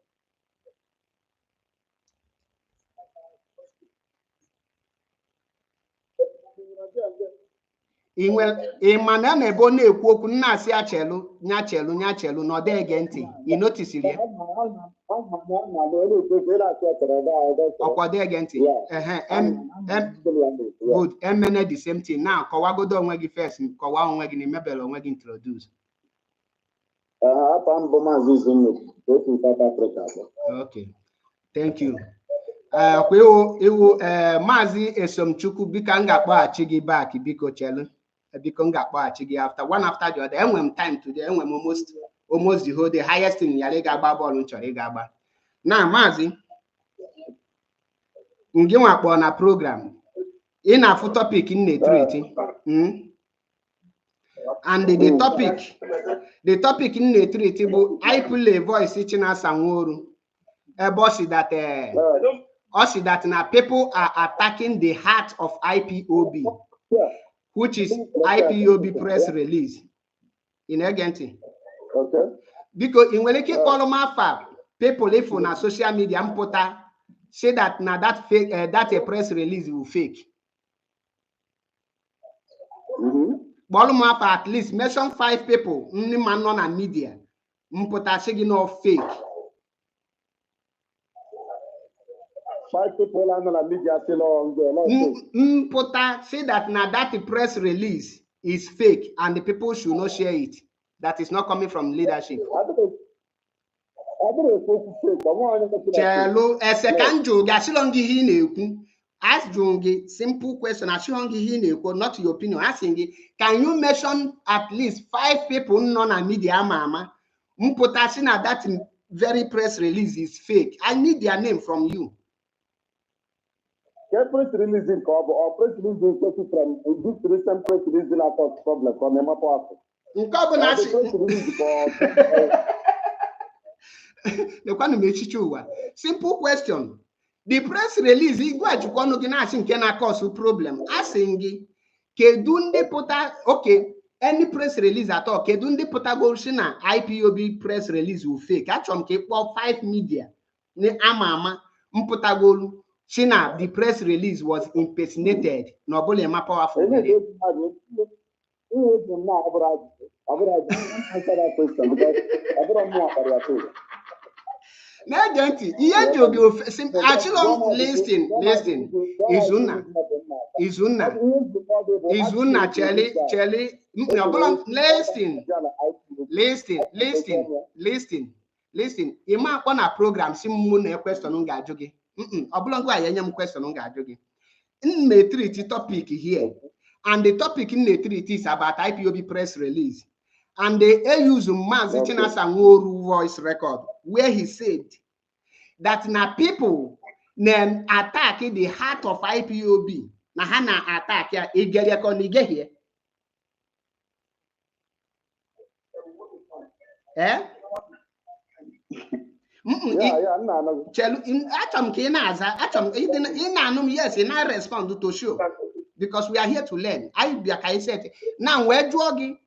Inwele ịma na na-ebo na-ekwu okwu nna asị achelu nya na ọ dị ege ntị. You notice it? Ọkwa dị ege ntị. Good. Emene the same thing. Now, kowagodo onwe gị first. Kowa onwe gị n'imebele onwe gị introduce. Okay. Thank you. Maazị Esomchukwu biko m ga-akpọghachi gị back biko chelu. Biko m ga-akpọghachi gị after the other. Enwe m time today. Enwe m almost the whole day. Highest thing yara ị ga-agba bọọlụ m chọrọ ị ga-agba. Na Maazị ngị nwakpọ na program. In a full topic in the treaty, and the topic in the treaty, I pull a voice teaching us and Nwuru. A bossy that now people are attacking the heart of IPOB, which is IPOB press release in Argentina. Okay. Because in when they keep all my people live on social media and say that now that fake that a press release will fake. Bolumap at least mention 5 people. Only man on media. Mpota saying no fake. 5 people on the media still on. Mpota say that now that press release is fake and the people should not share it. That is not coming from leadership. Chelo, a second joke. Gasilongi hine. Ask Jongi simple question. Not your opinion. Asking, can you mention at least 5 people non media mama? Mpotasina that very press release is fake. I need their name from you. Press release in Kobo or press release from this recent press release in our problem from M.A.P Simple question. The press release is going to cause a problem. Asking, okay, any press release at all, Kedundi Potagolshina IPOB press release will fake. Actually, 5 media. Ne amama Mpotagolu China, the press release was impersonated. Nobole ma powerful. Listen. Izuna, Chelly. Listen. Ima on a program, Simon question ungajoge. Oblongo ayanyam question on gajogi. In may treat topic here. And the topic in the treat is about IPOB press release. And they use Mazichina Sanworu voice record where he said that now people name attack the heart of IPOB. Na hana attack ya igeria konige here. Eh? Yes, and I respond to show because we are here to learn. I said now we're jogging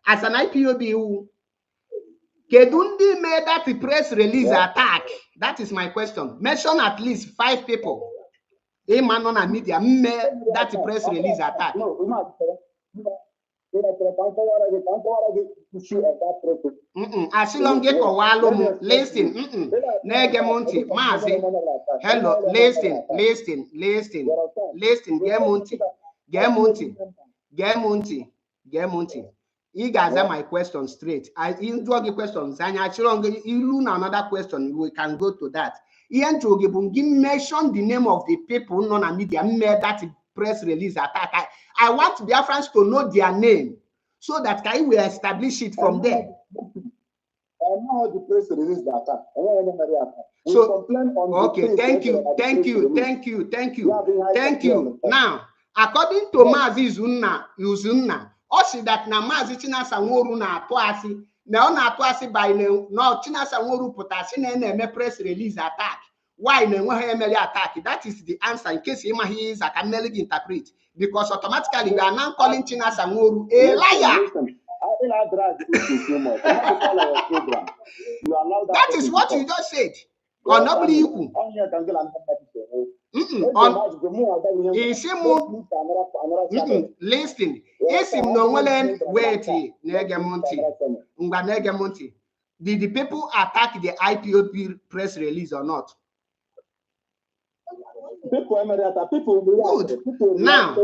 as an IPOB who Kedundi made that press release attack. That is my question. Mention at least 5 people. A man on a media made that press release attack. Asilonge ko walo listen. Nege monti mazi. Hello, listen. Get monti. You guys are my question straight. I enjoy the questions. And actually, you learn another question. We can go to that. Mention the name of the people non media made that press release attack. I want Biafrans to know their name so that I will establish it from there. I know the press release attack. So, okay, thank you. Now, according to Mazi Uzunna, also that na Mazi China Sanworu na atuasi, na ona atuasi by no China Sanworu potasi na press release attack. Why na emeli attack? That is the answer in case he is I can merely interpret. Because automatically we are now calling China Sanworu a liar. That is what you just said. Listen. Did the people attack the IPOB press release or not? Good. Now,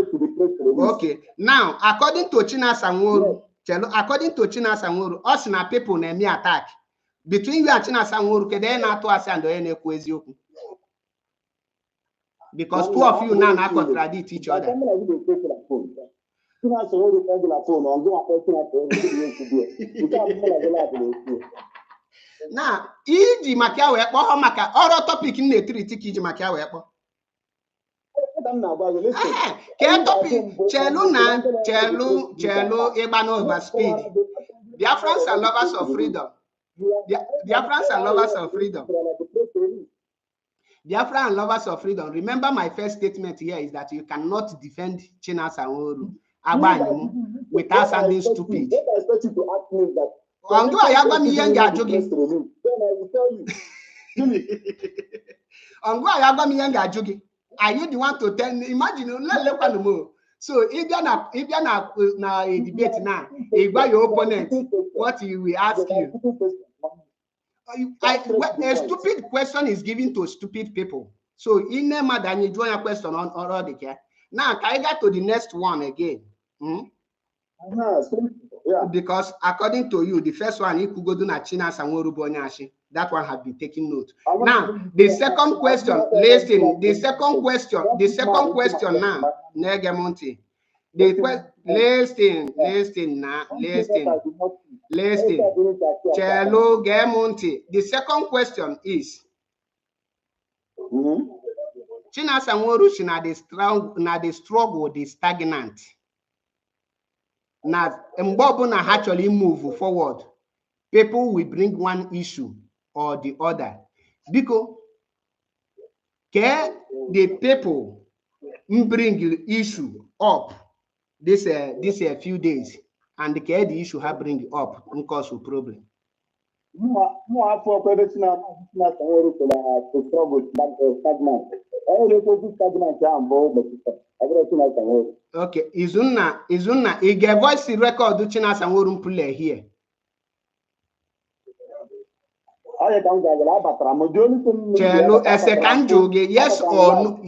okay. Now, according to China Sanworu, us na people na me attack. Between you and China Sanworu, kede na to ase and ekwu eziokwu. Because two of you now contradict each other. Now, iji makia wekpo ho maka oro topic na treat iji makia wekpo. Ke topic chelu Ibano over speed. Biafrans are lovers of freedom. Biafrans are lovers of freedom. Biafra and lovers of freedom. Remember, my first statement here is that you cannot defend China Sanworu without sounding stupid. Are you the one to tell me? Imagine, so if you're na a debate now, if your opponent, what he will ask you. A stupid question is given to stupid people. So in no matter than you draw a question on already care. Now can I get to the next one again? Because according to you, the first one you could go to China Sanworu Bonyashi. That one has been taken note. Now the second question, listen. The second question now, Negemonti. Listen. Chelo Gemonti. The second question is China Sanworu na the struggle, the stagnant. Now, Mbobo na actually move forward. People will bring one issue or the other. Because the people bring the issue up this few days, and the issue have bring up and cause a problem. Okay, Izunna, he gave voice record to China Sanworu play here. Chelo, as a kanjoge, yes or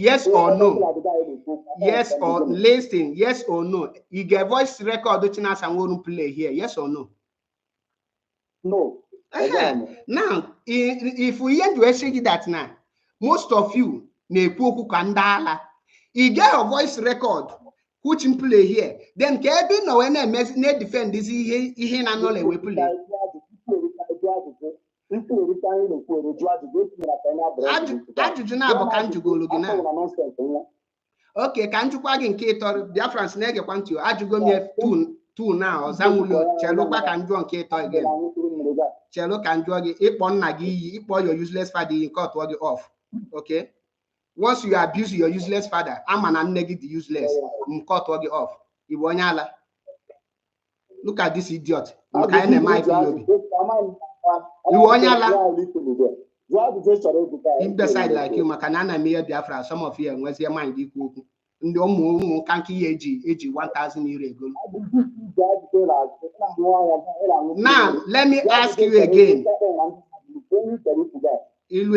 listen, yes or no. He gave voice record to China Sanworu play here, yes or no? No. Now, if we end to say that now, most of you na-ekwu okwu ka ndị ala. You get your voice record which you play here. Then kebi no when na defend this ihe na no le we play. Ajụjụ na abụ ka njugolo gị na. Okay, ka njukwa gị nke ịtọ Biafrans na-egekwa ntị ajụgo m two now ọzanwulo chelo kwa ka njụọ nke ịtọ again. Chelo ka njụọ gị ịkpọ nna gị iyi ịkpọ your useless father iyi nke ọtụọ gị off. Okay, once you abuse your useless father ama na nne gị dị useless nke ọtụọ gị off. Igbo onye ala. Look at this idiot. Maka ya na-eme anyị obi. Igbo onye ala. Imbecile like you maka na ana me Biafra some of you enwezie mind ikwu okwu. Ndị ụmụ kanki ya eji 1000 euro ego. Now let me ask you again. Ilu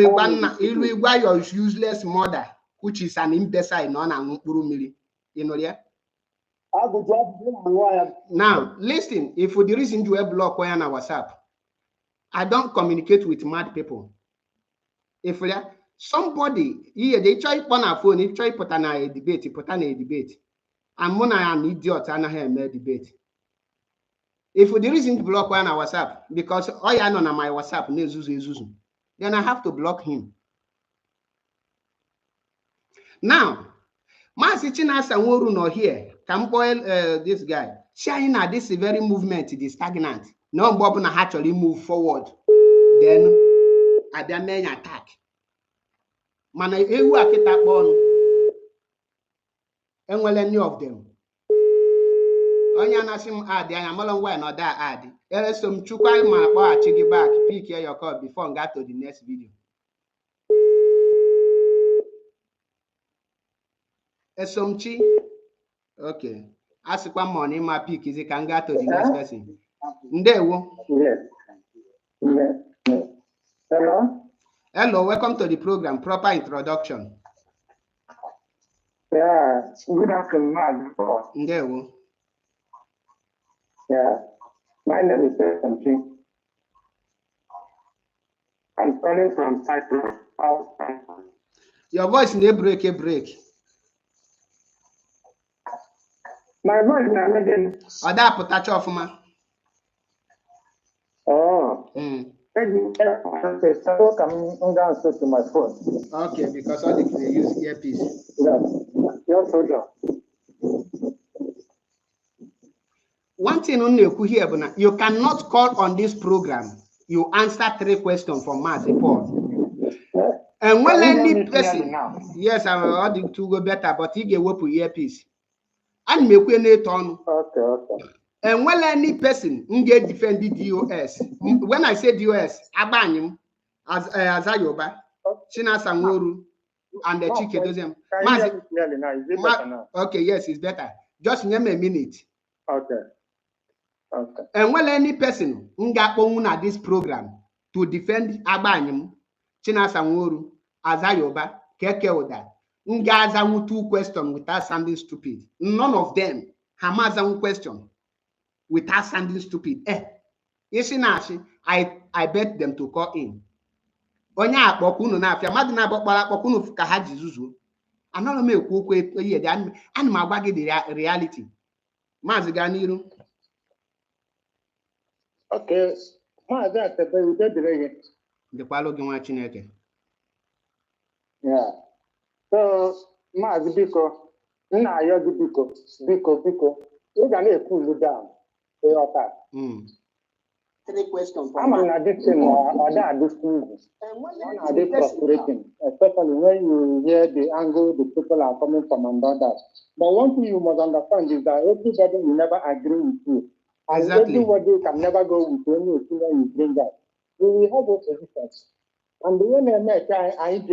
igwa your useless mother which is an imbecile no na mkpụrụ mmiri. You know there? Now listen, if for the reason you have block on WhatsApp, I don't communicate with mad people. If somebody here they try on a phone, if try put on a debate, I'm an idiot and I have a debate. If for the reason to block on WhatsApp, because all I know on my WhatsApp, then I have to block him. Now, my Sichinas and Woru no here can boil this guy. China, this very movement is stagnant. No Bob actually move forward. Then at the main attack. Man, ewu akita born. And well, any of them. Onya nasim add, I am along way not that add. There is some chukwa ma boy check it back. Pick here your call before I get to the next video. Esomchi. Okay. Ask one money my pick is it can get to the next person. Ndewo. Yes. Yes. Hello. Hello, welcome to the program. Proper introduction. Yeah, good afternoon. Ndewo. Yeah, my name is Esomchi. I'm calling from Cyprus. Your voice may break. My voice is not again. Oda put off ma. Oh. So come down to my phone. Okay, because all they use earpiece. Yeah. One thing on here, you cannot call on this program. You answer 3 questions from Paul. And when any person, yes, I'm already to go better, but he get up with earpiece. And make we turn. Okay. And when any person get defended DOS, when I say DOS, Abanyum, as Ayoba, China Sangoru, and the chicken does him. Okay, yes, it's better. Just name a minute. Okay. And when any person at this program to defend Abanyum, China Sangoru, as Ayoba, Kekeoda, Ngaza 2 questions without sounding stupid. None of them have question. Without sounding stupid. I bet them to call in. Onya akpokunu na afia madu na akpokpara akpokunu ka ha jizuzu. Anolo me ekwu okwu ye de an ma gwa gị the reality. Mazi ga niru. Okay. Mazi atebe ude dire. De kwalo gị nwa Chineke. Yeah. So Mazi biko nna ayo gị biko. Ị ga na-ekulu down. 3 questions. I'm an addiction or that frustrating, especially when you hear the angle the people are coming from and all that. But one thing you must understand is that everybody will never agree with you. And everybody can never go with any opinion you bring up. We will have oppositions. And the way they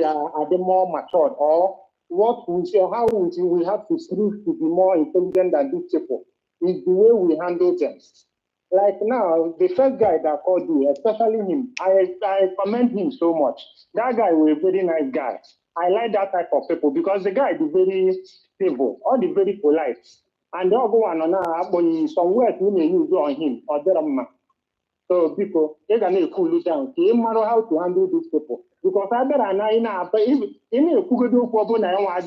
are the more matured or what we say, how we have to prove to be more intelligent than these people. Is the way we handle them. Like now, the first guy that called you, especially him, I commend him so much. That guy was a very nice guy. I like that type of people because the guy is very stable, or the very polite. And the other one, some words we may use on him, or So because they're gonna cool down, no matter how to handle these people. Because I better now, but if in a Kugo problem, I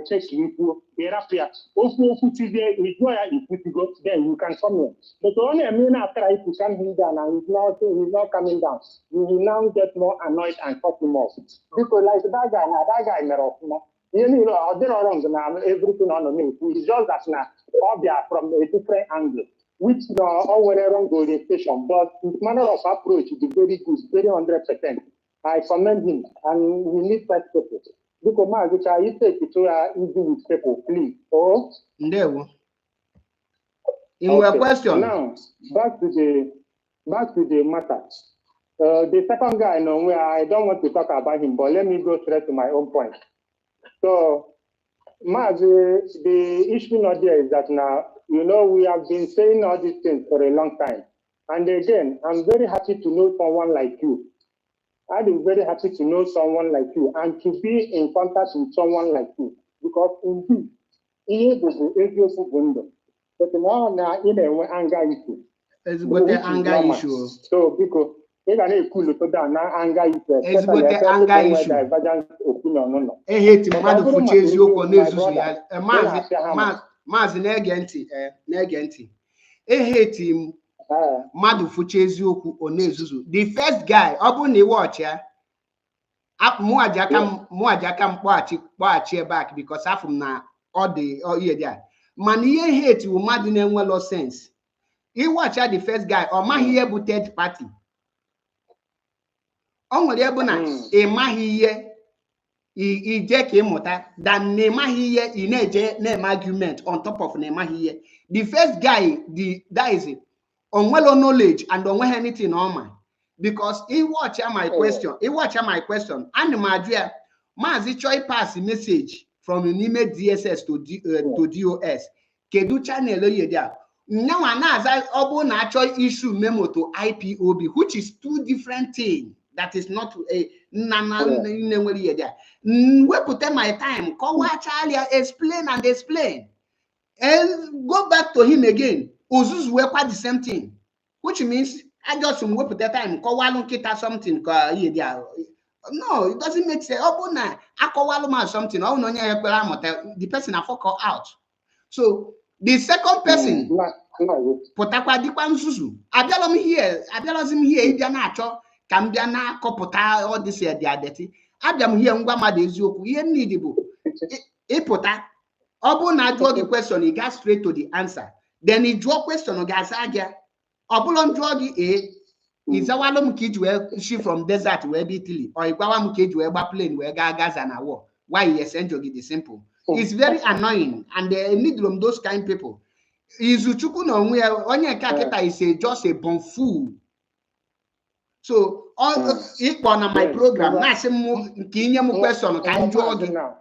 check you, therapy, if you go, then you can come here. But only a minute after I push him down and he's not coming down, you will now get more annoyed and cut him off. Because like that guy, you know, they're wrong now, everything on me. It's just that now, all they are from a different angle. Which all were wrong orientation, but his manner of approach is very good, very 100%. I commend him, and we need such people. Because which I take it to easy with people, please. Oh, Ndewo. In your question. Now back to the matter. The second guy, where I don't want to talk about him, but let me go straight to my own point. So, the issue not there is that now, you know, we have been saying all these things for a long time. And again, I'm very happy to know someone like you. I'd be very happy to know someone like you and to be in contact with someone like you. Because indeed, Ezioku Bu Ndu. But now, in a anger issue. It's with the anger issue. So, because it's an cool to down now anger issue. It's with the anger issue. I hate him, man, for chasing you, Mazi Negenti. I hate him. Madu fuchezi oku onezuzu. The first guy, obu ni watch ya. Muajaka mkwachi back because afum na all year there. Man ye hate you madu ne nwelo sense. He watch ya the first guy or mahiye bu third party. Onwere ebu na e mahiye ije ka imota than ne mahiye ineje na argument on top of ne mahiye. The first guy that is it. On well knowledge and don't want anything on my because he watch my question. And my dear, Mazi Choi pass the message from an email DSS to DOS. Kedu channel there. Now another obo natural issue memo to IPOB, which is two different things. That is not a there. We put my time. Come watch earlier, explain. And go back to him again. Ozus were quite the same thing, which means I just some work at that time. Kowalon kita something. No, it doesn't make sense. Oh, na akowaloma something. Oh no, the person I fuck out. So the second person, potakwa dikwan susu. Abialom here. Idianacho. Kambiana kopota all this year they are dirty. Abiam here ngwa made ezioku. Ye needable. Pota. Obu na draw the question, he got straight to the answer. Then he draw question on Gazagia. Obulon draw the A. Is a walum kid where she from desert where Italy or Iquam kid where plane where Gaza and war. Why he essentially the simple. It's very annoying and they need those kind of people. Izuchuku no where onye kaketa is just a bon fool. So all equal on my program. Na say mo kinya mo question can draw the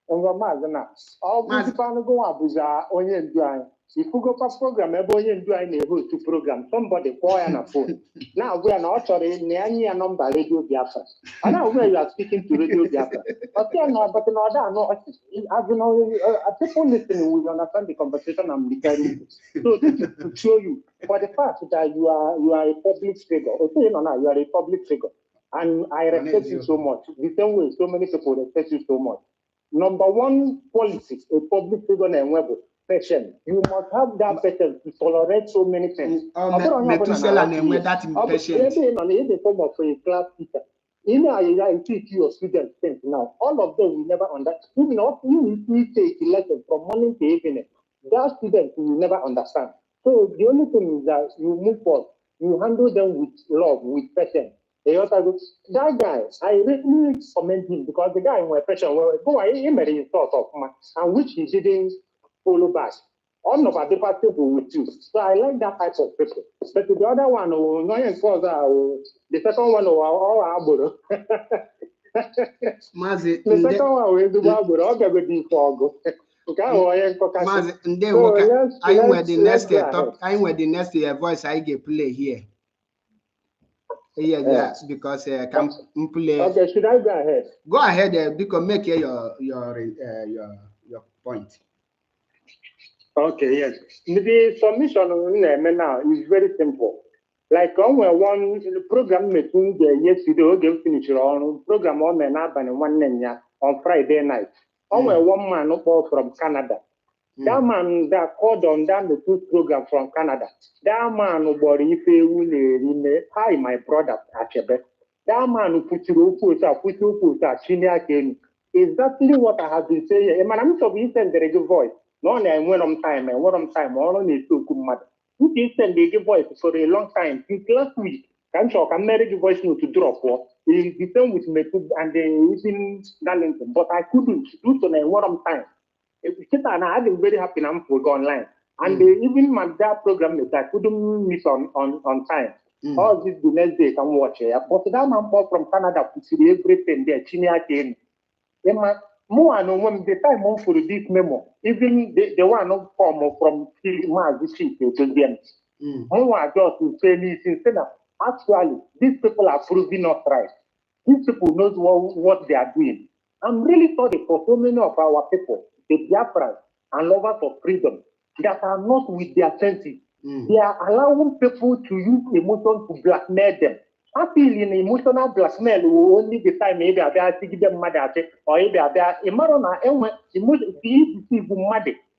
all these people go Abuja onye ndu anyị. If you go past program, onye ndu anyị na-host to program, somebody call on a phone. Now we are not sorry, na number Radio Biafra. And now where you are speaking to Radio Biafra. But in order, no, as you know, people listening will understand the conversation I'm referring to. So this is to show you for the fact that you are a public figure. Okay, no, you are a public figure. And I respect you so much. The same way so many people respect you so much. Number one policy, a public figure and web patience. You must have that patience to tolerate so many things. That impatience. In the form of a class teacher. I teach your students things now. All of them will never understand. Even if we take a lesson from morning to evening, that student will never understand. So the only thing is that you move forward. You handle them with love, with patience. That guy, I really commend him because the guy in my passion, he made his thought of man, and which he didn't follow back. All of our people with you. So I like that type of people. But the other one, the second one, the second one is the one I'll get with I were the next voice I get play here. Yeah, because can play. Okay, should I go ahead? Go ahead, because make your point. Okay, yes. The submission now is very simple. Like one program meeting yesterday, we finish on program on on Friday night. One man from Canada. That man that called on that meeting program from Canada. That man hi my brother Achebe. That man who put you exactly what I have been saying. Man, I'm so send the radio voice. No, I'm when I'm time, all on is so good mad. You can send the radio voice for a long time. Since last week, I'm sure I can manage the voice note to drop for. It's the same with me and the using Darlington, but I couldn't do so in one time. And I've been very happy I'm for go online. And even my that program that I couldn't miss on time. All this the next day can watch it. But that man from Canada to see everything there, Chinia came. More and when the time on for this memo, even the one of form from Mars, to them. More just to say this instead of actually, these people are proving us right. These people know what they are doing. I'm really sorry for so many of our people, the Biafrans and lovers of freedom, that are not with their senses. They are allowing people to use emotion to blackmail them. I feel in emotional blackmail will only the time maybe I be them mad at it, or maybe I be a marona mad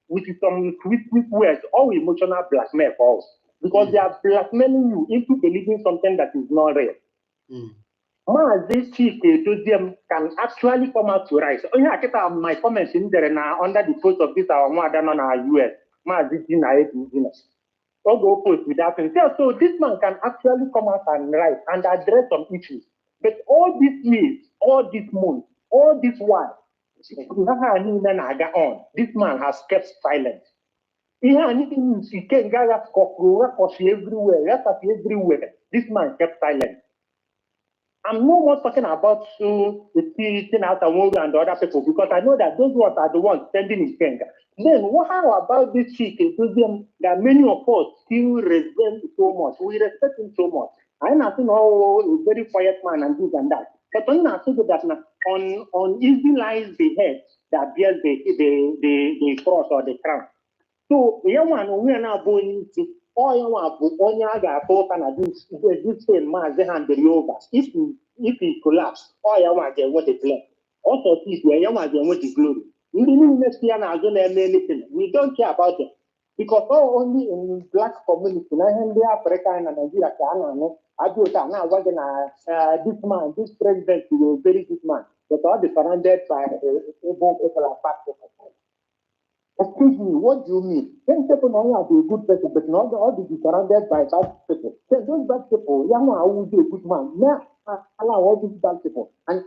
with some sweet words or emotional blackmail for us. Because they are blackmailing you into believing something that is not real. This chief can actually come out to rise. Oh, yeah, I my comments in there now under the post of this our one on our US. Go post with that and say, so this man can actually come out and write and address some issues. But all these years, all this month, all this while, this man has kept silent. He can everywhere. This man kept silent. I'm no more talking about the teaching out and the other people because I know that those ones are the ones standing in Kenya. Then how about this chick that many of us still resent so much? We respect him so much. I know a very quiet man and this and that. But when I say that on easy lies the head that bears the cross or the crown. So we are now going to this same man hand the yoga. If he collapse, all you want to what the plan. Also, if you want to what the glory. We don't care about them. Because only in black community, Africa and Nigeria, this man, this president is a very good man. But all the surrounded by people are bad people. Excuse me, what do you mean? Then people know are a good person, but not all be surrounded by bad people. Then those bad people, I will be a good man. Now, allow all these bad people. And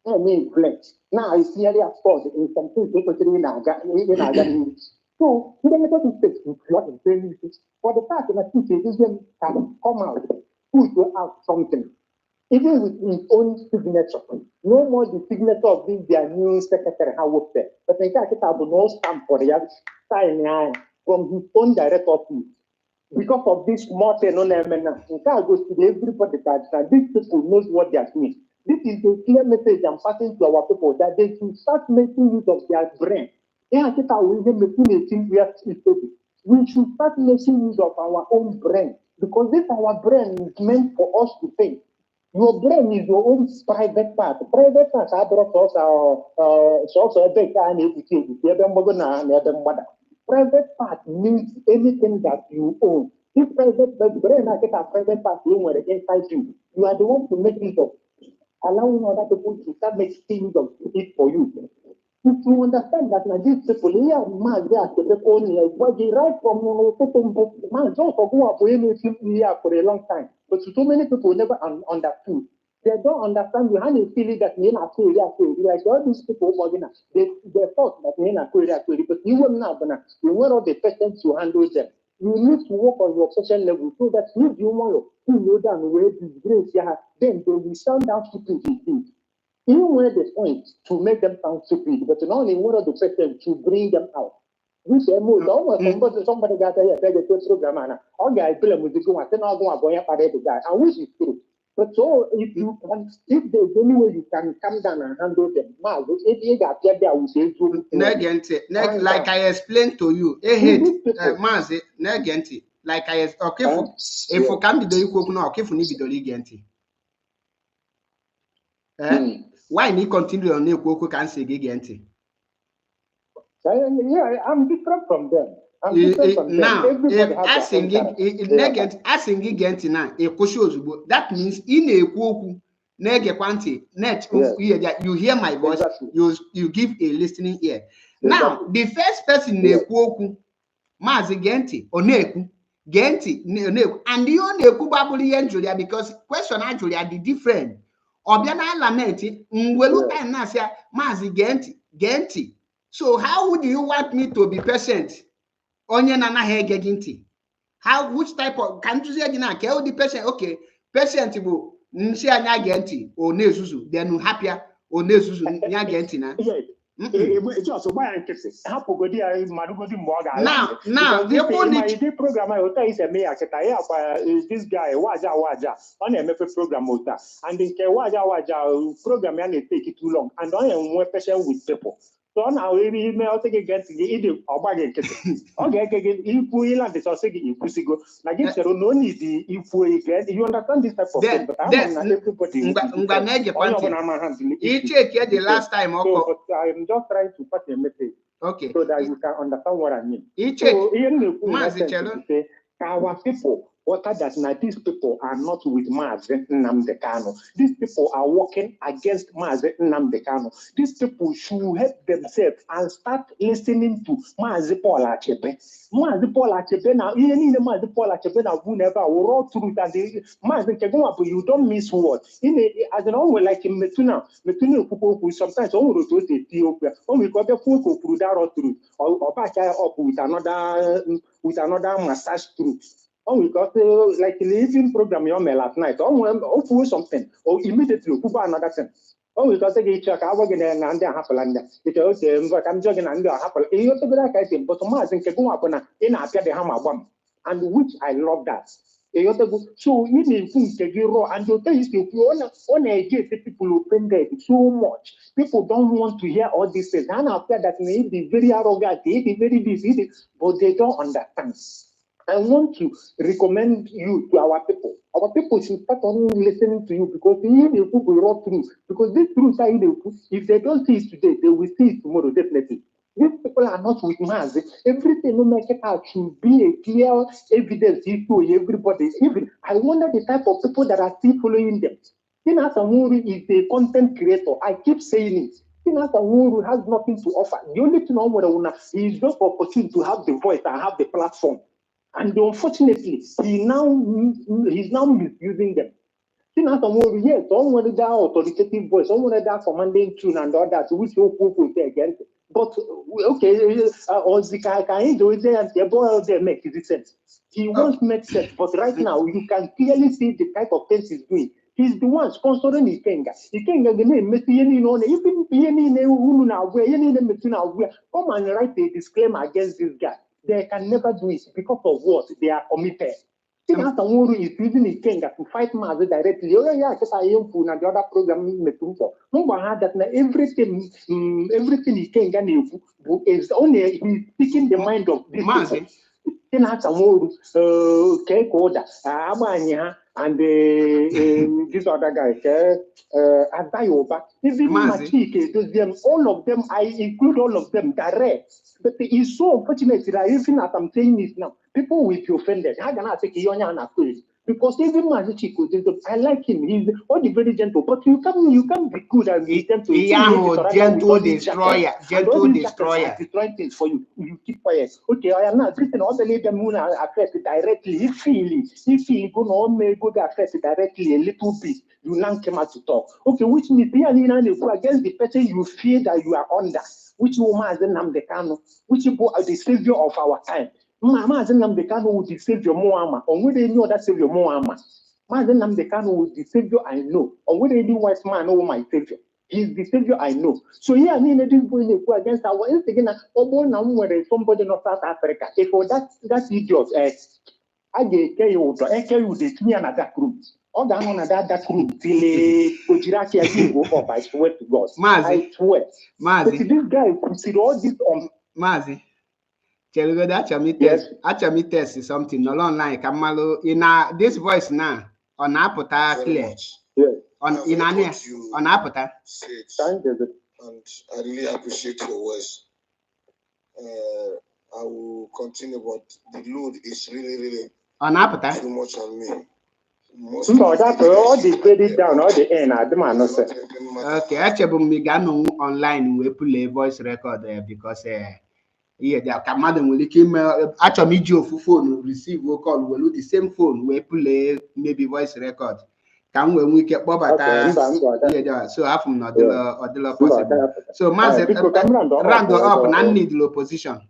I mean, flesh. Now, I see area sports in some things, people in Agani. So, we don't have to fix what is very for the fact that citizen can come out, put out something. Even with his own signature, no more the signature of this their new secretary how work there. But I can't have no stamp for the sign from his own direct office. Because of this more no element, in fact, goes to everybody that these people knows what they are doing. This is a clear message I'm passing to our people that they should start making use of their brain. We should start making use of our own brain because this our brain is meant for us to think. Your brain is your own private part. Private part, private part means anything that you own. This private brain, private part inside you. You are the one to make it up, allowing other people to start making use of it for you. If you understand that now these people here, man, they are the only what they write from man, don't go up here for a long time. But so many people never understood. They don't understand you. How you feel that men are like all these people, they thought that men are but you will not. You were not the person to handle them. You need to work on your social level so that you know down where disgrace, then they will sound down stupid. Even where the point to make them sound stupid, but not only one of the person to bring them out. Which somebody got a program, all guys, I wish it's true. But so if you can, if there's any way you can come down and handle them, like I explained to you, like I is okay if you can be the equal no okay for need to legenti. Why need continue on equal can say gigenti? Yeah, I'm different from them. Now, if asking gigenti now, a kusho that means in a kuku nege quanti net you hear my voice, you give a listening ear. Now, the first person ne kuku Mazi Genti Oneku Genti Oneku and the Oneku Babuli and Julia because question actually are the different. Obiana Lamenti Mwelu time Nasia Mazi Genti. So how would you want me to be patient? Onye nana hege ginti. How which type of can you say na ke the patient okay patient bu nsi anya Genti o nezuzu then happier o nezuzu nya Genti na. Now, the program is a this guy waja on M.A.P program and the waja program take it too long and I am more patient with people. So now we may take against the Obagi. Okay, if we land the sausage in Pusigo, like it's no need if we get you understand this type of thing, but I'm everybody. The last time, so, but I'm just trying to pass a message, okay, so that you can understand what I mean. So, say, our people, what that now these people are not with Mazi Nnamdi Kanu. These people are working against Mazi Nnamdi Kanu. These people should help themselves and start listening to Mazi Paul Achepe. Mazi Paul Achepe now, even Mazi Paul Achepe now, who never will all through that. Mazi Keguma, you don't miss what. As an own like in Metuna who sometimes only to Ethiopia, only got the folk who through or back up with another massage truth. Oh, we got like a living program last night. Oh, something. Or immediately another thing. Oh, we got a check. I was in an under half land. It was but I'm jogging under half. You have to be like I think, but Mars and Keguma in after the hammer bomb. And which I love that. So you need to grow and you tell you on a get people offended so much. People don't want to hear all these things. And after that, may be very arrogant, they be very busy, but they don't understand. I want to recommend you to our people. Our people should start on listening to you because you will roll through. Because this truth, if they don't see it today, they will see it tomorrow, definitely. These people are not with Mars. Everything no make it out should be a clear evidence to everybody. Even I wonder the type of people that are still following them. Tina Samuri is a content creator. I keep saying it. Tina Samuri has nothing to offer. The only thing is just opportunity to have the voice and have the platform. And unfortunately, he's now misusing them. Yes, someone that authoritative voice, someone that commanding tune and all that, which you people say against. But okay, or the guy do it and the boy there make sense. He won't make sense, but right now you can clearly see the type of things he's doing. He's the one sponsoring Ikenga. Ikenga the name even come and write a disclaimer against this guy. They can never do it because of what they are committed. Samuru is using Ikenga to fight Mazi directly. Oh yeah, because I am for the other program that everything Ikenga is only he's speaking the mind of this Mazi. Samuru, Kekoda, Amanya, and this other guy, Adayoba, even Machike, all of them, I include all of them direct. But it's so unfortunate that even as I'm saying this now, people will be offended. How can I take Yonya? Because even Mazichiko, I like him. He's all very gentle, but you can be good and be gentle. Gentle destroyer. Destroying things for you. You keep quiet. Okay, I am not written all the labor moon affect directly. If he go to affect directly a little bit, you now came out to talk. Okay, which means go against the person you feel that you are under. Which woman is Nnamdi Kanu, which people are the savior of our time. Mama is Nnamdi Kanu the savior Moama, or whether any other savior Moama. Mazen Nnamdi Kanu is the savior I know, or whether any wise man know my savior. He's the savior I know. So yeah, I mean, this boy go against our again. Somebody in South Africa. If that idiot, I get you the me another room. All down on that room till Ojiraki I go up. I swear to God. I swear. But this guy consider all this on Mazi. Chelugo that me test something no online kamalo in this voice now on apota clear. Yes. On in ania on apota. Thank you. And I really appreciate your words. I will continue, but the load is really On apota. too much on me. No, that's all the credit down, all the end. I don't know, sir. Okay, actually, me gano online we play voice record because yeah, the command will keep actually me phone receive a call will the same phone we play maybe voice record. Can we get Bobata? Yeah, so I from not the possible. So, man, round up and need the position.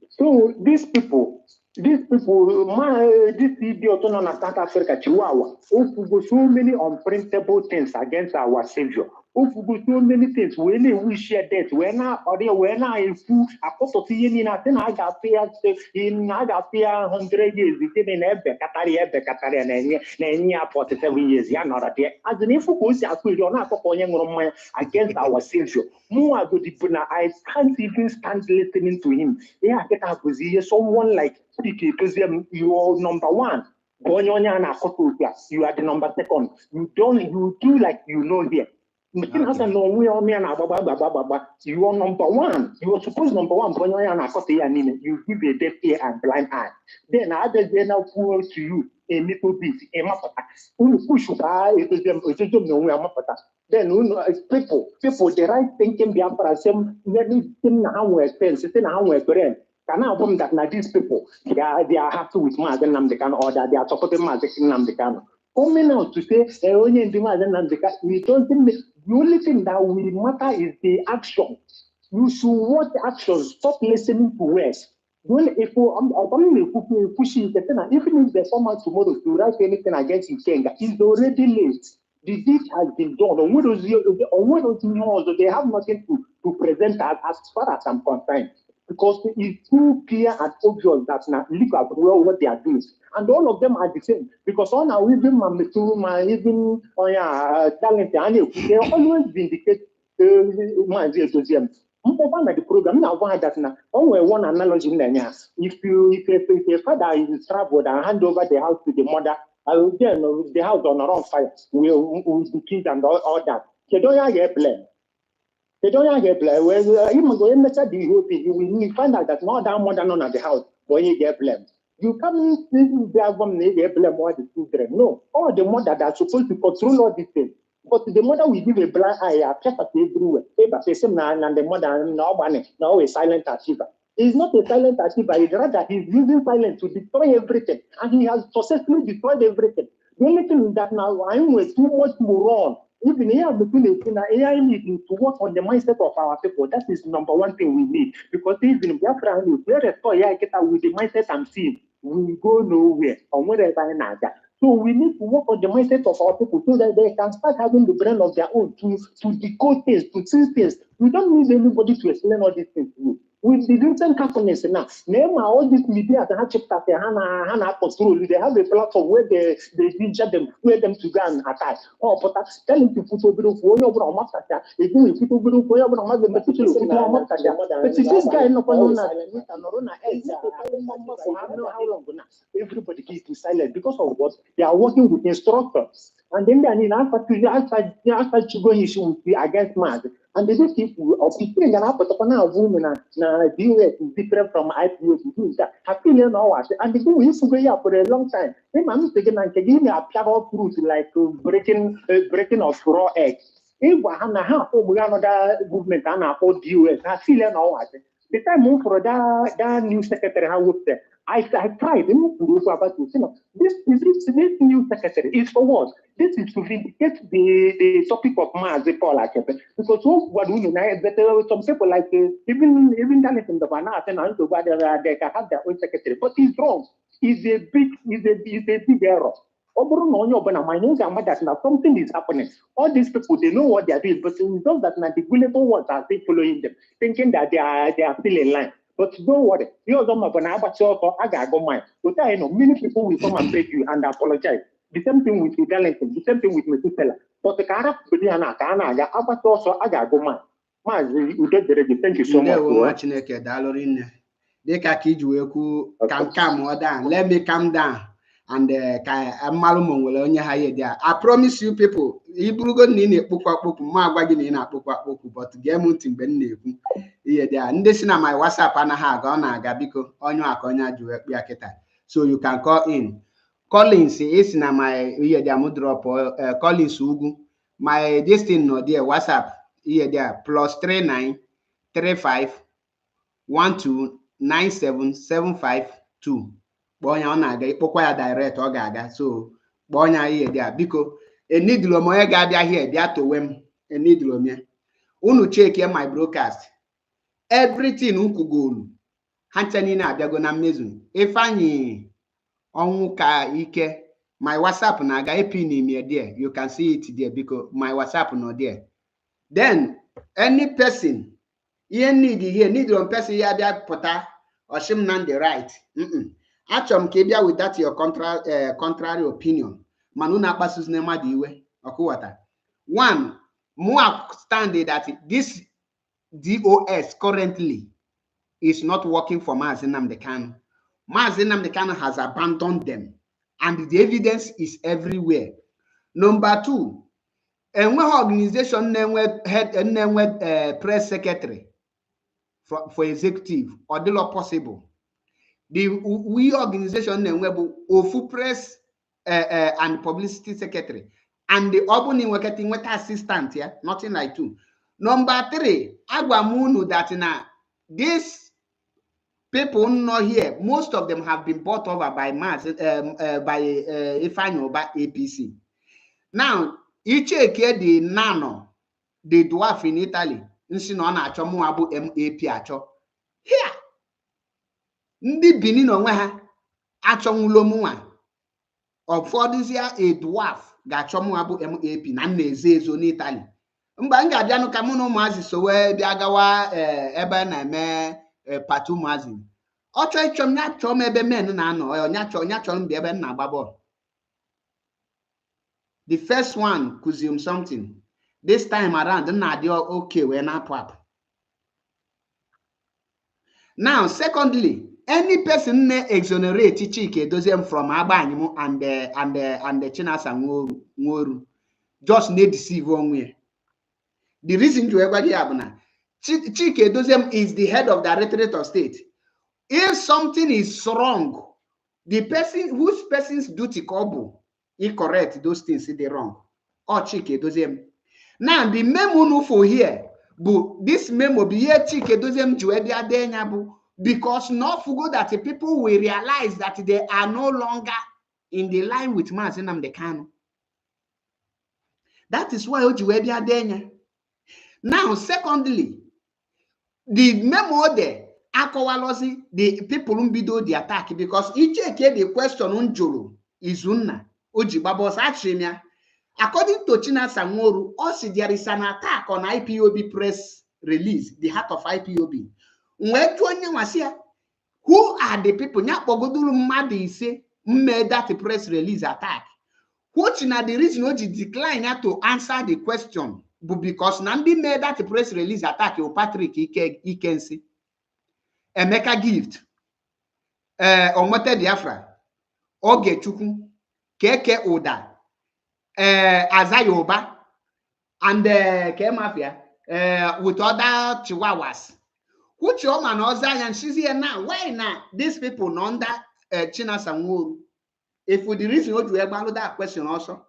So these people, this idiot on South Africa, Chihuahua, who go so many unprintable things against our savior. Who go so many things, we share that, when I in food, I put to see in I got pay 100 years, we did in Katari, and 47 years, yeah, not a day. As an info goes, I could not against our savior. More good, I can't even stand listening to him. Yeah, get up with someone like you are number one. You are the number second. You do like you know here. You are number one. You are supposed number one. You give a deaf ear and blind eye. Then others they now pull to you a little bit. Then people, the right thinking be after some anything how we expense, how we brand. Can I that now these people they are happy with Mazen Namdekan or that they are supporting Mazen Namdekan. Coming out to say only in the Mazen Namdekan, we don't think the only thing that will matter is the action. You should watch actions, stop listening to words. If I'm pushing even if they come out tomorrow to write anything against Ikenga, it's already late. The deed has been done. On what those they have nothing to present as far as I'm concerned. Because it's too clear and obvious that now look at what they are doing. And all of them are the same. Because on our even talent, they always vindicate the program now that now only one analogy in there. If a father is traveled and hand over the house to the mother, the house on around fire with the kids and all that. They don't get blame. They don't get blame. When even going to the whole thing, you will find out that more than none at the house when you get blamed. You can't see the one they get blamed more the children. No, all the mother that are supposed to control all these things. But the mother will give a blind eye, a check at everywhere. And the mother now a silent achiever. He's not a silent achiever, it's rather he's using silence to destroy everything. And he has successfully destroyed everything. The only thing that now I'm with too much moron. Even here between AI needs to work on the mindset of our people. That is number one thing we need. Because even Biafra, if we restore AI with the mindset I'm seeing, we go nowhere. So we need to work on the mindset of our people so that they can start having the brain of their own to decode things, to see things. We don't need anybody to explain all these things to you. With the recent happenings now, all these media that have control, they have a platform where they injure them, where them to go and attack. Oh, but tell him to put over for your brother, if you put over for your brother, but this guy no how long now? Everybody keeps silent because of what they are working with instructors. And then they need after to go issue against mad. And they just keep opinion and after women and DOS is different from IPO to do that. I feel you know what and they do used to go here for a long time. Then I'm taking and giving a pair of fruit like breaking of raw eggs. If we have another movement and a whole DOS, I feel you know what. The time for that new secretary I worked there. I tried this new secretary is for what? This is to vindicate the topic of Mars because what we know some people like even Dallas in the Banana and they can have their own secretary, but it's wrong. It's a big error. That something is happening. All these people they know what they are doing, but it results that the gullible ones are still following them, thinking that they are still in line. But don't worry, you don't have an aperture I got mine. But I know many people will come and beg you and apologize. The same thing with Darlington, the same thing with Methuselah. But the Carab Pudiana, I got mine. Thank you so much. Chineke daalụ nne. Dịka ka iji wee kwu calm down. Let me calm down. And ka mmalụ m nwere onye ha ye there. I promise you people, iburugo na ị na-ekpokwu akpokwu ma agwa gị na ị na-akpokwu akpokwu, but gee m ntị mgbe m na-ekwu ihe there. Ndị si na my WhatsApp anaghị aga, ọ na-aga, biko onye aka onye ajụ wee kpịa kịta. So you can call in. Collins is na my ihe there m drop Collins Ugwu. My this thing no there WhatsApp here there +39 35 12 97 752. Bonya ọ na-aga ikpokwa ya direct ọ ga-aga. So bonya ihe there biko enidlo m onye ga-abịa here bịa towe m enidlo m ya. Unu check my broadcast. Everything nkwugolu ha ncha niile abịago na mmezu. Ifeanyi ọnwụ ka ike, my WhatsApp na-aga epin ime there. You can see it there because my WhatsApp no there. Then any person you need here, need one person here that pota or shim nan the right. Achom kebia with that your contrary opinion. Manuna pasus nema diwe okuwata. One, more standing that this DOS currently is not working for Mazi Nnamdi Kanu. Mazi Nnamdi Kanu has abandoned them, and the evidence is everywhere. Number two, and one organization head press secretary for executive or the law possible. The we organization Ofu press and publicity secretary, and the opening working with assistant here, nothing like two. Number three, Agwamunu that now this people not here, most of them have been bought over by Ifeanyi by APC. Now, Icheke the nano, the dwarf in Italy, Nsinona Chomuabu M.A.P. Acho. Here, Ndi Benin onwe ha achọnwụlomụnwa. Ụfọdụ a dwarf ga-achọmụabụ M.A.P. na na-eze ezo n'Italy. Mgbe m ga-abịanụ ka mụ na ụmụazị so wee bịa gawa ebe na-eme patu ụmụazị. Ọ chọọ ịchọ m ya chọọ m ebe men na-anọ ya chọrọ m bịa ebe m na-agba bọọlụ. The first one kụzium something. This time around na-adị okay wee na-apụ apụ. Now, secondly, any person na exonerate Chike Doziem from Abanyimo and the Chinasa Nworu just need deceive onwe. The reason to ever Abuna Chike Doziem is the head of the Directorate of State. If something is wrong, the person whose person's duty kobo he correct those things they wrong. Or Chike Doziem. Now the memo for here, but this memo be here Chike Doziem Juebia Denyabu. Because not for good that the people will realize that they are no longer in the line with Mazi Nnamdi Kanu. That is why Ojuwebia Denya. Now, secondly, the memo there, Akowalosi, the people who do the attack because each the question on Jolo is Unna, Ojibabos Achimia. According to China Sangoru, also there is an attack on IPOB press release, the heart of IPOB. Who are the people made that press release attack? Which is the reason why decline to answer the question, but because Nandi made that press release attack, Patrick Ikensi, Emeka Gift, Omote Biafra, Oge Chukwu, Keke Oda, Azayoba, and K Mafia, with other Chihuahuas. Which your man and she's here now. Why now? These people know under China Sangoru. If we the reason what we about that question also.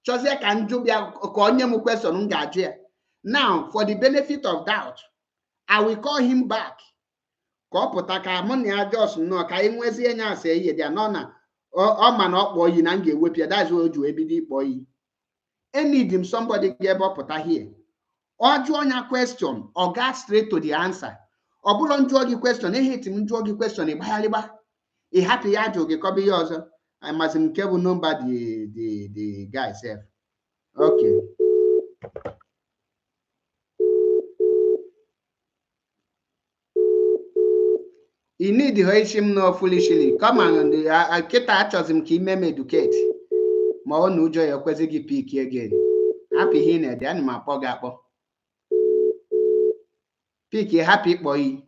Chose can do be a question. Now, for the benefit of doubt, I will call him back. Kopotaka money just no kaimwezi say ye they are nona or man up boy in ange whip ya that's what you ebidi boy. And need him somebody gave up here. Or join a question or get straight to the answer. Obulon jogi question, hate him jogi question, he happy ya jogi copy yours. I must incable number the guy self. Okay. You need the him no foolishly. Come on, I get at him keep me educate. My own no joy or quasi peak again. Happy here, the animal pogapo. Pick a happy boy.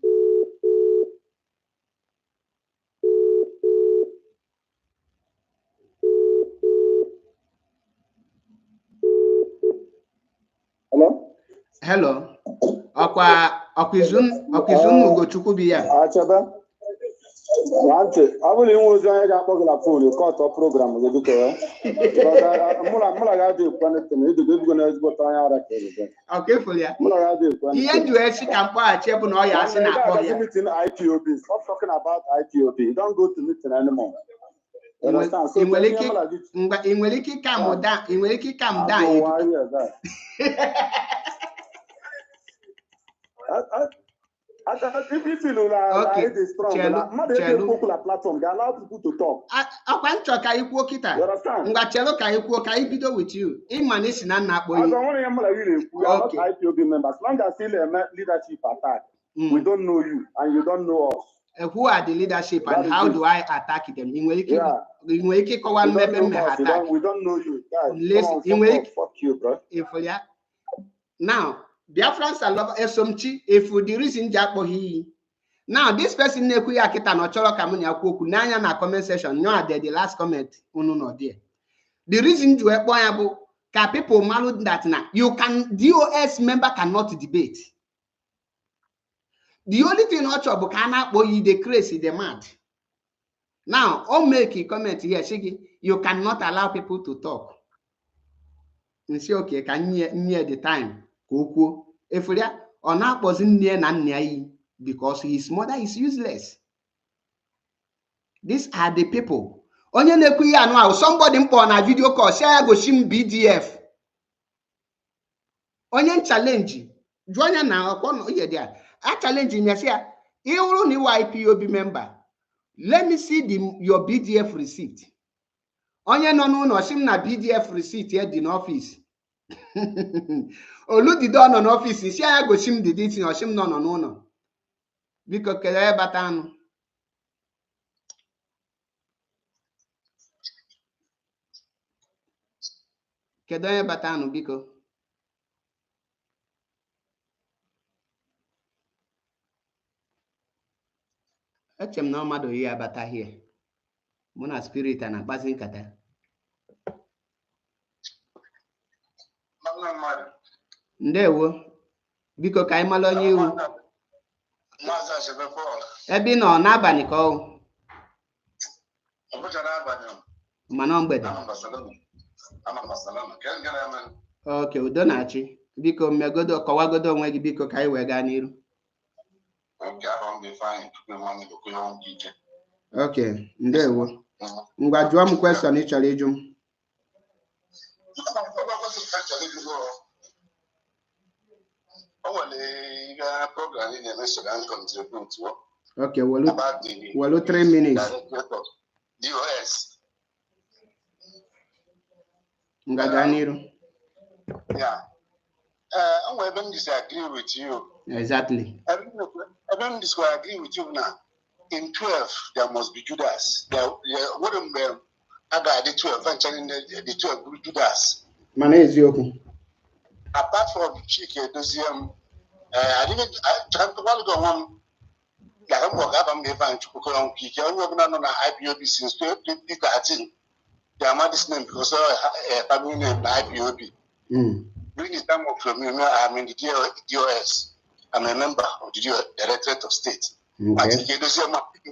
Hello? Hello. Okizun Ugochukwu biya. Achebe. Wante, I will use a popular phone, cut off program with the because Mula do planet to me, the good one is what I are. Okay, for ya. Mula do. Here do I see Kampa Chebun or Yasin? Meeting IPOB. Stop talking about IPOB. Don't go to meeting anymore. Understand? So, in Weliki calm down. In Weliki calm down. If you know like is strong, popular platform, they allow people to talk. I want to carry Kwokita. You understand? Ngachelo kai video with you. In Manis na I don't want to we are not IPOB members. As long as still leadership attack, we don't know you and you don't know us. Who are the leadership and how do I attack them? In Weliki, we don't know you. Guys, fuck you, bro. Now, Biafrans are love SMT if the reason Jackbohi. Now, this person Nekuya Kita no Cholo Kamunya Kuku Nanya na comment section. No, the last comment. No, dear. The reason you are boyable, can people malu that now you can DOS member cannot debate. The only thing not trouble cannot boy the crazy the mad. Now, I'll make a comment here, Shiki. You cannot allow people to talk. You say, okay, can you near the time? Kuku. If we are on our person near Nanyai because his mother is useless. These are the people. Onye nekuya now somebody on a video call share go shim BDF. Onye challenge. Join now upon there. I challenge in here. You only YPOB member. Let me see your BDF receipt. Onye no shim na BDF receipt here in office. Olu di don on office si ya go shim the date or shim no biko kele batanu kedo e batanu biko echem na mmadụ yi abata here muna spirit na akpazi nkata ndewo biko ka anyị mara onye iwu ebe nọ n'abalị ka ọ mana mgbede oke udo na-achị biko mmegodo kọwagodo onwe gị biko ka anyị wee gaa n'iru oke ndewo ngwa jụọ m question ị chọrọ ịjụ m okay, well, 3 minutes. DOS. Yeah. I'm going to disagree with you. Exactly. I don't disagree with you now. In 12, there must be Judas. There wouldn't be the 12, eventually the 12 Judas. M.A.P EZIOKWU. Apart from Chike, I didn't try to go on. I'm going to IPOB since 2013. They are this name because family name IPOB. During the time of I'm in the DOS. I'm a member of the Directorate of State. I think the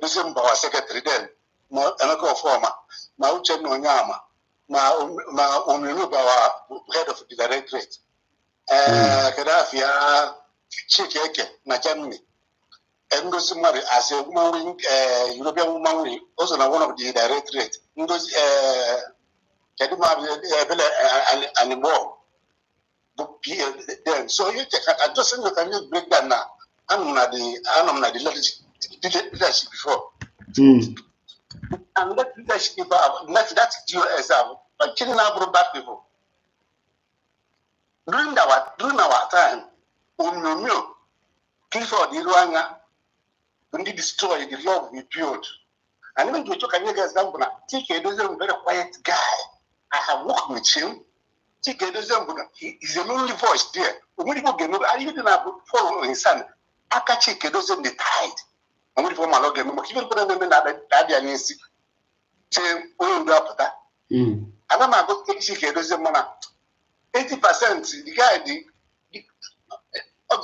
same secretary then. I'm a former. My Uche Nonyama. My head of the Directorate. Kadafia Chike na Germany. Ngozi married as a woman, European woman, also one of the Directorate. Ngozi anymore. Then so you take I just think you can break that now. I'm not the leadership before. And that leadership let that DOS out, but killing our black people. During our time, Clifford Iruanga, when they destroy the love we built. And even to talk example, TK is a very quiet guy. I have worked with him. TK is a lonely voice there. When people get I even have follow his son. Akachi Kedozen the tide. I'm going to form a log and even put them in that Yanisi. Say, we will up that. And I'm going to take Kedozen Mana 80%. The guy, the guy, but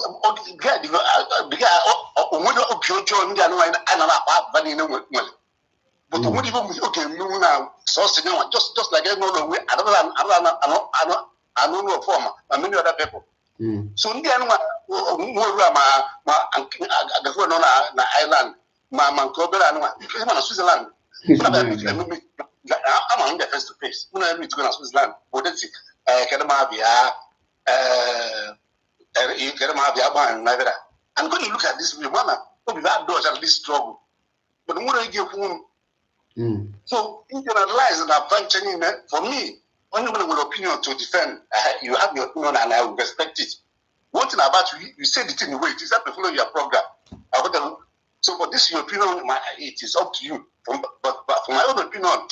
what even okay, now so just like I know way I don't know form and many other people. So ndị anụ agafe nọ na Ireland ma nke obere anụ ma na Switzerland I'm the face to face. When I meet to go to Switzerland, what did it? And when you look at this woman, that does at least struggle. But the more I give home, so internalize and functioning for me, only one with opinion to defend. You have your opinion and I will respect it. One thing about you say the thing in a way, it is that to follow your program. So, but this is your opinion, it is up to you. But for my own opinion,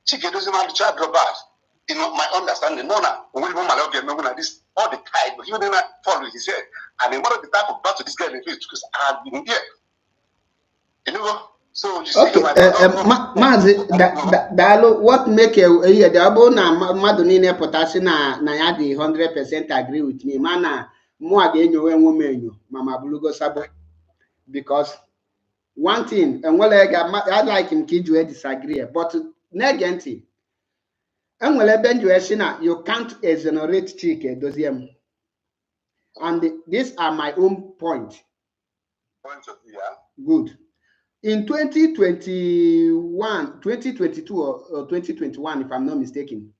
Chike doesn't have to try to drop out. You know, my understanding, no, when we want to get this all the time, but he didn't follow his head. And then one of the type of battle this guy in the face because I have been here. You know, so you see, okay, Mazi, Dalo, what make a year the abona Madonine potassium na ya the 100% agree with me. Mana more again you woman, Mama Bulugo Sabo, because one thing, and well, I like him, kid, you disagree, but negative. And well, you can't exonerate Chike, doziem. And these are my own point. Good. In 2021, 2022 or 2021, if I'm not mistaken,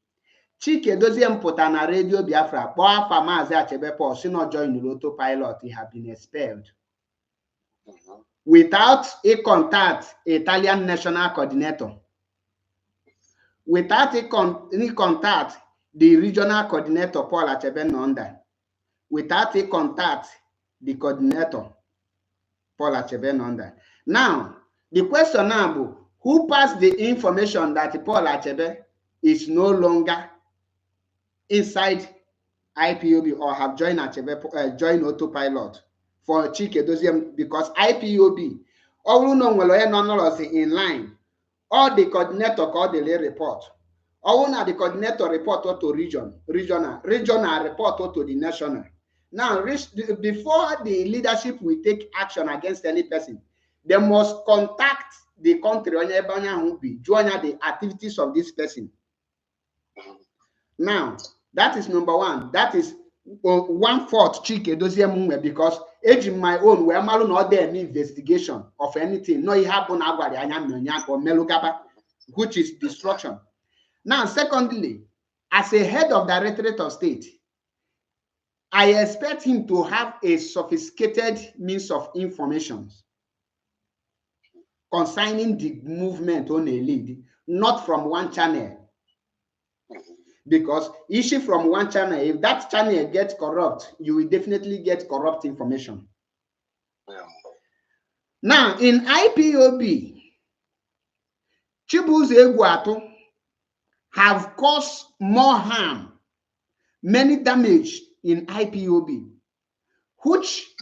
Chike doziem put on a radio Biafra, Boa Famaze Achebe Paul, not join the autopilot, he had been expelled. Without a contact, Italian national coordinator. Without any contact, the regional coordinator, Paul Achebe Nonda. Without a contact, the coordinator, Paul Achebe Nonda. Now, the question now, who passed the information that Paul Achebe is no longer inside IPOB or have joined Achebe, joined autopilot for Chike Doziem, because IPOB, all no in line, all the coordinator called the report. All now the coordinator report to regional report to the national. Now, before the leadership will take action against any person, they must contact the country on join the activities of this person. Now, that is number one. That is 1/4 Chike Doziem, because age in my own, where Malu not there any investigation of anything. No, it happened or Melugaba, which is destruction. Now, secondly, as a head of Directorate of State, I expect him to have a sophisticated means of information concerning the movement on a lead, not from one channel. Because issue from one channel, if that channel gets corrupt, you will definitely get corrupt information. Now, in IPOB, Chibuze Egwuatu have caused more harm, many damage in IPOB, which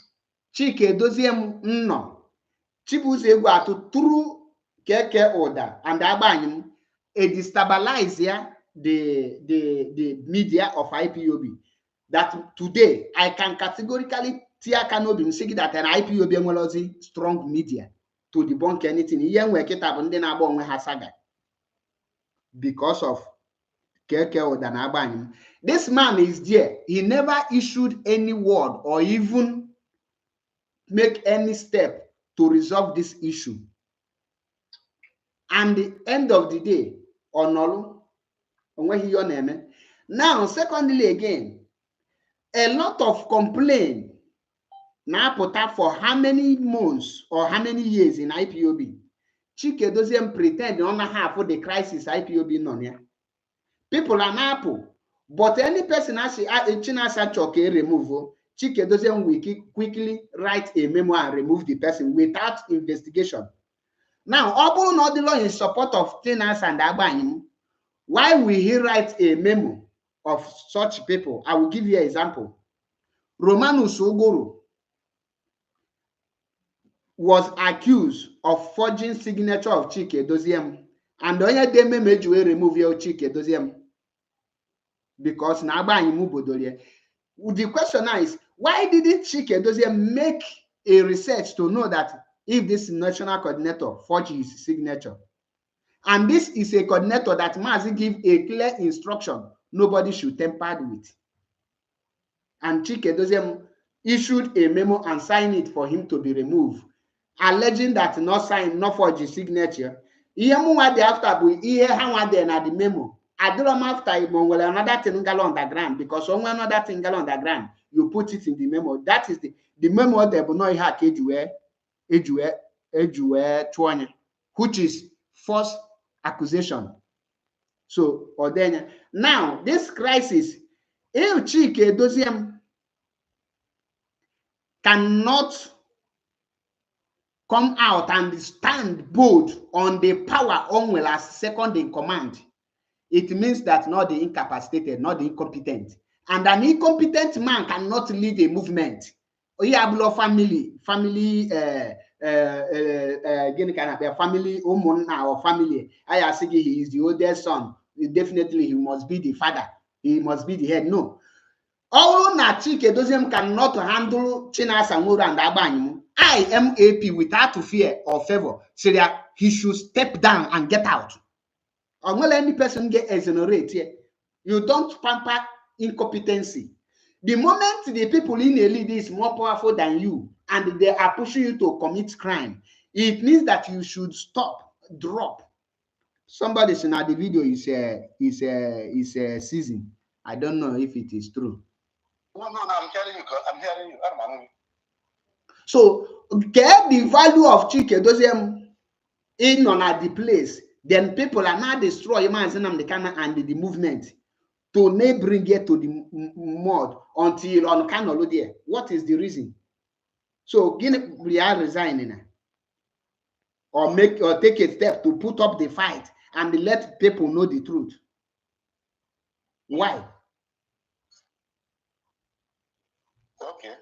Chike Doziem no, Chibuze Egwuatu through Keke order and Abanyum, a destabilize the media of IPOB. That today I can categorically tear Kanobi say that an IPOB was strong media to debunk anything. Because of Keke Odanabanyim. This man is there. He never issued any word or even make any step to resolve this issue. And the end of the day, Onolu, now, secondly again, a lot of complaint now put up for how many months or how many years in IPOB. Chike doesn't pretend on half of the crisis IPOB non here. People are now, but any person actually China Sachoke remove, Chike doesn't quickly write a memo and remove the person without investigation. Now, Obu not the law in support of Tinas and Abanyim. Why will he write a memo of such people? I will give you an example. Romanus Ogoro, was accused of forging signature of Chike Doziem, and onye dey me meji we remove your Chike Doziem because na agba anyi mu bodolie. The question now is, why didn't Chike Doziem make a research to know that if this national coordinator forged his signature? And this is a coordinator that must give a clear instruction nobody should tamper with. And Chike Doziem issued a memo and signed it for him to be removed, alleging that not sign, not forge his signature. Ihe mwa de after bu ihe ha wa de na the memo. Adrom after another thing gal underground, because when another thing gal underground, you put it in the memo. That is the memo de bu no ha kejuwe tuanya, which is false accusation. So Odenya. Now this crisis, if Chike Doziem cannot come out and stand bold on the power only as second in command, it means that not the incapacitated, not the incompetent. And an incompetent man cannot lead a movement. Oyablo family, family umuna or family. Ayasigi, he is the oldest son. Definitely he must be the father. He must be the head. No. All na Chike Doziem cannot handle China Samura and Abanyu. I, M.A.P, without fear or favor, say that he should step down and get out. Or will any person get exonerated? You don't pamper incompetency. The moment the people in a lead is more powerful than you and they are pushing you to commit crime, it means that you should stop, drop. Somebody said now the video is a season. I don't know if it is true. No, I'm hearing you. So get the value of Chike Doziem in on at the place, then people are now destroying and the movement to not bring it to the mud until on Kano there. What is the reason? So we are resigning or take a step to put up the fight and let people know the truth. Why? Okay,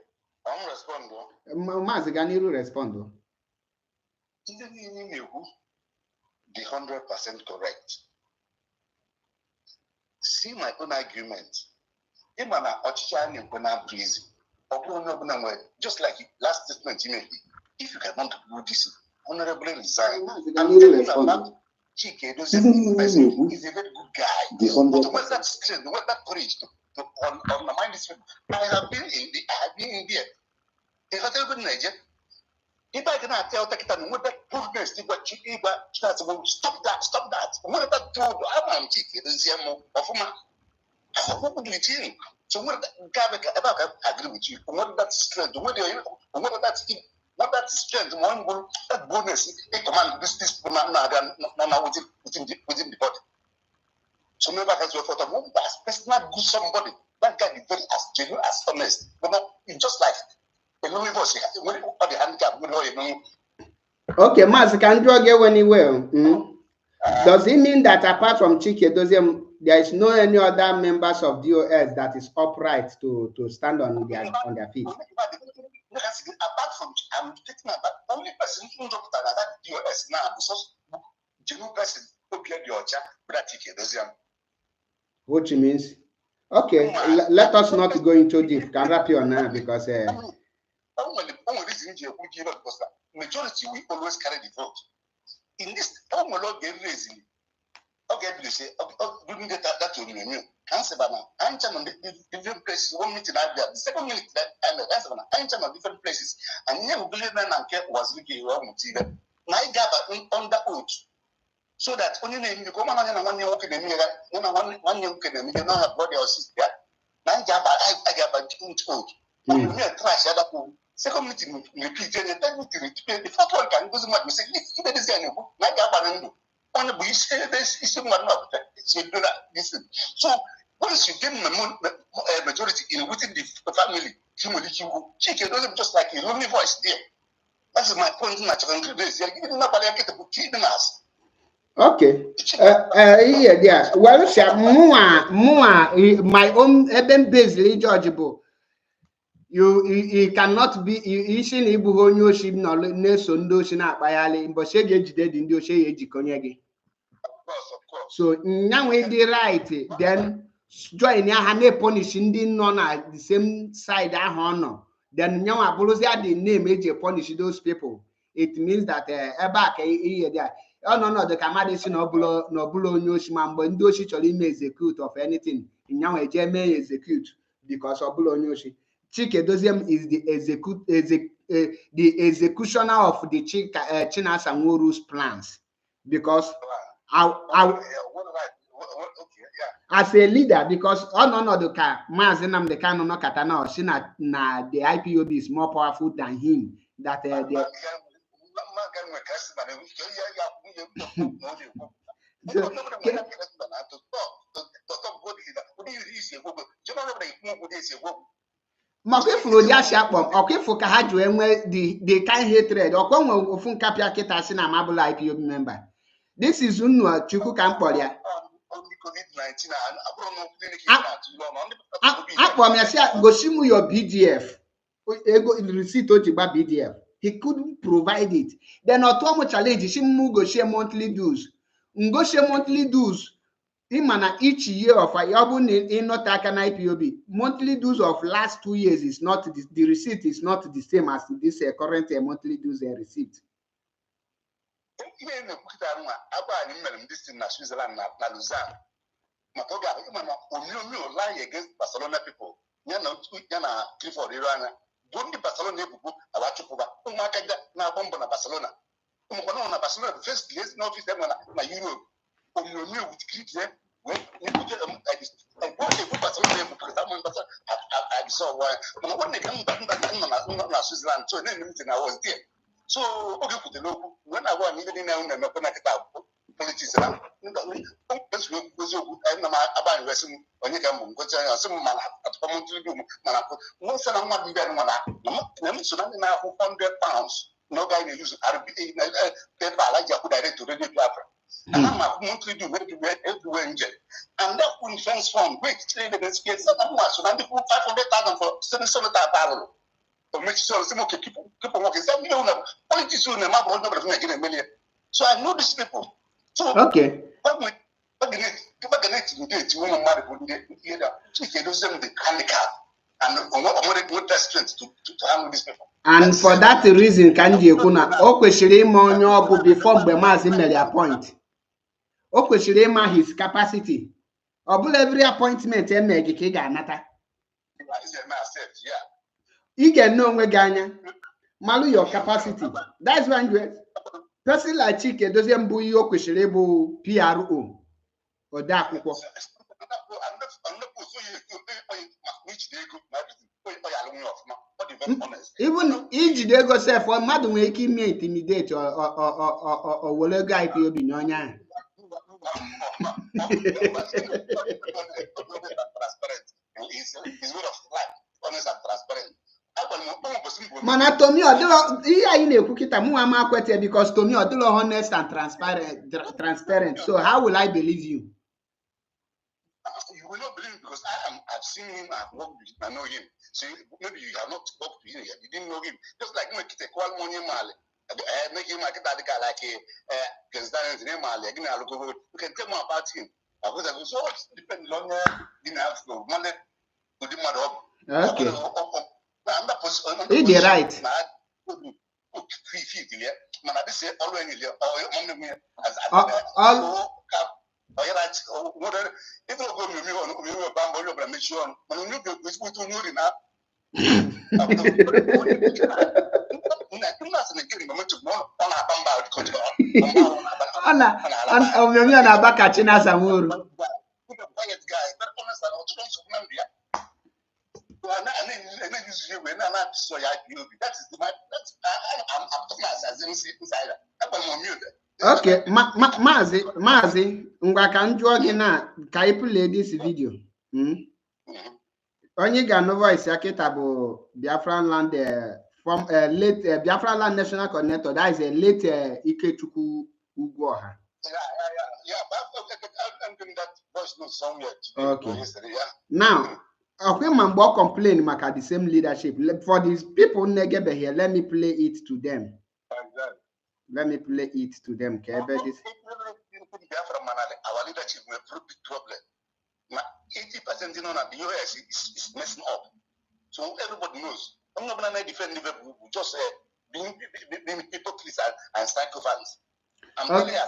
I'm responding. Maziganiru respond. Even the 100% correct. See my own argument. Just like last statement you made, if you cannot do this, honorably resign. I'm telling you about Chike Doziem is a very good guy. But when that strength, when that courage to undermine this, I have been in there. If I tell you Nigeria, if I cannot tell Takitan what that goodness, stop that. What that do? I'm Chike Doziem of my. So what that agree with you? What that strength? What that strength? That bonus, it command this now within the body. So never has your thought of as personal good somebody. That guy is very as genuine as honest. But it's just like a lonely voice. When the handicap, okay, Mas, can you get anywhere? Does it mean that apart from Chike Doziem, there is no any other members of DOS that is upright to stand on their feet? Apart from, I'm thinking about only person who talk about that DOS now, because genuine person who get your chat, but Chike Doziem. Which means, okay, let us not go into deep. Can wrap you on now because only reason because majority we always carry the vote. In this, raising. Okay, you say, bring that to me. Answer, I'm on different places. 1 minute I have the second minute that I'm on different places. And never believe that was looking wrong with them. My gather on the oath. So that when you name you come on and 1 year walking in the mirror, 1 year walking in the mirror, you don't have body or sister. My gather, I got a oath. You trash other pool. Second meeting, repeat, and the third meeting, the fourth one can go to my mistake. If it is any book, my gather. On the bush, this is one of listen. So once you give a majority in within the family, Chike doesn't just like a lonely voice there. That's my point. Okay. Yeah. Well, more my own even basically judgeable. You cannot be ishi na ibu onye oshi no na-eso ndị oshi na-akpaghalị mbọchị eji ejide dị ndị oshi ejikonye gị. So nyanwe dị right, then join ya ha na-punish ndị nọ na the same side ahụ ọ nọ, then nyanwe abụrụzia the name eji punish those people. It means that ebe a ka ihe dị ọ nọ n'ọdụ ka mmadụ si na ọbụla onye oshi, ma mgbe ndị oshi chọrọ ime execute of anything, nyanwe eje mee execute because ọbụla onye oshi. Chikedoziem is the executioner of the Chinasa Nworu's plans, because as a leader, because the IPOB is more powerful than him. That the kind hatred IPOB member. This is Chukwu Kampolia. Goshimu your BDF. Receipt BDF. He couldn't provide it. Then Otomo challenge Shimu go share monthly dues. Go share monthly dues. Each year of a yabun in not an IPOB. Monthly dues of last 2 years is not the receipt is not the same as this current monthly dues and receipt. Switzerland, Lausanne. Lie against Barcelona people. Yana Clifford Irana. Don't Barcelona about now bomb on Barcelona. Barcelona first place no office them na Europe. With kids when I saw why when they come back to Switzerland, so then I was there. So okay, put the logo when I was even in a politics. I'm about wrestling when you come go to some man at common to do. Most of them want to be £100. No guy use paper like you direct to radio to Africa. And I'm a monthly do everywhere injured. And that will transform great trade against kids. So I'm 500,000 for 700,000 barrel. To make sure some people working. Some politics soon and my making a million. So I know these people. So okay. And for that reason, Kanji Kuna, Okweshirima Onyobu before Bemazi made a point. Okweshirima his capacity. Obul every appointment and make it nata. You can know where Ghana. Malu your capacity. That's one way. Person like Chike doesn't buy your Okweshirebo PRO or that. Even if they go say for mad making me intimidate or will a guy be obinonya. Man, Tommy, because Tommy are honest and transparent. So how will I believe you? You will not believe because I've seen him, I've worked with him, I know him. So maybe you have not talked to him yet, you didn't know him. Just like me, make him like a president in Mali, you can tell more about him. I was like, so depending on didn't have money to do my job. Okay. You're right. Okay, Mazi, na ka play this video. Onye ga no voice aketabo Biafran land from late Biafran land national coordinator. That is a late Ikechukwu Ugwoha. Yeah, but I'm doing that voice note somewhere. Okay. Now, Okay, Mambo complain maka the same leadership. For these people negebe here, let me play it to them. Exactly. Let me play it to them. Okay, Our leadership will prove the problem. 80% in on the US is messing up. So everybody knows. I'm not gonna defend Liverpool, just being hypocrites and psychopaths. Okay.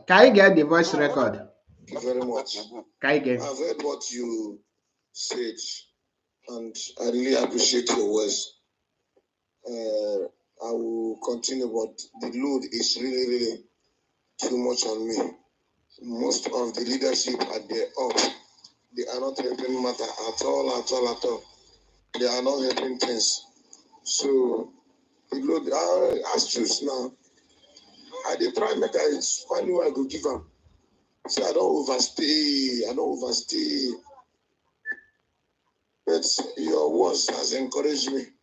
Can I get the voice record? Thank you very much. Can I get? I've heard what you said, and I really appreciate your words. I will continue, but the load is really too much on me. Most of the leadership at the up, they are not helping matter at all. They are not helping things. So the load I choose now. I dey try make I find who I go give them. So I don't overstay. But your words has encouraged me.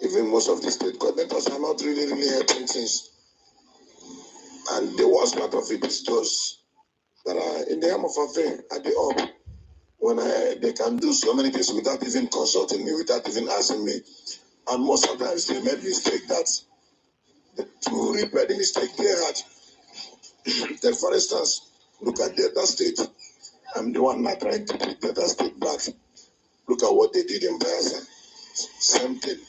Even most of the state coordinators are not really helping things. And the worst part of it is those that are in the helm of affair at the up. When they can do so many things without even consulting me, without even asking me. And most of the times they made mistake that to repair the mistake they had. Take for instance, look at Delta State. I'm the one not trying to take Delta State back. Look at what they did in Bayelsa. Same thing.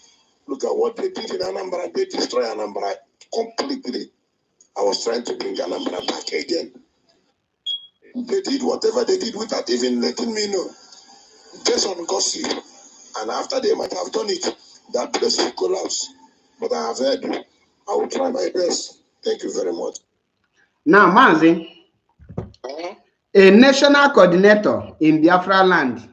Look at what they did in Anambra. They destroy Anambra completely. I was trying to bring Anambra back again. They did whatever they did without even letting me know. Based on gossip. And after they might have done it, that place will collapse. But I have heard you. I will try my best. Thank you very much. Now, Mazi, a national coordinator in Biafra land,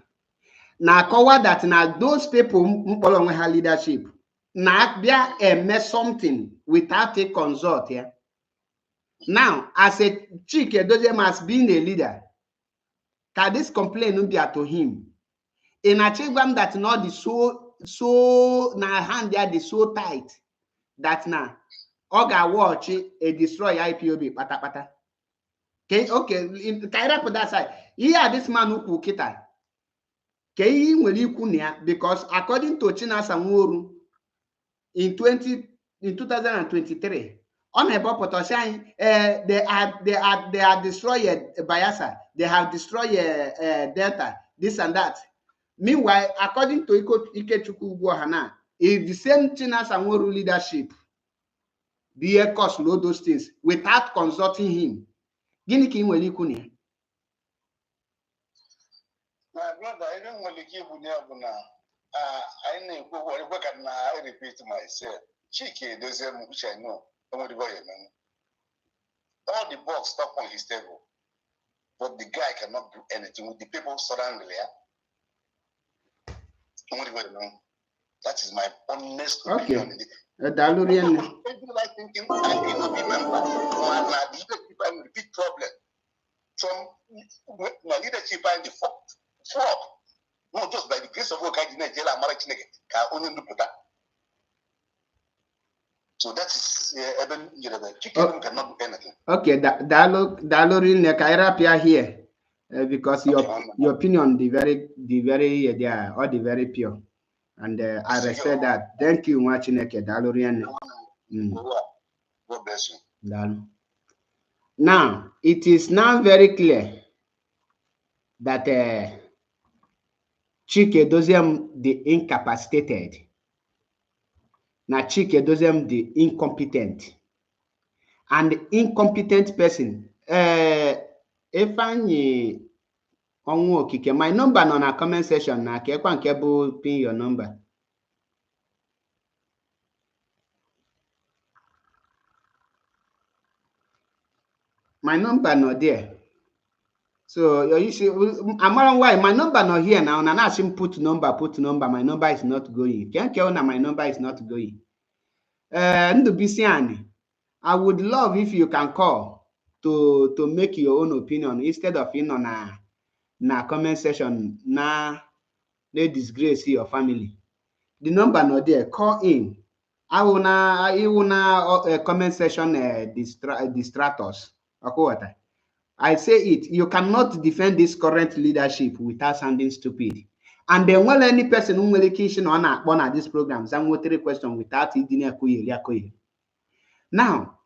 na cover that na those people mpolo her leadership, na there mess something without a consult here. Now, as a Chike Doziem as being a leader, can this complaint be to him? In a chegwam that not the so na hand there the so tight that na oga watch a destroy IPOB pata. Okay, can I put that side? Here this man who kita. Because according to Chinasa Nworu in 2023, on a Potoshan, they are destroyed Bayelsa, they have destroyed Delta, this and that. Meanwhile, according to Ikechukwu Hana, it's the same Chinasa Nworu leadership. The cause all those things without consulting him. Gini ki nwere ikwu na. My brother, I don't want to give you I know what I repeat myself. Chike Doziem, which I know, all the balls stuck on his table, but the guy cannot do anything with the people surrounding there. That is my honest opinion. Okay. Dalurian. I think I cannot remember. Big problem. From my leadership and the flop. Not just by the grace of God, so that is Chicken cannot do anything. Okay, Dalorin Kairapia here. Because your opinion the very they are all the very pure. And I respect that. Thank you much, Dalorian. God bless you. Dalo. Now, it is now very clear that Chike Doziem the incapacitated. Now Chike Doziem the incompetent. And the incompetent person, if I my number on a comment section now, pin your number. My number not there. So you see, I'm why my number not here now. And I ask him put number. My number is not going. Can't care now. My number is not going. I would love if you can call to make your own opinion instead of in on a comment section. They disgrace your family. The number not there. Call in. I will comment section distract us. Okay, I say it. You cannot defend this current leadership without sounding stupid. And then when any person who will question on this program, some water question without it in. Now,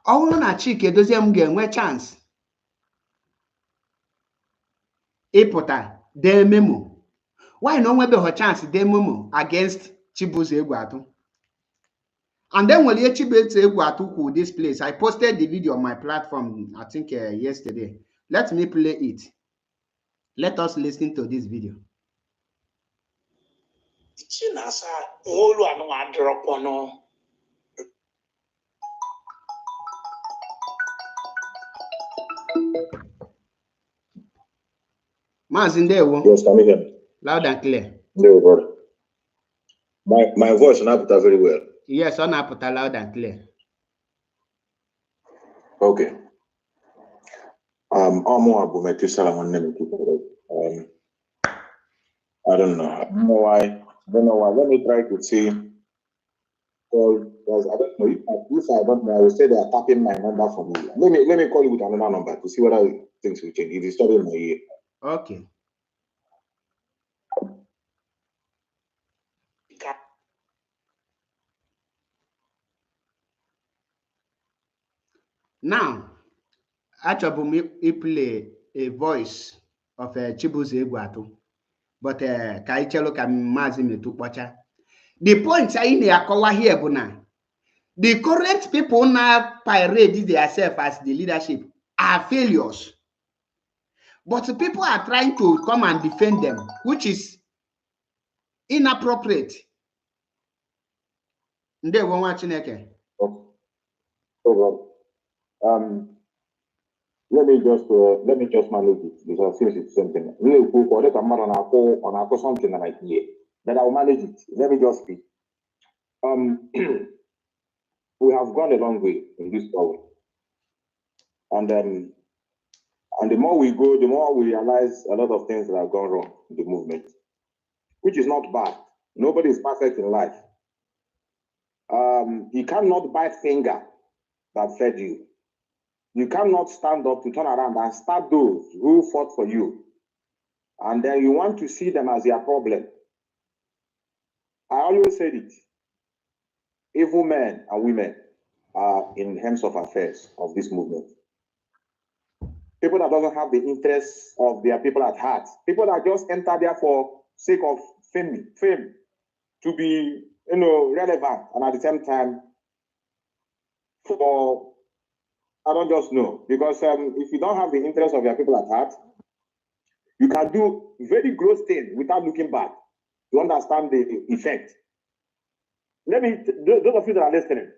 all on a chick doesn't get chance. Epota, de memo. Why no one be her chance de memo against Chibuze Egwatu? And then when Chibuze Egwatu could this place, I posted the video on my platform, I think yesterday. Let me play it. Let us listen to this video. Mazindewo. Yes, can you hear me? Loud and clear. No, brother. My voice not put very well. Yes, on put loud and clear. Okay. I'm more about my I don't know. I don't know why. Let me try to see. Because I don't know if I don't know, I will say they are tapping my number for me. Let me call you with another number to see whether things will change. It is disturbing my ear. Okay. Now, actually, I play a voice of Chibuze Egwatu, but Kaichelo Kamimazi Metupacha. The point I need to cover here, Buna. The current people now parade themselves as the leadership are failures. But people are trying to come and defend them, which is inappropriate. Let me just manage it because since it's something. Really cool for that matter on something that I hear. But I'll manage it. Let me just speak. We have gone a long way in this story. And the more we go, the more we realize a lot of things that have gone wrong in the movement, which is not bad. Nobody is perfect in life. You cannot bite finger that fed you. You cannot stand up to turn around and stab those who fought for you. And then you want to see them as your problem. I always said it. Evil men and women are in hands of affairs of this movement. People that doesn't have the interests of their people at heart. People that just enter there for sake of fame to be, relevant, and at the same time, for I don't just know, because if you don't have the interest of your people at heart, you can do very gross things without looking back to understand the effect. Those of you that are listening,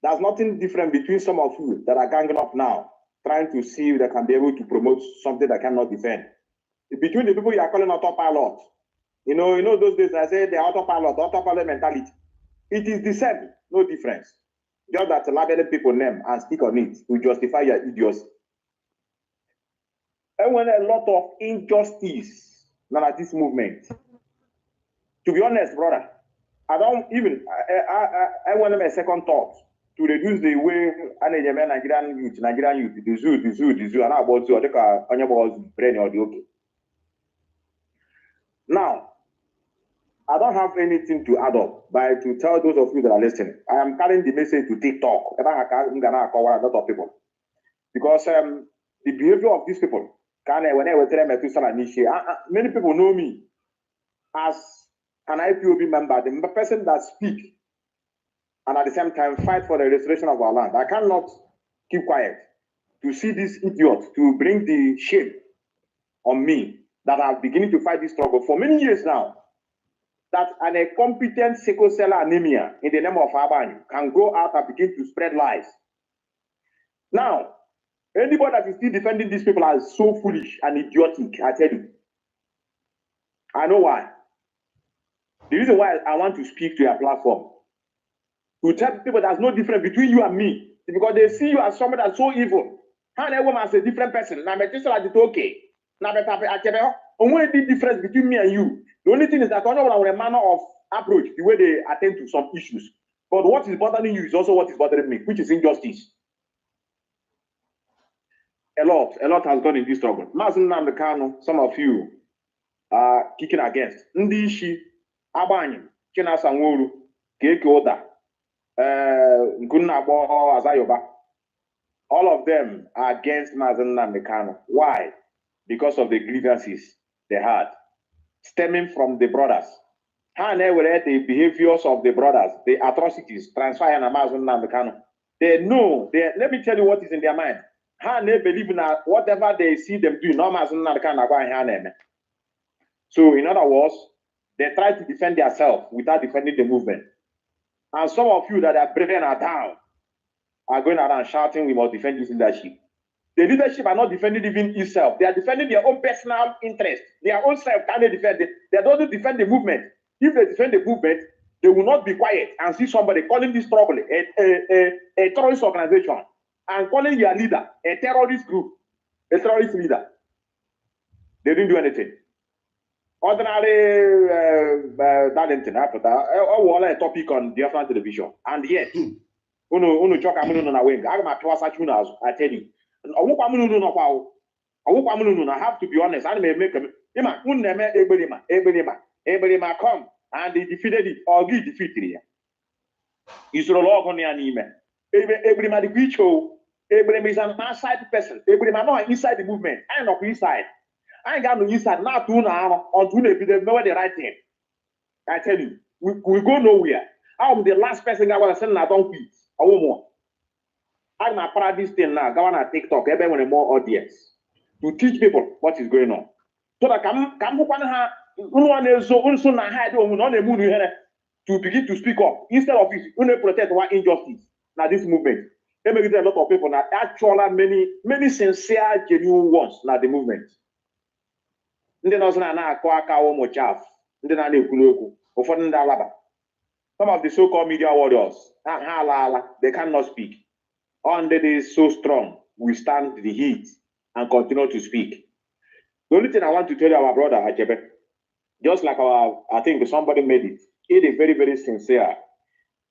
there's nothing different between some of you that are ganging up now, trying to see if they can be able to promote something that cannot defend. Between the people you are calling autopilot, you know those days I say the autopilot mentality. It is the same, no difference. Just that labeling people name and speak on it to justify your idiocy. And when a lot of injustice now at this movement, to be honest, brother, I don't even, I want to make a second thought to reduce the way Nigerian youth, the zoo, and about to take a brain or the okay. Now, I don't have anything to add up, but to tell those of you that are listening, I am carrying the message to TikTok. I'm going to cover a lot of people. Because the behavior of these people, many people know me as an IPOB member, the person that speaks and at the same time fight for the restoration of our land. I cannot keep quiet to see this idiot to bring the shame on me that I'm beginning to fight this struggle for many years now. That an incompetent sickle cell anemia in the name of Abani can go out and begin to spread lies. Now, anybody that is still defending these people are so foolish and idiotic, I tell you. I know why. The reason why I want to speak to your platform, to tell people there's no difference between you and me, because they see you as someone that's so evil. How they want as a different person. Now, okay. Now, only the difference between me and you. The only thing is that I don't know a manner of approach, the way they attend to some issues. But what is bothering you is also what is bothering me, which is injustice. a lot has gone in this struggle. Mazin Namdekano, some of you are kicking against. Ndishi, Abani, China Sanwuru, Keke Oda, Nkunabo Azayoba. All of them are against Mazin Namdekano. Why? Because of the grievances they had, stemming from the brothers. The behaviors of the brothers, the atrocities, transfer and Mazin Namdekano. They know, let me tell you what is in their mind. They believe in whatever they see them doing. So, in other words, they try to defend themselves without defending the movement. And some of you that are brethren are down are going around shouting, we must defend this leadership. The leadership are not defending even itself. They are defending their own personal interest. Their own self can they defend it. They don't defend the movement. If they defend the movement, they will not be quiet and see somebody calling this trouble a terrorist organization and calling your leader a terrorist group, a terrorist leader. They didn't do anything. Ordinary a topic on different television, and yet, I tell you, I have to be honest. I may make a come and they defeated it or get defeated here. It's a log on your name. Everybody is an outside person. Everybody not inside the movement. I'm not inside. I ain't got no inside. Now to now on to the know the right thing. I tell you, we go nowhere. I'm the last person I want to send. I don't quit. I want more. I'm not proud of this thing now. Go on TikTok. Everyone more audience to teach people what is going on. So that to begin to speak up instead of it, protect our injustice. Now this movement, they make a lot of people now actually many sincere, genuine ones. Now the movement. Some of the so-called media warriors, they cannot speak. Under is so strong, we stand the heat and continue to speak. The only thing I want to tell you, our brother Achebe, just like I think somebody made it. It is very, very sincere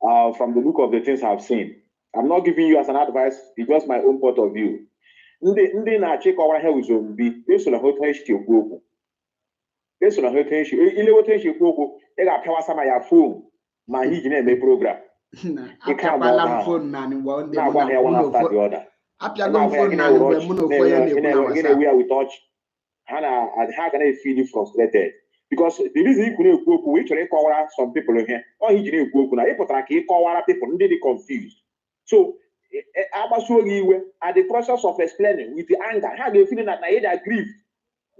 from the look of the things I've seen. I'm not giving you as an advice, it's just my own point of view. Ndị na-achịkọ ọwa ha uzombi, esola hoto echi ekwu okwu. Esola hoto echi, ile hoto echi ekwu okwu, ị ga-apịawasa ma ya phone ma anyị ji na-eme program. Apịakwala m phone na ngwa ndị mụ na apịago m phone na ngwa mụ na ofu ya na-ekwu na WhatsApp. How can I feel frustrated? Because the reason you couldn't go, we try to cover some people here, or he didn't go, now cover people, they confused. So, at the process of explaining with the anger, how they feeling that they are grieved,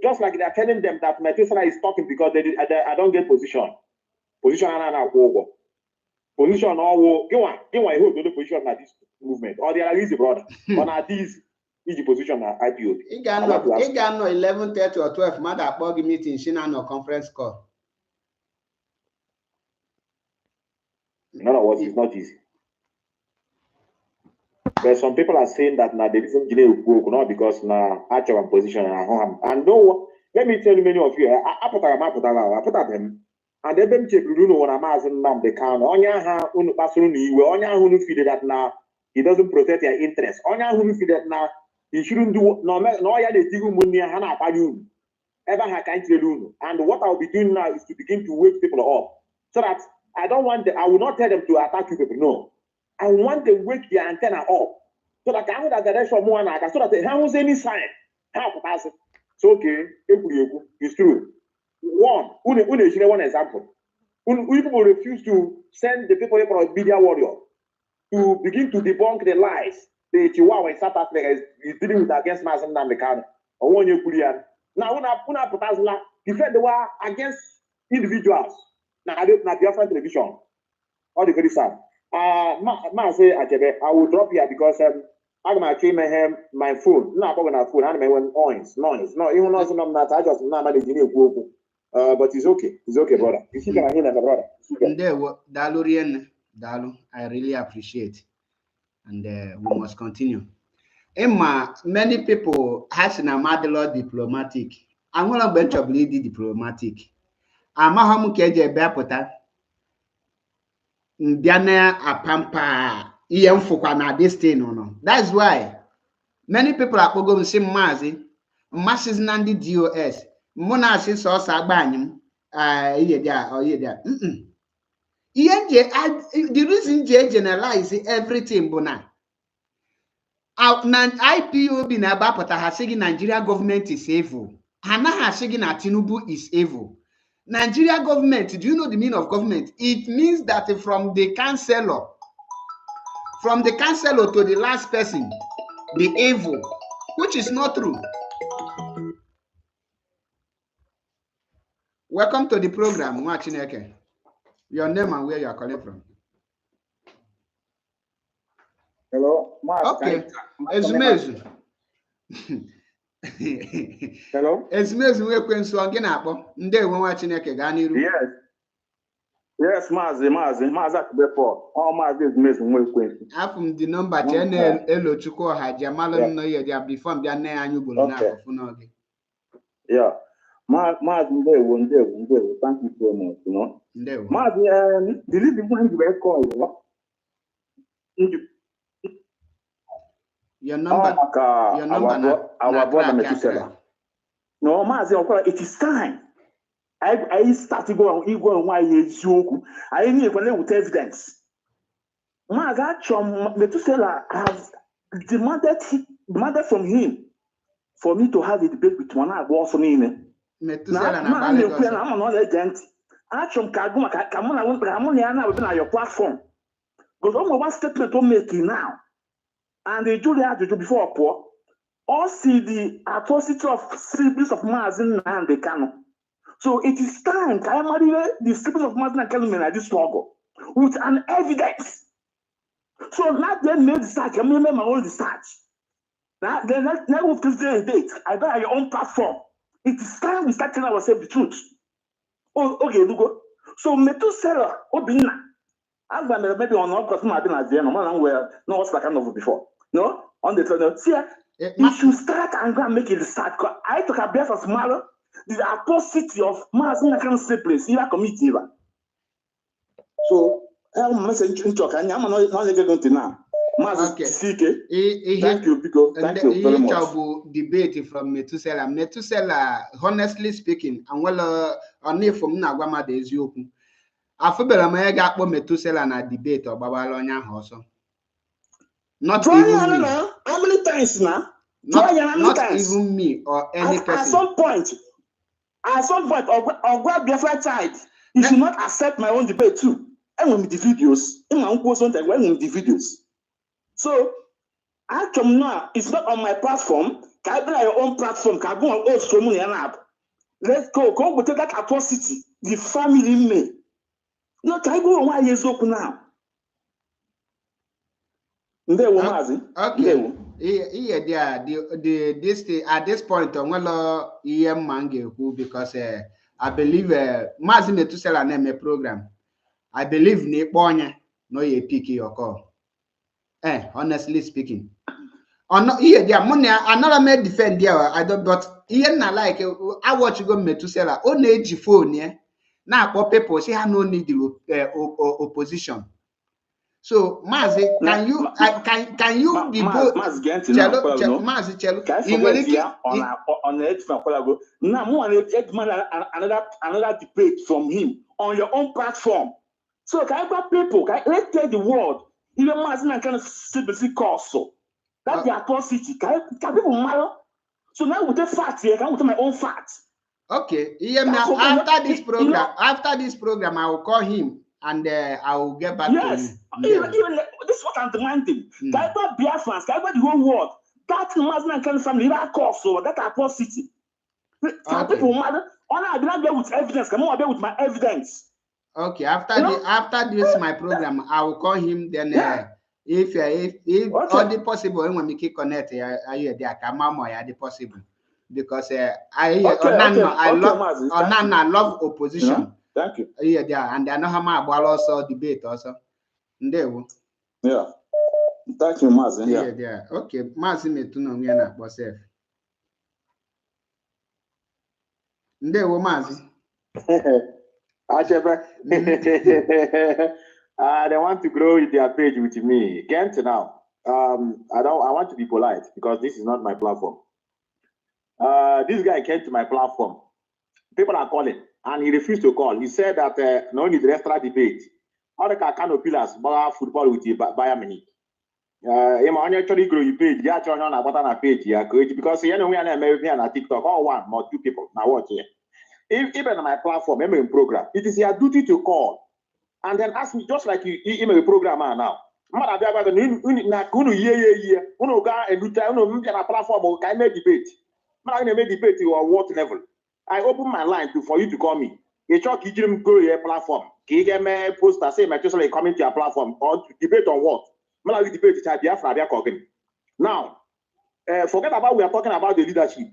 just like they are telling them that my sister is talking because I don't get position. Position position or go on, I hold the position like this movement, or they are easy brother, or are these. Is the position at IPO? It got no 11:30 or 12. Mother bug meeting. She no conference call. In other words, it's not easy. But some people are saying that now the reason Guinea will go not because now actual position and no. Let me tell you, many of you, I put them, and they been check you know when I'm asking them the count. Onya ha unu pasunu iwe. Onya unu feel that now he doesn't protect their interest. Onya unu feel that now. He shouldn't do no ya de tigu munni hana apadu ever ha kan tell. And what I'll be doing now is to begin to wake people up so that I will not tell them to attack you people. No, I want them to wake their antenna up so that I would direction more so that they have any sign. How to pass it? So okay, it's true. One example. People refuse to send the people from media warrior to begin to debunk the lies. The Chihuahua in South Africa is dealing with against Mazin Namdekano. Now, when I defend the war against individuals. Now, I different television. All the very sad. I will drop here because I'm going to change my phone. No, I'm going to phone. I'm going to noise. No, even though I'm not, I just not manage to but it's okay. It's okay, brother. You see, can I hear that, brother? Dalu, I really appreciate. And we must continue. Emma, many people has an amadelo diplomatic. I'm going to bench of lady diplomatic. I'm a hamukeje beapota. Ndiana apampa. Iyemfukwa na this thing no. That's why Many people are going to say Mazi, masses Nandi DOS, Monasis or Sabanyum, the reason J generalize everything, Bona. IPOB na Abapata has said Nigeria government is evil. Hana has said Tinubu is evil. Nigeria government, do you know the meaning of government? It means that from the councillor to the last person, the evil, which is not true. Welcome to the program, Mwachineke. Your name and where you are calling from. Hello, okay. Ezumezu. Hello. Ezumezu we kwensu oge na akpọ. Ndewo Nwachineke gaa n'iru. Yes, Maazị Akubefo. Oh, Maazị Ezumezu we kwensu. Afum the number channel Elochukwu Ọha Malụ nno ye dia before bia na anyị ugboro na afọ n'oge. Yeah. Maazị ndewo. Thank you so much, you know. Ndewo. Maazị, the reason why you were called, your number our brother Methuselah. No, Maazị, it is time. I started going why eziokwu. I need with evidence. Maazị Methuselah has demanded from him for me to have a debate with one also name. Methuselah I'm not agent. Achom Kaguma Kamuna your platform. Because only one statement to make now. And the jury had to do before poor. All see the atrocity of siblings of Mazin and the canon. So it is time the siblings of Mazin and Canon at this struggle with an evidence. So not then made the search, I remember my own research. Now with this date, I got your own platform. It is time we start telling ourselves the truth. Oh, okay, Lugo. So Methuselah Obina. I've been maybe on all customer been at the end, no what's that kind of before. No, on the phone. See, you should start and go and make it start. I took a breath of smaller. The atrocity of mass in a kind of place, you are committed. So, I'm messaging talk, and I'm not going to now. Okay. Thank you, Pico. Thank you very much. Debate from Methuselah. Methuselah, honestly speaking, and well, only from Nagwama de Ezioku. I feel better my gap Methuselah na debate or Babalonia also. Not even me. How many times now? Not even me or any person. At some point, or grab your flight side. You should not accept my own debate too. And with the videos, in my own person, and with the videos. So, actually, now it's not on my platform. Can I be your own platform? Can I go on social media app? Let's go. Come with that atrocity. The family me. No, can I go on why you so now? Okay. Yeah, at this point, I'm going because I believe Maazị Methuselah name program. I believe Niponya no ye pick your call. Honestly speaking. Not money another may defend there. I don't, but na like I watch you go Methuselah on age phone, yeah. Now for people say I no need the opposition. So, Mazi, can you devote Mazi Chelo another debate from him on your own platform. So can I people let's tell the world even Mazi kind of CBC course so that's the atrocity. Can people matter? So now with the facts here, can with my own facts. Okay, after this program, I will call him. And I will get back to you. Even this is what I'm demanding. Can I got Biafrans? Can I got the whole world? That Muslim kind of family, that cause so that atrocity. Can people matter? I do not be with evidence. Come on, be with my evidence. Okay, after this my program, I will call him. Then if all the possible when we keep connect, I hear there come the possible because I love opposition. Thank you. Yeah, and I know how much also debate also. Yeah. Thank you, Mazi. Yeah. Okay, Mazi metuno ngena bosef. Ndewo Mazi. They want to grow their page with me. Can't now. I want to be polite because this is not my platform. This guy came to my platform. People are calling, and he refused to call. He said that no need extra debate. All the kind pillars, football with Bayern Munich. On actually grow your page, yeah, turn on a page, yeah, because you know we are American on TikTok, all one or two people. Now what here? Even on my platform, email program, it is your duty to call and then ask me just like you email programmer now. Mother, platform can make debate. Man, I make debate or what level? I open my line for you to call me. You talk, you didn't go to your platform. Can you get me poster say my just like coming to your platform or to debate on what? Man, I debate now, forget about we are talking about the leadership.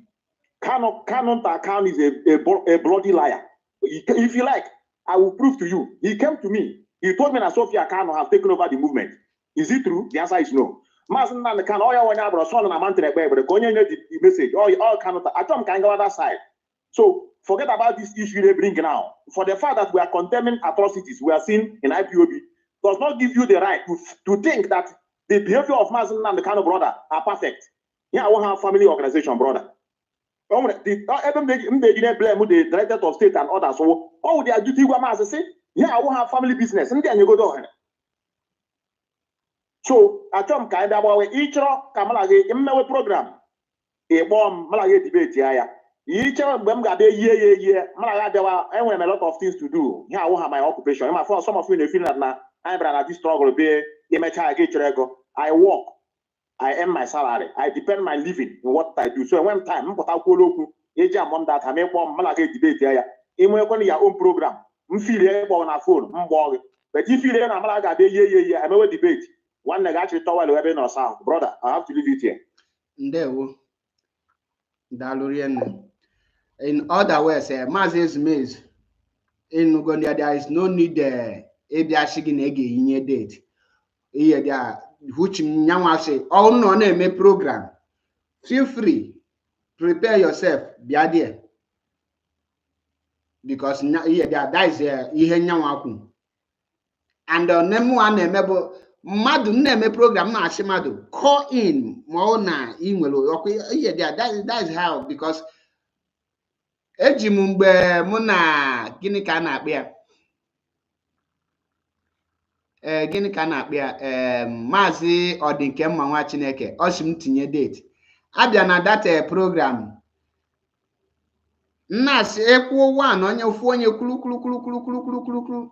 Canon account is a bloody liar. If you like, I will prove to you. He came to me. He told me that Sophia Kano have taken over the movement. Is it true? The answer is no. The message. All Kano. I told him can go on that side. So forget about this issue they bring now. For the fact that we are condemning atrocities we are seeing in IPOB does not give you the right to think that the behavior of Mazen and the Kano brother are perfect. Yeah, I won't have family organization, brother. Blame the director of state and others. So, oh, they are duty to say, yeah, I won't have family business. And then you go down. So, I told kind of each Kamala program. A bomb Malay debate. Each of them got a year. Malaga, I have a lot of things to do. Yeah, I won't have my occupation. Some of you in the field now, I'm at this struggle. I work. I earn my salary. I depend my living on what I do. So when time, I'm on that. I make one Malay debate here. In your own program, I'm feeling on a phone. But if you don't, I'm like a year. I may debate. One actually tower webbing or sound. Brother, I have to leave it here. Ndewo. In other words, Mazes Maze in Ugondia, there is no need in date. Here, which Nyawa say, oh no, name program. Feel free, prepare yourself, be there. Because here, that is Nyawa. And name one name. Madu name program na Madu call in Mona email. Okay, yeah, that is how because Ejimumbe Muna gini ka na-akpịa gịnị ka na-akpịa Maazị Ọdịnkemma nwa Chineke ọ sị m tinye date abịa na data program nnaasị ekwuo one onye ofu onye kwuru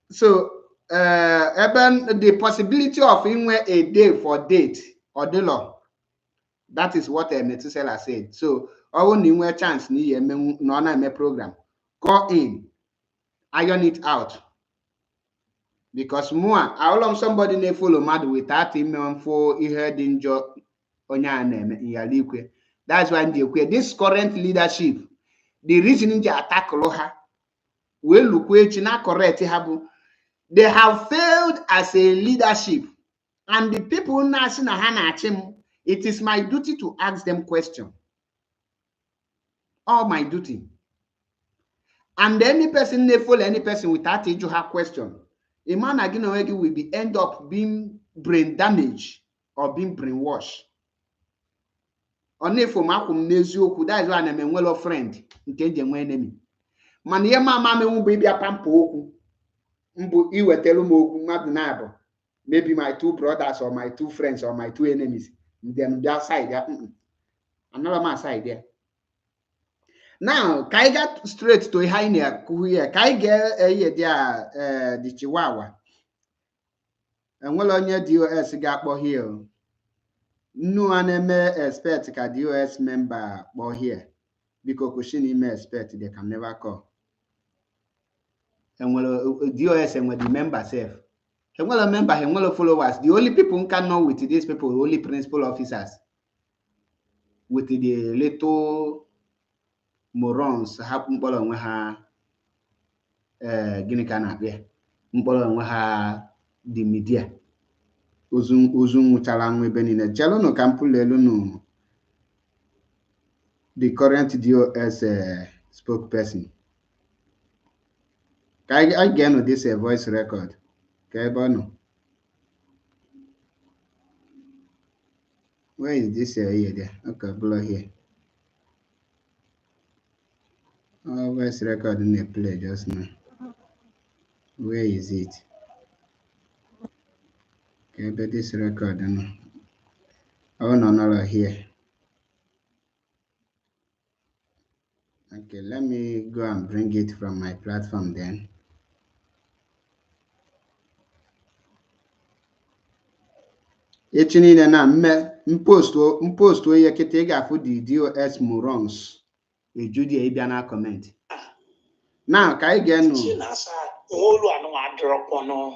so even the possibility of inwe a day for date odilo that is what Metusela said. So all need chance ni no na program call in iron it out because more how long somebody may follow mad without him for he heard in job onya na in yalikwe. That's why this current leadership the reason in attack loha we look na correct habu. They have failed as a leadership, and the people now it is my duty to ask them questions. All my duty. And any person they follow any person without you have question. A man again will be end up being brain damaged or being brainwashed. Only for makum neziokwu, that is why I'm a well friend. Nke enemy. Man ye mama me will be a pampo. Maybe my two brothers or my two friends or my two enemies. Them their side, another man side there. Now, can I get straight to here? Can I get the Chihuahua? And well on your DOS gap here. No one may expect a DOS member or here because Kushini may expect they can never call. And well, DOS and with the member self. And well, a member and well followers. The only people who can know with these people, only principal officers. With the little morons happen on her Guinea Canapia, Mpolo ha the media. Uzum Talang Benina Jalono Campulelo, the current DOS spokesperson. I get this voice record. Okay, Bono. Where is this here? There. Okay, below here. Oh, where's record in the play just now? Where is it? Okay, but this record, no. Oh, no, here. Okay, let me go and bring it from my platform then. Echi niile na mpost onye kịta ị ga-afụ the DOS morons ejudi ịbịa na comment. Now ka anyị ga-enu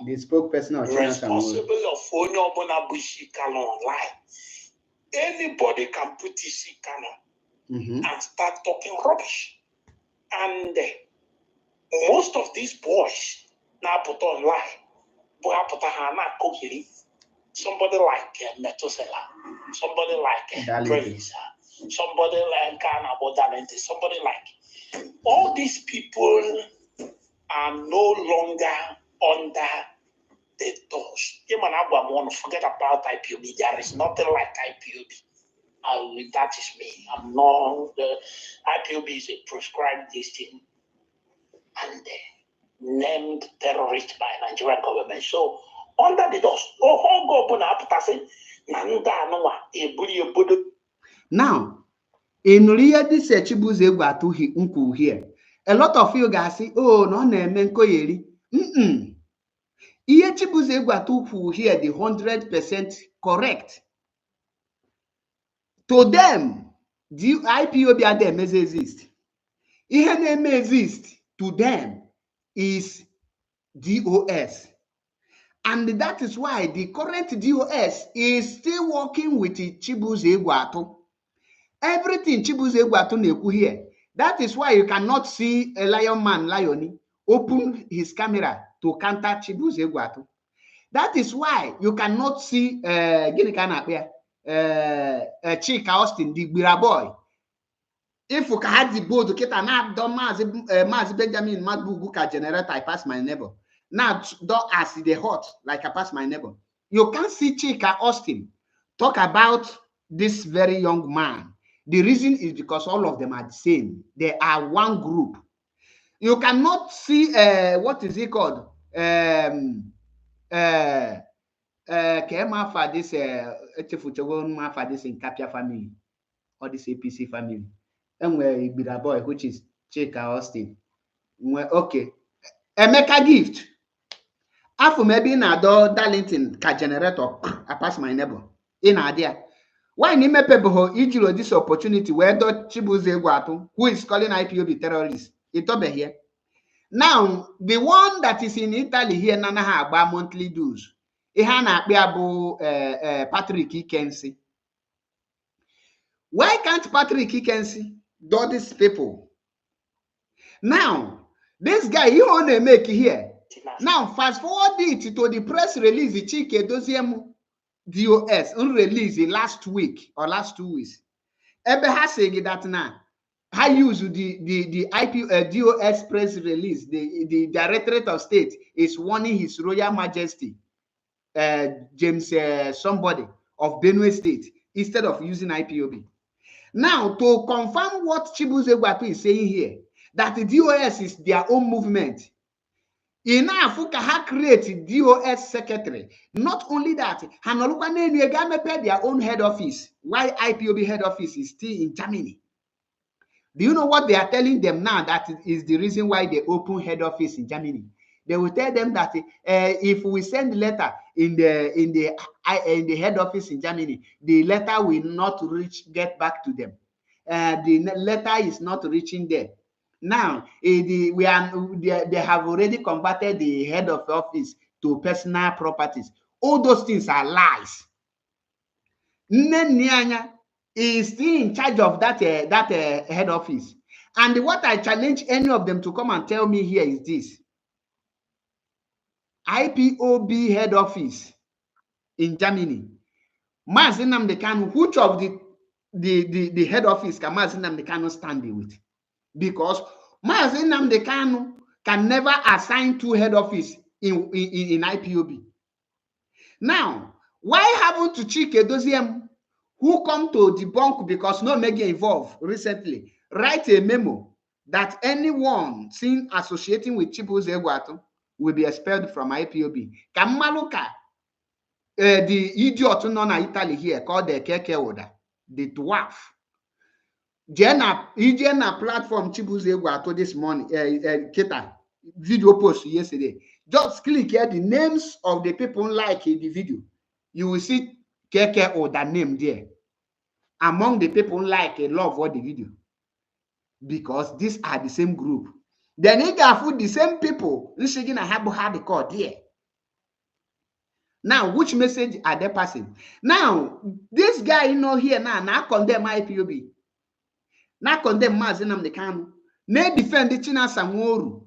the spokesperson of Chinasa responsible of onye ọbụla bụ isi Kano online. Anybody can put isi Kano and start talking rubbish. And most of these boys now put online. Somebody like Metosela, somebody like Praise, somebody like Dalente, somebody like all these people are no longer under the doors. Forget about IPOB. There is nothing like IPOB. That is me. I'm not the IPOB is a prescribed this thing and named terrorist by Nigerian government. So under the doors, now, in real this Chibuze Gwatu here, a lot of you guys say, oh, no, Nenkoyeri. Iye Chibuze Gwatu here, the 100% correct. To them, the IPOB at them exist. Ihe name exist to them is DOS. And that is why the current DOS is still working with Chibuze Gwatu. Everything Chibuze Gwatu neku here. That is why you cannot see a lion man, Lioni, open his camera to counter Chibuze Gwatu. That is why you cannot see Chika Austin, the Bira boy. If you had the board to get an app, Mazi Benjamin Madbuguka generator, I pass my neighbor. Now, don't ask the hot like I pass my neighbor. You can see Chika Austin talk about this very young man. The reason is because all of them are the same. They are one group. You cannot see what is it called? This in Kapia family or this APC family. And where Bira boy, which is Chika Austin. Okay. Emeka gift. After maybe na do Darlington ka generator, I pass my neighbor. In idea. Why M.A.P ijiro this opportunity where do Chibuze Gwatu, who is calling IPOB terrorists? It over here. Now, the one that is in Italy here, Nana Haba monthly dues. Ihana Biabu Patrick Ikensi. Why can't Patrick Ikensi do these people? Now, this guy, you want to make here. Now, fast forward it to the press release, the Chike Doziem DOS unreleased last week or last 2 weeks. Ebe has said that now. I use the IP DOS press release. The Directorate of State is warning His Royal Majesty James somebody of Benue State instead of using IPOB. Now, to confirm what Chibuze Gwatu is saying here, that the DOS is their own movement. Enough ha create DOS secretary. Not only that, Hanoluka their own head office. Why IPOB head office is still in Germany? Do you know what they are telling them now? That is the reason why they open head office in Germany. They will tell them that if we send the letter in the head office in Germany, the letter will not get back to them. The letter is not reaching there. Now, they have already converted the head of office to personal properties. All those things are lies. Nyanya is still in charge of that head office. And what I challenge any of them to come and tell me here is this. IPOB head office in Germany. Mazi Nnamdi Kanu, which of the head office can Mazi Nnamdi Kanu stand with? Because Mazi Nnamdi Kanu can never assign two head office in IPOB. Now, why haven't Chike Doziem, who come to debunk because no mega involved recently, write a memo that anyone seen associating with Chibuzo Egwuatu will be expelled from IPOB. Kamaluka, the idiot known in Italy here called the Keke Oda, the dwarf. Jenna platform Chibuzo Egwuatu this morning, Kita video post yesterday. Just click here the names of the people like in the video. You will see Keke Oda name there. Among the people like a love what the video. Because these are the same group. Then they got the same people. Listening I have the code here. Now, which message are they passing? Now, this guy here now condemn IPOB. Now condemn Mazinam the Kanu. Now defend the China Sanworu.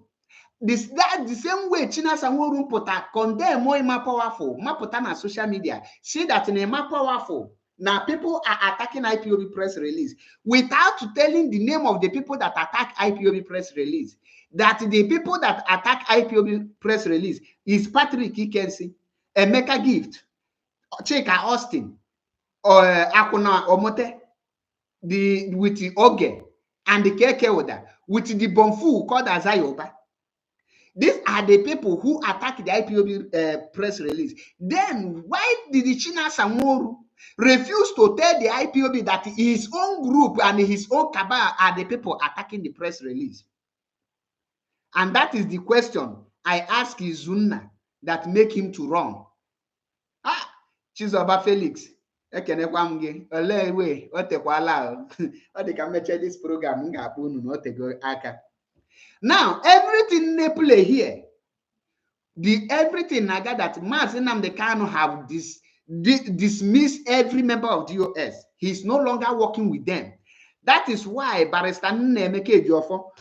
That the same way China Sanworu pota condemn more powerful. Ma pota na social media. See that in a more powerful. Now people are attacking IPOB press release without telling the name of the people that attack IPOB press release. That the people that attack IPOB press release is Patrick Ikensi, Emeka Gift, Chika Austin, or Akuna Omote, with the Oge and the Keke Oda, with the Bonfu called Azayoba. These are the people who attack the IPOB press release. Then why did the China Sanworu refuse to tell the IPOB that his own group and his own cabal are the people attacking the press release? And that is the question I ask Izunna that make him to run. Chizoba Felix, this program. Now, everything they play here, everything I got that Mazinam the Kanu have dismissed every member of DOS. He's no longer working with them. That is why Barrister M.A.P Eziokwuu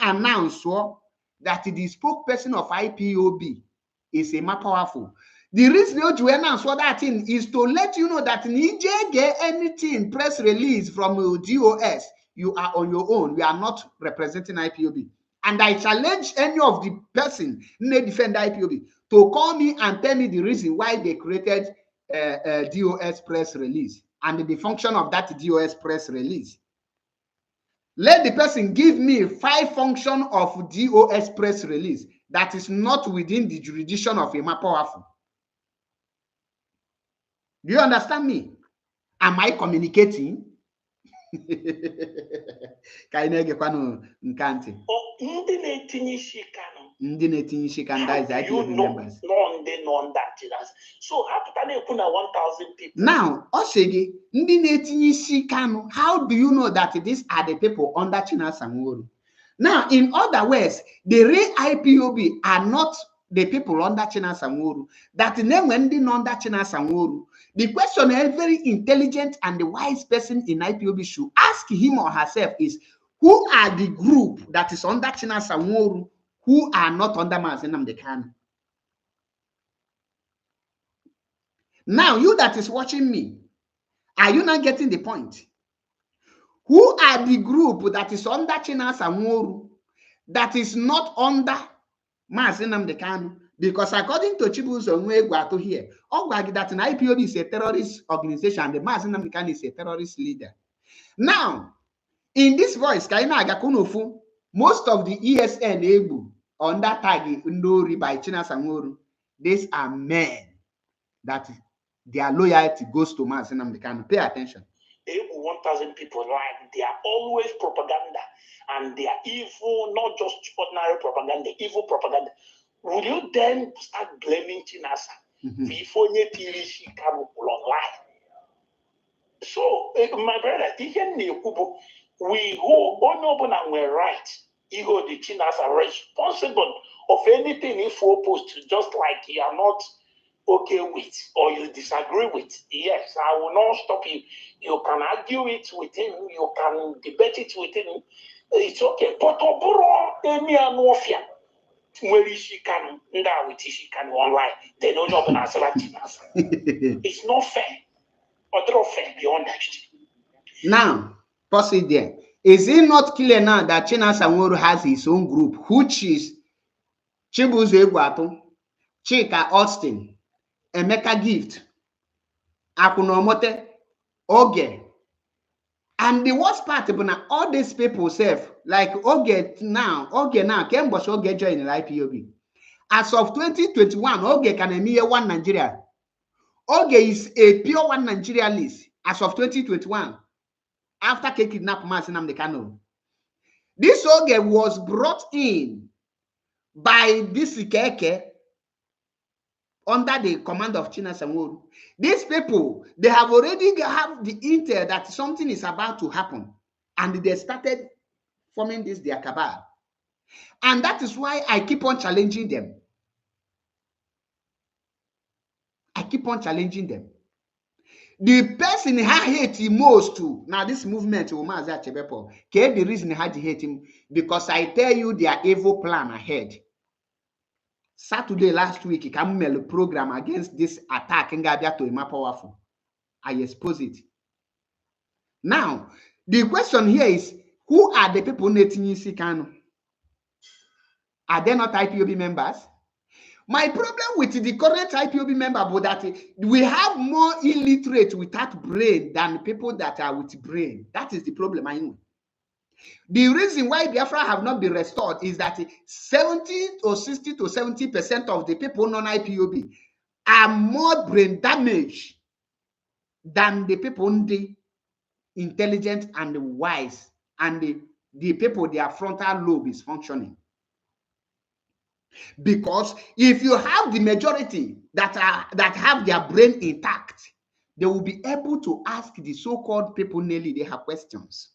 announced that the spokesperson of IPOB is a more powerful. The reason you announce that thing is to let you know that Nije get anything press release from DOS. You are on your own. We are not representing IPOB. And I challenge any of the person who defend IPOB to call me and tell me the reason why they created DOS press release and the function of that DOS press release. Let the person give me 5 functions of DOS press release that is not within the jurisdiction of a more powerful. Do you understand me? Am I communicating? Ndị na-etinye isi Kanu is IPOB members. So after na-ekwu na 1,000 people. Now, Oshegi, ndị na-etinye isi Kanu, how do you know that these are the people under China Sanworu? Now, in other words, the real IPOB are not the people under China Sanworu. That name when they under China Sanworu. The question every intelligent and the wise person in IPOB should ask him or herself is, who are the group that is under China Sanworu who are not under Mazinam the Kanu? Now, you that is watching me, are you not getting the point? Who are the group that is under China Sanworu that is not under Mazinam the Kanu? Because according to Chibuzo Egwuatu here, that an IPOB is a terrorist organization and the Mazinam the Kanu is a terrorist leader. Now, in this voice, most of the ESN Ebu under tag Ndori by China Sanworu, these are men that their loyalty goes to Mazinam the Kanu. Pay attention. 1,000 people like they are always propaganda and they are evil, not just ordinary propaganda, evil propaganda. Would you then start blaming Chinasa? So, my brother, we hold on we're right. You hold the Chinasa responsible of anything if we post, just like you are not okay with or you disagree with. Yes, I will not stop you. You can argue it with him, you can debate it with him. It's okay. But online. They don't know it's not fair. Or fair beyond that. Now, pause it there. Is it not clear now that China Sanworu has his own group, which is Chibuzo Egwuatu, Chika Austin, Emeka Gift, Akunomote, Okay. And the worst part about all these people self, like Oge now, Kembosh Oge join the IPOB. As of 2021, Oge can emiye one Nigeria. Oge is a pure one Nigeria list as of 2021. After K kidnap Masinam the Kano. This Oge was brought in by this Keke under the command of China Sanwo-Olu. These people, they have already have the intel that something is about to happen. And they started forming this their cabal. And that is why I keep on challenging them. I keep on challenging them. The person I hate most too, now this movement, the reason I had to hate him, because I tell you their evil plan ahead. Saturday last week, he came a program against this attack in Gabia to M.A.P. powerful. I expose it. Now, the question here is, who are the people netting Sikano? Are they not IPOB members? My problem with the current IPOB member is that we have more illiterate without brain than people that are with brain. That is the problem I know. The reason why Biafra have not been restored is that 70 or 60 to 70% of the people non-IPOB are more brain damaged than the people intelligent and wise, and the people their frontal lobe is functioning. Because if you have the majority that have their brain intact, they will be able to ask the so-called people nearly they have questions.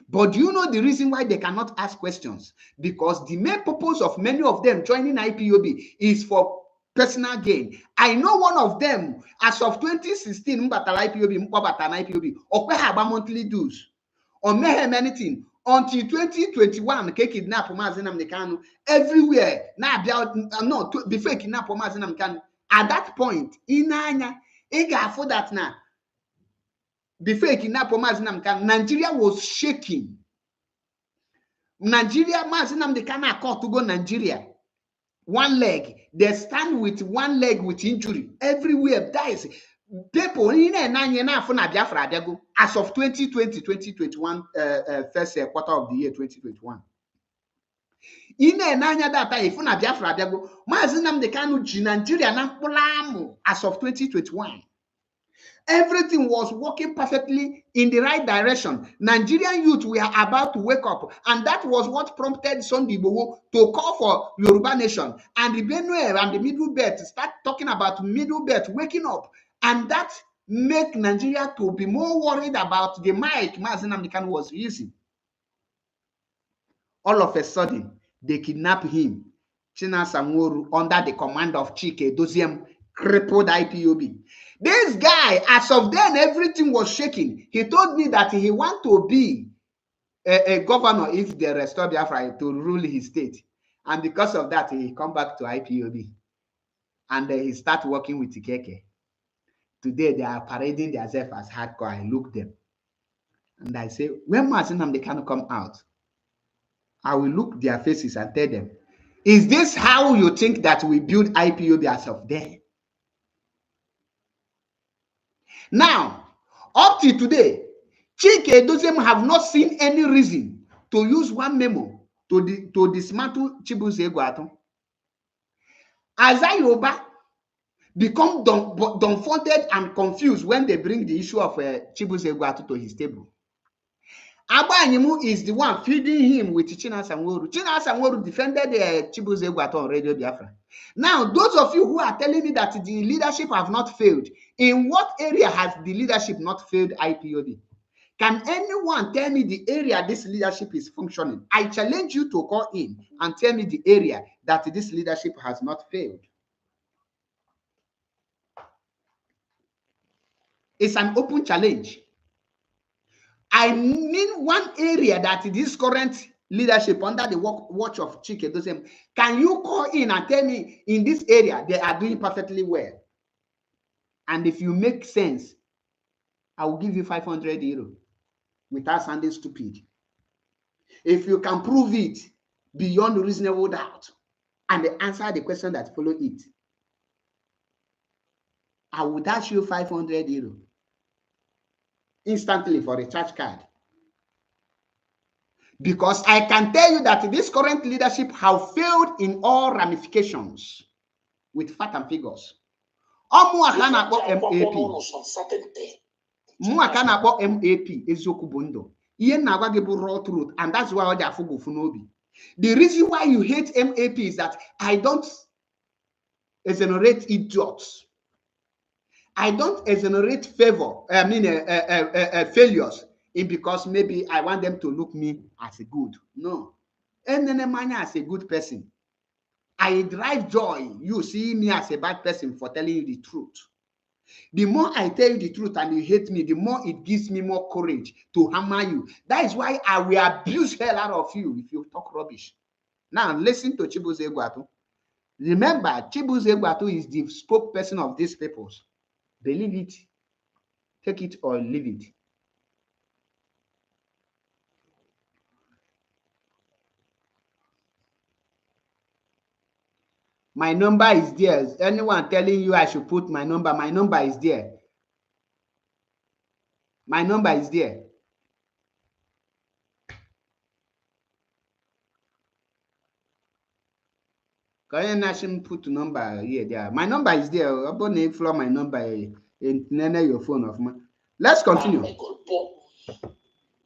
But do you know the reason why they cannot ask questions? Because the main purpose of many of them joining IPOB is for personal gain. I know one of them, as of 2016, IPOB, monthly dues, or anything. Until 2021, kidnap Mazinam Nekanu everywhere. Now, no, before kidnap Mazinam Nekanu. At that point, Inanya, for that now. Before kidnap Mazinam Nekanu, Nigeria was shaking. Nigeria, Mazinam Nekanu caught to go Nigeria. One leg, they stand with one leg with injury. Everywhere dies. People as of 2020, 2021, first quarter of the year 2021. As of 2021. Everything was working perfectly in the right direction. Nigerian youth were about to wake up, and that was what prompted Sunday Igboho to call for Yoruba Nation. And the Benue and the Middle Belt start talking about Middle Belt waking up, and that make Nigeria to be more worried about the mic Mazi Nnamdi Kanu was using. All of a sudden, they kidnap him, China Sanwo-Olu, under the command of Chike Doziem, crippled IPOB. This guy, as of then, everything was shaking. He told me that he want to be a governor if they restore Biafra to rule his state. And because of that, he come back to IPOB. And he start working with Tikeke. Today, they are parading themselves as hardcore. I look them. And I say, when Mazi Nnamdi Kanu come out, I will look their faces and tell them, is this how you think that we build IPOB as of then? Now, up to today, Chike Doziem have not seen any reason to use one memo to dismantle Chibuze Egwuatu. Azayoba become dumbfounded and confused when they bring the issue of Chibuze Egwuatu to his table. Abanimu is the one feeding him with China Sanwo-Olu. China Sanwo-Olu defended Chibuze Egwuatu on Radio Biafra. Now, those of you who are telling me that the leadership have not failed, in what area has the leadership not failed IPOB? Can anyone tell me the area this leadership is functioning? I challenge you to call in and tell me the area that this leadership has not failed. It's an open challenge. I mean one area that this current leadership under the watch of Chike Doziem, can you call in and tell me in this area they are doing perfectly well? And if you make sense, I will give you 500 euros without sounding stupid. If you can prove it beyond reasonable doubt and answer the question that follow it, I will dash you 500 euros. instantly for a recharge card. Because I can tell you that this current leadership have failed in all ramifications with fact and figures. M.A.P. M.A.P Eziokwu Bu Ndu. Ihe na-agwa gị bụ raw truth, and that's why ọ ji afụ gị ụfụ n'obi. The reason why you hate M.A.P is that I don't exonerate idiots. I don't exonerate failures because maybe I want them to look me as a good. No. Enenemanya as a good person. I derive joy. You see me as a bad person for telling you the truth. The more I tell you the truth and you hate me, the more it gives me more courage to hammer you. That is why I will abuse hell out of you if you talk rubbish. Now listen to Chibuzo Egwuatu. Remember, Chibuzo Egwuatu is the spokesperson of these peoples. Believe it, take it or leave it. My number is there. Anyone telling you I should put my number is there. My number is there. Can you put number here? There. My number is there. I'm going to floor my number in your phone of mine. Let's continue.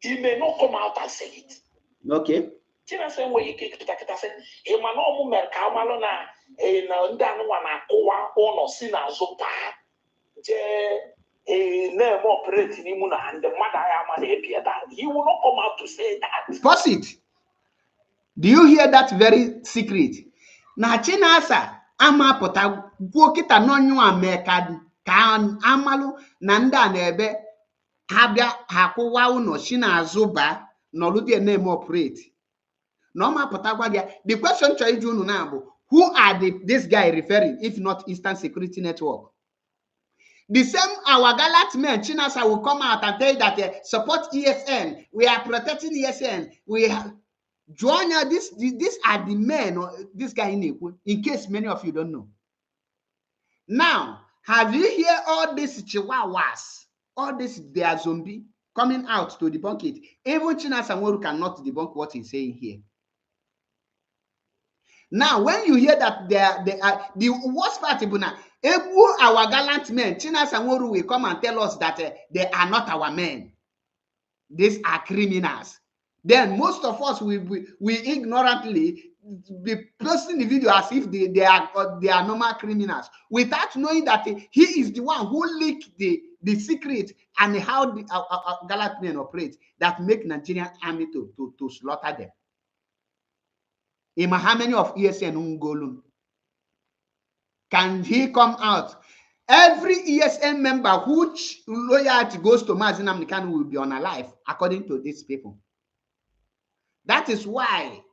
He may not come out and say it. Okay. He will not come out to say that. Pause it. Do you hear that very secret? Na Chinasa ama pota gwokita nonyo America ka amalu na nda na ebe habia hakuwa uno Chinazuba no ludie name operate. No ma pota gwa dia. The question to you unu na bu, who are this guy referring if not Eastern Security Network? The same our gallant men, Chinasa, will come out and tell you that support ESN. We are protecting ESN. We have join these are the men, this guy in case many of you don't know. Now, have you heard all these chihuahuas, all this their zombie coming out to debunk it? Even Chinasa Nworu cannot debunk what he's saying here. Now, when you hear that the worst part, our gallant men, Chinasa Nworu will come and tell us that they are not our men. These are criminals. Then most of us we ignorantly be posting the video as if they are normal criminals without knowing that he is the one who leaked the secret and how the gallant men operate that make Nigerian army to slaughter them. How many of ESN Ungolun? Can he come out? Every ESN member whose loyalty goes to Mazi Nnamdi Kanu will be unalive, according to these people. That is why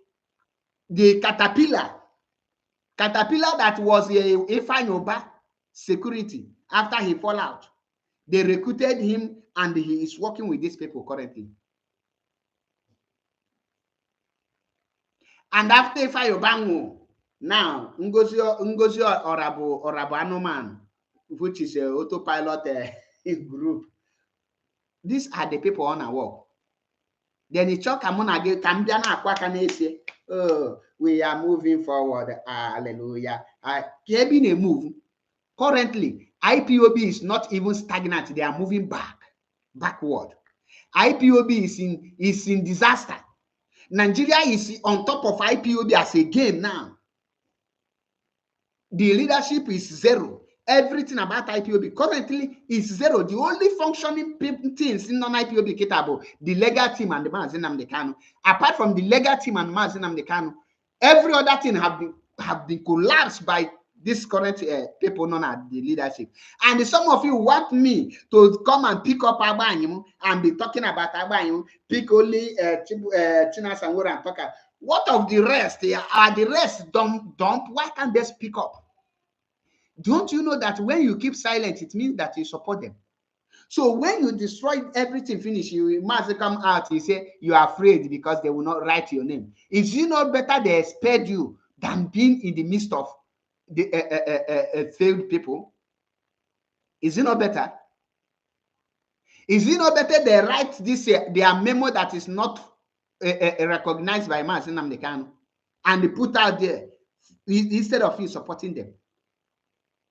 the caterpillar that was a Ifanyoba security after he fall out, they recruited him and he is working with these people currently. And after Ifanyoba, now Ngozi Orabu Anoman, which is an autopilot group. These are the people on our work. Then he talk oh, we are moving forward. Hallelujah. Move. Currently, IPOB is not even stagnant. They are moving backward. IPOB is in disaster. Nigeria is on top of IPOB as a game now. The leadership is zero. Everything about IPOB currently is zero. The only functioning things in non-IPOB Kitabo, the legal team and the Mazi Nnamdi Kanu. Apart from the legal team and Mazi Nnamdi Kanu, every other thing have been collapsed by this current people known as the leadership. And some of you want me to come and pick up Agbanyimu and be talking about Agbanyimu, pick only Chinasa Nworu and talk. What of the rest? Are the rest dump? Why can't they speak up? Don't you know that when you keep silent, it means that you support them? So when you destroy everything, finish, you must come out, you say you are afraid because they will not write your name. Is it not better they spared you than being in the midst of the failed people? Is it not better? Is it not better they write this their memo that is not recognized by Mazi Nnamdi Kanu and they put out there instead of you supporting them?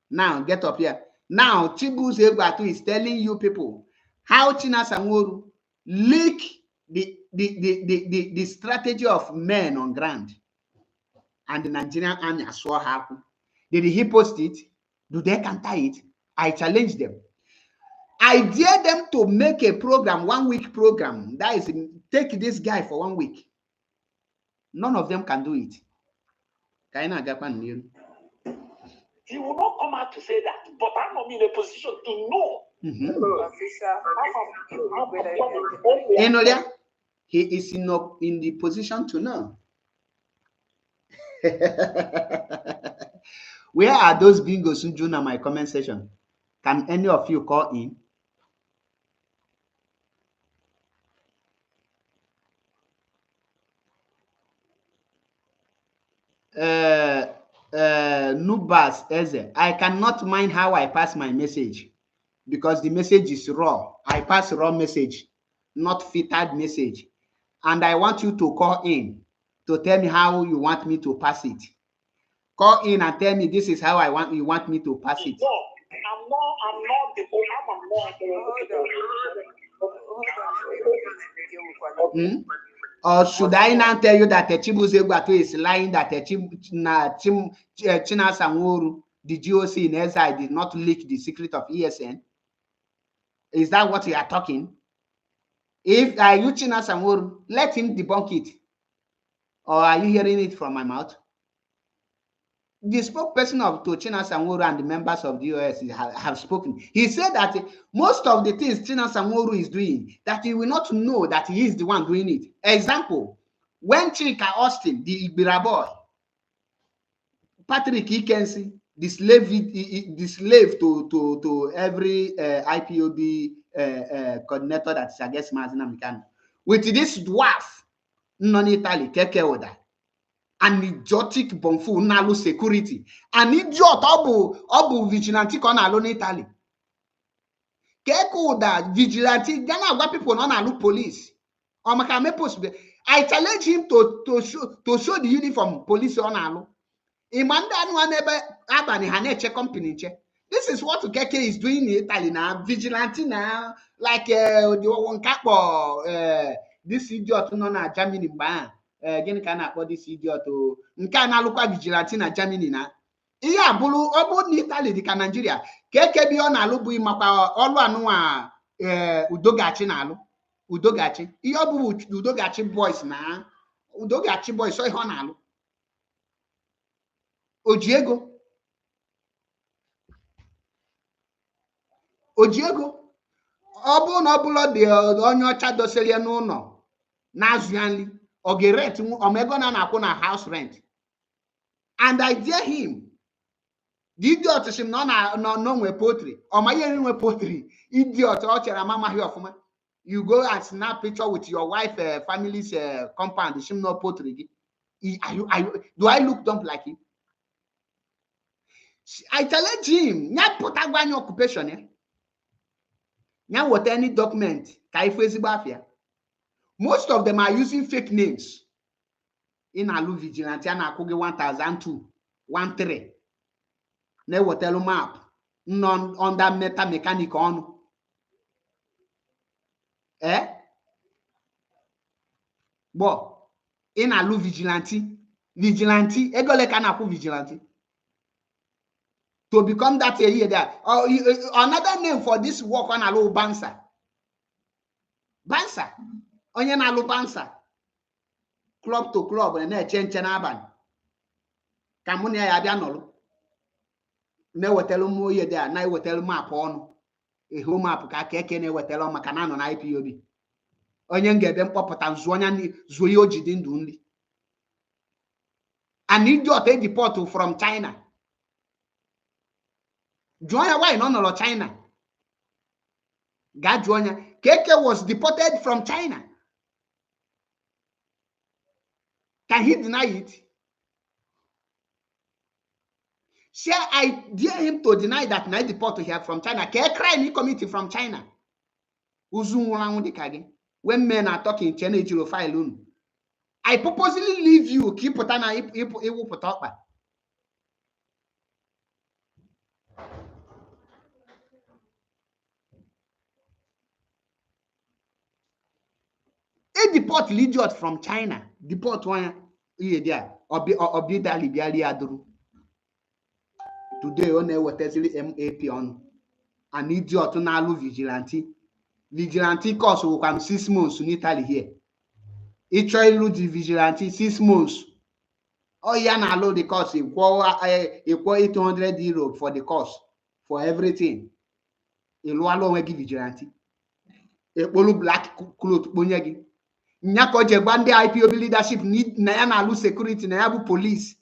Now get up here. Now Chibuzo Egwuatu is telling you people how Chinasa Nworu leak the strategy of men on ground, and the Nigerian army saw happen. Did he post it? Do they counter it? I challenge them. I dare them to make a program, 1 week program. That is, take this guy for 1 week. None of them can do it. He will not come out to say that, but I'm not in a position to know. Enolia, he is in the position to know. Where are those bingos who join my comment section? Can any of you call in? Nubas Eze, I cannot mind how I pass my message because the message is raw. I pass raw message, not filtered message. And I want you to call in to tell me how you want me to pass it. Call in and tell me this is how you want me to pass it. No, I'm not the Or should I now tell you that Chibuzo Egwuatu is lying, that Chinasa Nworu, the GOC in SI, did not leak the secret of ESN? Is that what you are talking? If you Chinasa Nworu, let him debunk it. Or are you hearing it from my mouth? The spokesperson of Chinasa Nworu and the members of the US have spoken. He said that most of the things Chinasa Nworu is doing, that he will not know that he is the one doing it. Example, when Chika Austin, the Igbira boy, Patrick Ikensi, the slave to every IPOB coordinator that is against Mazi Nnamdi Kanu, with this dwarf, non Italy, Keke Oda, an idiotic bonfu nalu security, an idiot obu vigilante kon alone Italy. Keke Oda vigilante, gana agwa people non alu police. Or makame post. I challenge him to show the uniform police on alu. Imanda no nebe abani haneche company che. This is what Keke is doing in Italy now. Vigilante now, like the one capo this idiot no na Germany ba. Gini ka na-akpọ this idiot o. Nke a na-alụkwa vigilante na Germany na. Ihe abụrụ ọ bụ na Italy dị ka Nigeria. Keke bi ọ na-alụ bụ makwa ọlụ anụnwa Udogachi na-alụ. Udogachi. Ihe ọ bụ Udogachi boys na. Udogachi boys so ihe ọ na-alụ. Ojiego. Ọ bụ na ọ bụla dị onye ọcha dosere ya n'ụlọ na-azụ ya nri. Okay, rent omego na house rent, and I dare him. The idiot is no nwe poetry. Or my nwe poetry. Idiot or mama here of you go and snap picture with your wife family's compound. Shim no poetry. Do I look dumb like him? I challenge him. Nya put agwa occupation eh. Nya what any document ka ifu afia. Most of them are using fake names. In alu vigilante na akuge 1002, 13. Ne wotelu map. Non under meta mechanic on. Bo in alu vigilante. Egole ka na aku vigilante. To become that area there. Another name for this work on alu bansa. Bansa. Onye na lubansa club to club na eche n'abalị ka mụ na ya bịa nọrọ na-ewetelu m oye dị a na-ewetelu map ọnụ ehu map ka Keke na-ewetelu maka na anọ na IPOB onye m ga-ebe mkpọpụta zuo ya oji dị ndụ nri an idiot deport from China jụọ ya why nọ nọrọ China ga jụọ ya Keke was deported from China. Can he deny it? Shall I dare him to deny that I deport here from China? Can I cry any committee from China? When men are talking, file I purposely leave you. Keep put on put up. A deport idiot from China. Deport one there. Or be Dali. Today, on what M.A.P on an idiot on alu vigilante. Vigilante course will come 6 months in Italy here. Each child the vigilante 6 months. Oh, yeah, now allow the course equal 800 euro for the course for everything. A low give vigilante. A blue black cloth bonyagi. Nyako jebande IPOB leadership need na lose security na yabu police.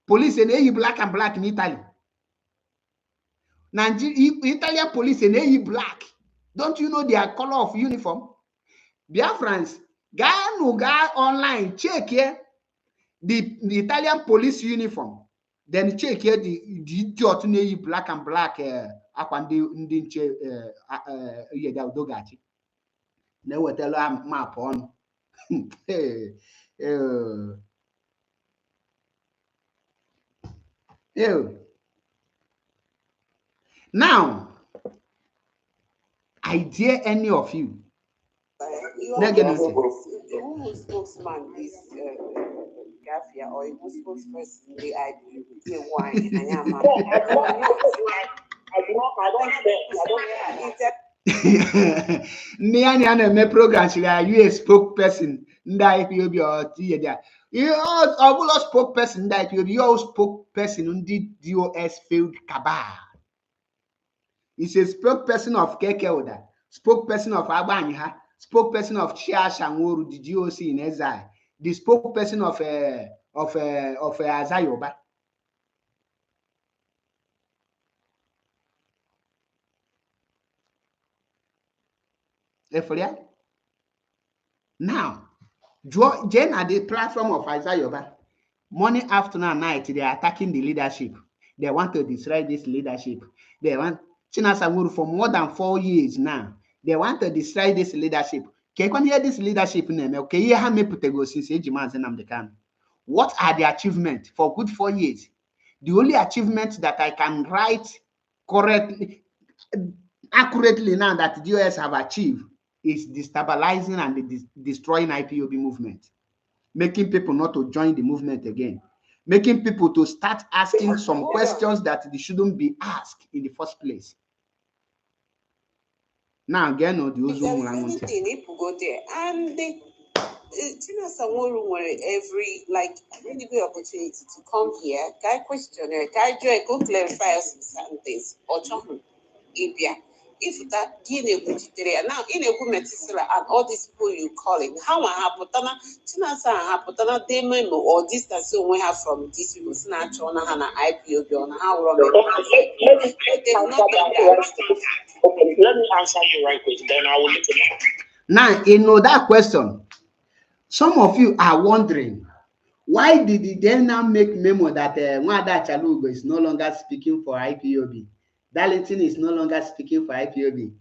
Police and black and black in Italy. Italian police and black. Don't you know their color of uniform? Biafrans, go online, check here the Italian police uniform. Then check here the idiot black and black dogachi. Now we tell map on. Now, I dare any of you. Who spokesman is Gafia or who spokesperson the IPU wine? Me program you a spokesperson IPOB or you all spokesperson IPOB you all spokesperson DOS failed cabal. He's a spokesperson of Kekeoda, spokesperson of Abanya, spokesperson of Chia Shangoru, the GOC in exile, the spokesperson of Azayoba. Now, Jane at the platform of Azayoba, morning, afternoon, and night, they are attacking the leadership. They want to destroy this leadership. They want China Sanguru for more than 4 years now. They want to destroy this leadership. Can you hear this leadership name? Okay, here have me put a go since what are the achievements for good 4 years? The only achievement that I can write correctly, accurately now that the US have achieved is destabilizing and destroying IPOB movement, making people not to join the movement again, making people to start asking some questions that they shouldn't be asked in the first place. Now again, the anything people go there and they every really good opportunity to come here, guy question, guy joy, go clarify some things or something. If that now in a woman and all these people you calling, how I have they memo or distance we have from these people snatch on Hana IPOB on how long okay, let me answer you right quick, then I will look at it. Now, you know that question. Some of you are wondering, why did they now make memo that Mwada Chalugo is no longer speaking for IPOB? Darlington is no longer speaking for IPOB.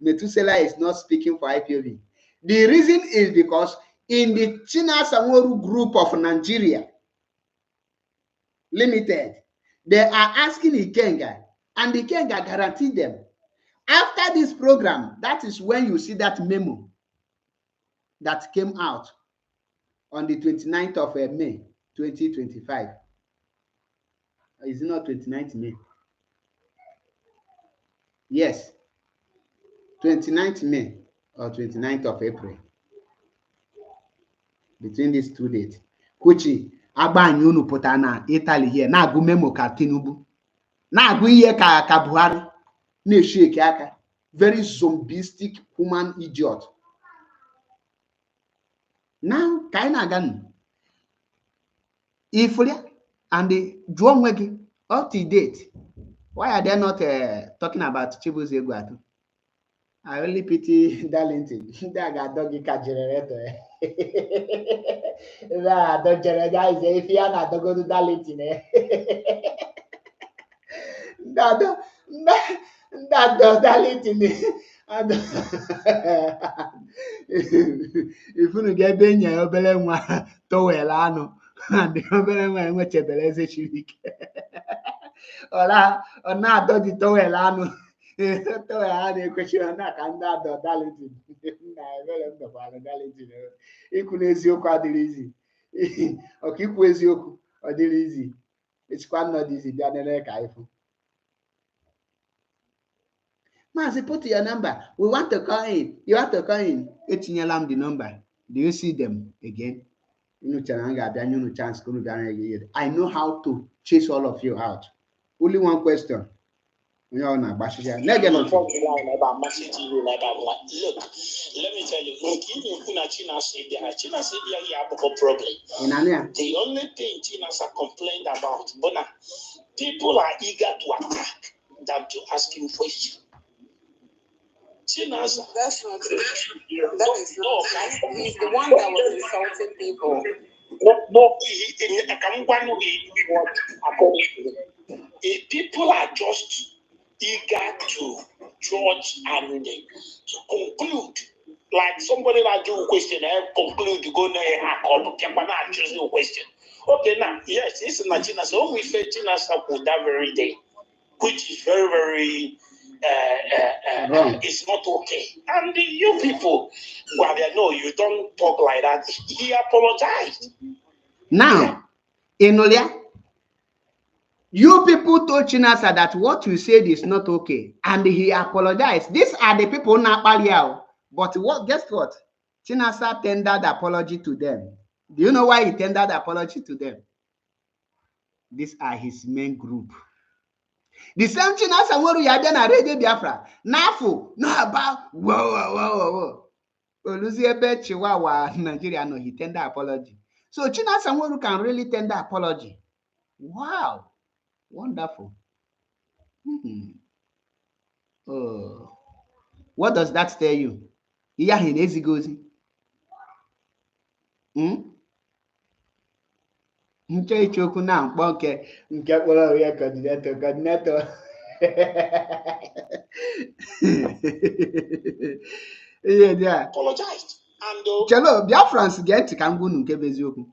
Metusela is not speaking for IPOB. The reason is because in the China Sangoru group of Nigeria Limited, they are asking Ikenga, and Ikenga guaranteed them. After this program, that is when you see that memo that came out on the 29th of May, 2025. Is it not 29th May? Yes. 29th May or 29th of April. Between these 2 dates. Kuchi, Abanyunu Potana, Italy here. Na gu memo ka Tinubu. Na gu iye ka Buhari. Ne shake aka. Very zombistic human idiot. Now, kaina gan. Ifulia and the Juomwegi up to date. Why are they not talking about Chibu's Eguatu? I only pity Darlington. That got doggy cat generator. That dog generator is if you are not go to Darlington. That totality. If you get benya obele nwa towel anu and the obele nwa enwechebele eze chirike. Ola ona do di towel anu. Towel anu ekwechi na ka nda totality. Na ebele ndo kwa totality. Ikwu n'eziokwu adịrị izi. Ọka ikwu eziokwu ọ dịrị izi. Echikwa nnọdụ izi bịa nene ka ifu. Mazi, put your number. We want to call in. You want to call in. Etinyelam the number. Do you see them again? I know how to chase all of you out. Only one question. Look, let me tell you, even China said you have a problem. The only thing Chinas are complaining about, but now people are eager to attack than to ask you questions. Chinas, that's not true. That is not true. He's the one that was insulting people. People are just eager to judge and to conclude. Like somebody that do a question and conclude to go there and choose a question. Okay, now, yes, it's in China. So we fed China that very day, which is very, very it's not okay. And you people, well, no, you don't talk like that. He apologized. Now, Enolia, you people told Chinasa that what you said is not okay, and he apologized. These are the people now, but what? Guess what? Chinasa tendered apology to them. Do you know why he tendered apology to them? These are his main group. The same Chinasa where you are then Radio Biafra. Nafu, no about whoa. Oluziebe Chihuahua, Nigeria, no, he tendered apology. So Chinasa who can really tender apology. Wow. Wonderful. Oh, what does that tell you? Here in Ezigozi. Nke Ichoku na mkpọ nke kpọrọ ya coordinator. Yeah. Apologized. Chelo, Biafrans get ka ngunu nke beziokwu.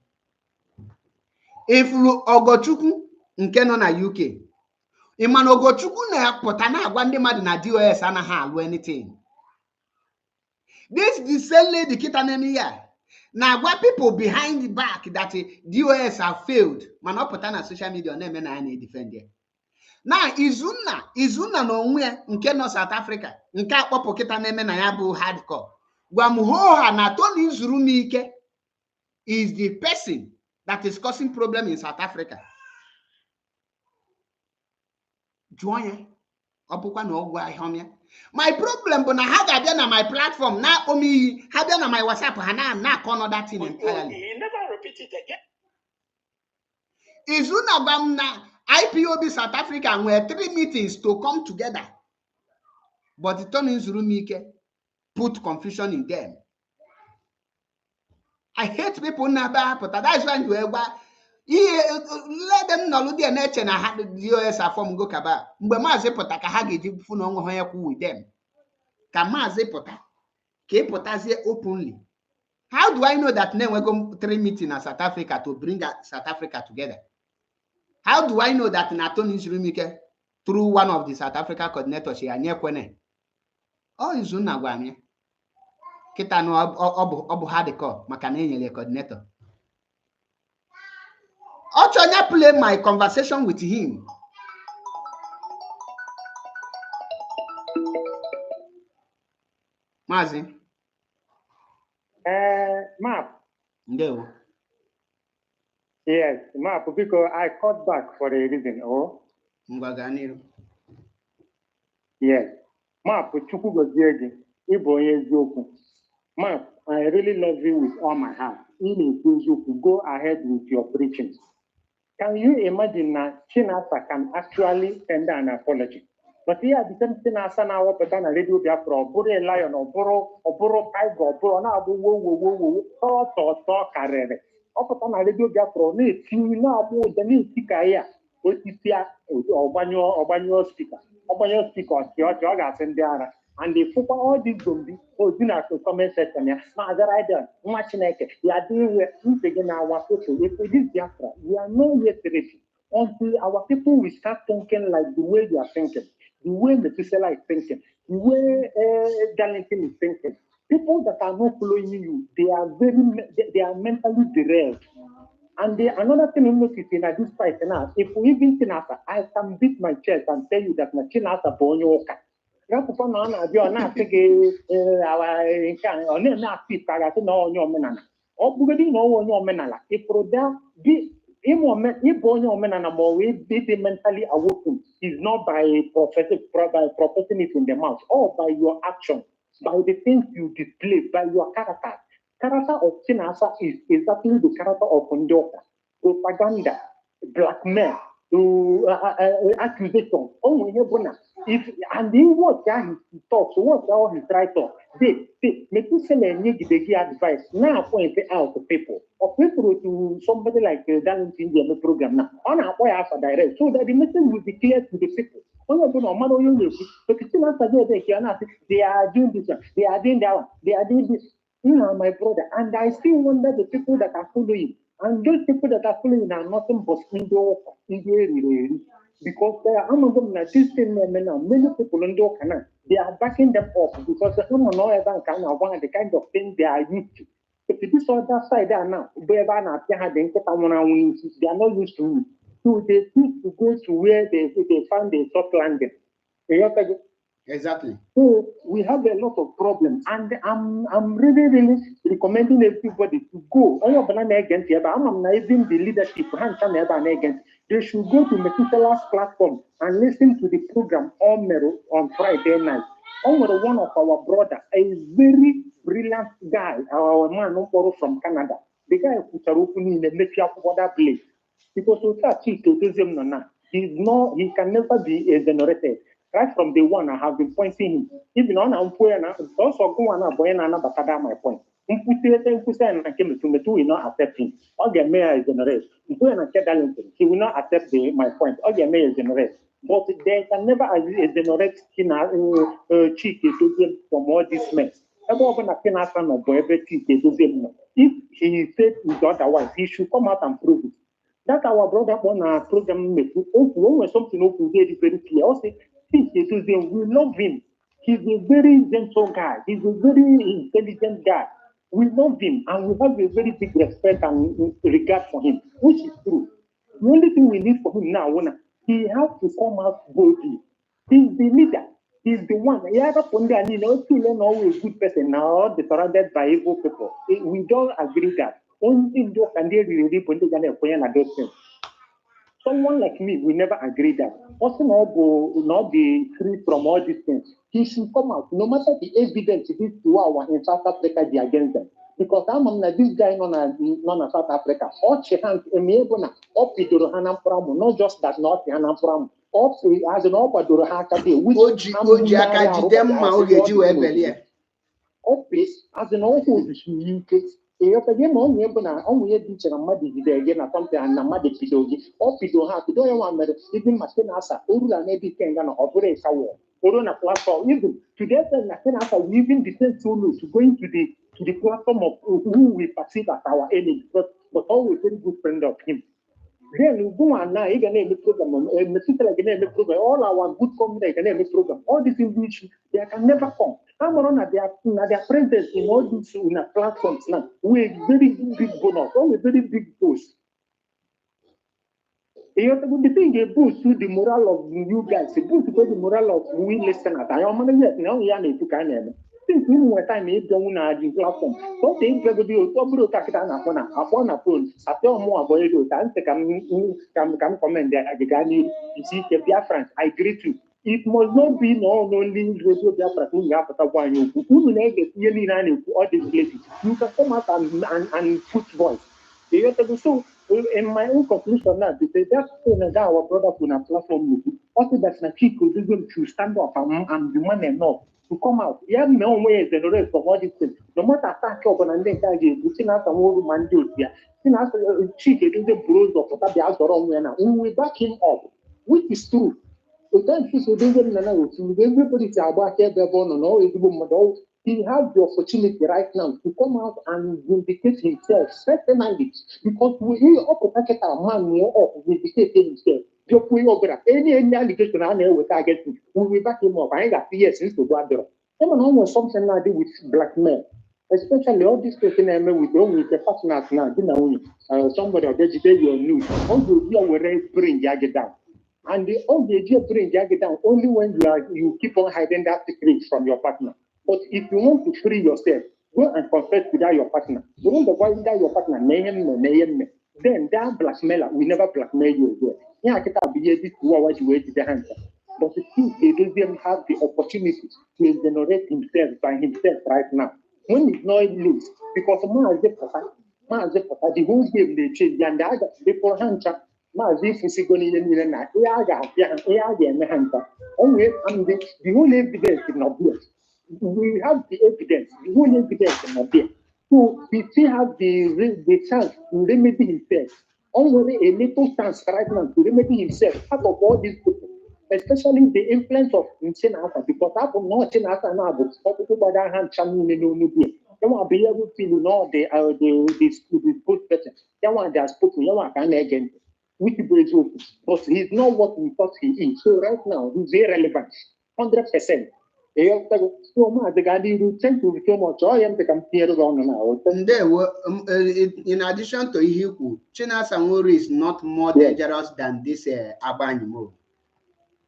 Ifuru Ogochukwu nke nọ na UK. Imana Ogochukwu na-apụta na-agwa ndị mmadụ na DOS anaghị alụ anything. This the same lady kita nemi ya. Na-agwa people behind the back that DOS have failed. Mana ọ pụta na social media na-eme na ya na-edefend ya. Na Izunna na onwe nke nọ South Africa nke akpọpụ kita na-eme na ya bụ hardcore. Gwa m ha na Tony Zurumike is the person that is causing problem in South Africa. Join ọbụkwa na ọgwụ ahịa. My problem bụ na ha ga-abịa na my platform na akpọ m iyi, ha bịa na my WhatsApp ha na-akọ another thing entirely. He never repeated again. Izuna gwa m na IPOB South Africa nwere 3 meetings to come together, but Tony Zurumike put confusion in them. I hate people na apụta. That's why you let them know the nature na ha DOS form go kaba. Mgbe maazi pụta ka ha ga-eji fu na onwe ha ya kwu with them. Ka maazi pụta ka ịpụtazie openly. How do I know that we go 3 meetings in South Africa to bring South Africa together? How do I know that Tony Zurumike through one of the South Africa coordinators here nyekwene? Oh, Izuna gwa m. Kita no obu hardcore maka na enyere coordinator. Ochonya play my conversation with him. Mazi. M.A.P. Ndewo. Yes, M.A.P. because I called back for a reason. Oh. Mbaganiru. Yes. M.A.P. Chukwu gozie gị. Ịbụ onye eziokwu. M.A.P. I really love you with all my heart. Go ahead with your preaching. Can you imagine that Chinasa can actually tender an apology? But here, the same Chinasa now up on a radio Biafra, or Buru a lion, or Buru tiger, or Buru now, talk, carry. Up on a radio Biafra, you know, the new speaker here, or Banyo speaker. Oboyo speak or Georgia and Diana. And they put all these zombies, dinner to comment section. Mother Rider, much naked. We are doing again our people. If we did Biafra, we are not yet ready until our people will start thinking like the way they are thinking, the way Methuselah is thinking, the way Darlington is thinking. People that are not following you, they are mentally derailed. And another thing I'm noticing at this fight now, if we even Chinasa, I can beat my chest and tell you that my Chinasa Bonyoka. Rapupa no na bi ona atege our nkan ona na fit kaga to no onyo menana obugedi no onyo menala iproda bi imo menana mo we be mentally awoken is not by professing it in the mouth or by your action, by the things you display, by your character. Character of Chinasa is exactly the character of Ndoka. Propaganda, blackmail, accusation. If and then what he talks, what all his right talk, they Methuselah need to give advice. Now point out to people, or people to somebody like Darlington in the program now. On our way after direct, so that the message will be clear to the people. But they are doing this, they are doing that one, they are doing this. You know, my brother, and I still wonder the people that are following. And those people that are following are nothing but India, because they are among this thing, many people in Dokana, they are backing them up because the kind of thing they are used to. If this other side are now, they are not used to it. So they choose to go to where they find the soft landing. Exactly. So we have a lot of problems, and I'm really recommending everybody to go. I'm not even the leadership. They should go to Methuselah's platform and listen to the program on Friday night. One of our brother, a very brilliant guy, our man from Canada. The guy who in the Methuselah place. Because he can never be exonerated. Right from day one, I have been pointing him. Even on also go on my point. Will not accept him. Okay, mayor is generous. He will not accept my point. Okay, mayor is generous. But they can never exonerate Chief from all this mess. If he said otherwise, he should come out and prove it. That our brother on our program when something very clear. Also, we love him. He's a very gentle guy. He's a very intelligent guy. We love him and we have a very big respect and regard for him, which is true. The only thing we need for him now, he has to come out boldly. He's the leader. He's the one. Always good person now, surrounded by evil people. We don't agree that. Someone like me will never agree that. Also, not be free from all these things. He should come out, no matter the evidence it is to our in South Africa, be against them. Because I'm this guy non South Africa. All chance not just that not Hanam as an opera haka which as an awful again, only a teacher and Madi again, a something and a Madi Pidogi, or Pido have to do one, even Mastenasa, Ura maybe can operate a war, or on a platform. Even today, Mastenasa, we even descend to going to the platform of who we perceive as our enemy, but always very good friend of him. Then we go and now, he can name the program, all our good company can name the program, all these English, they can never come. I'm on their presence in all these platforms now. We're very big bonus, we're very big boost. The thing they boost to the morale of you guys, they boost to the morale of we listeners. I am now we to kind of since we were time is going on the platform. So they go to do double takita upon a phone. I tell more about it and come comment there again. You see, the Biafrans, I agree to. It must not be only radio Biafra who have to one you who will get nearly all these places. You can come out and put voice. So in my own conclusion now, because that's that our brother on a platform also that's not cheap to stand up and demand enough to come out. Yeah, no way the rest of all these things. No matter attack up and then you see out some old man do here. See now cheap it is the bruise of what they are wrong now. We back him up, which is true. He has the opportunity right now to come out and vindicate himself, certainly, because we all protect our man of vindicating himself. Any allegation I know with target, we will back him up. I got years since to go there. Someone something I do with blackmail, especially all this person I met with the partners now, somebody of your news. How do you already bring jagged down? And the only bring jagged down only when you keep on hiding that secret from your partner. But if you want to free yourself, go and confess without your partner. You want to fight without your partner, then that blackmailer will never blackmail you again. Yeah, I can't be able to watch you with the hands. But still, they don't have the opportunity to generate himself by himself right now. When he's not loose, because the whole game they change, and the other before hand if you go in the whole evidence is not there. We have the evidence, the whole evidence is not there. So we still have the chance to remedy himself. Only a little chance right now to remedy himself out of all these people, especially the influence of Chinasa, because I don't know Chinasa now, but people by that hand channel they won't be able to know the post person. They want their spoken, they want an agent, which is open. But he's not what we thought he is. So right now he's irrelevant, 100%. So much the guy you tend to become more joy and become here on now. And there were, in addition to Ihiku, Chinasa Nwori is not more dangerous than this Abanimu.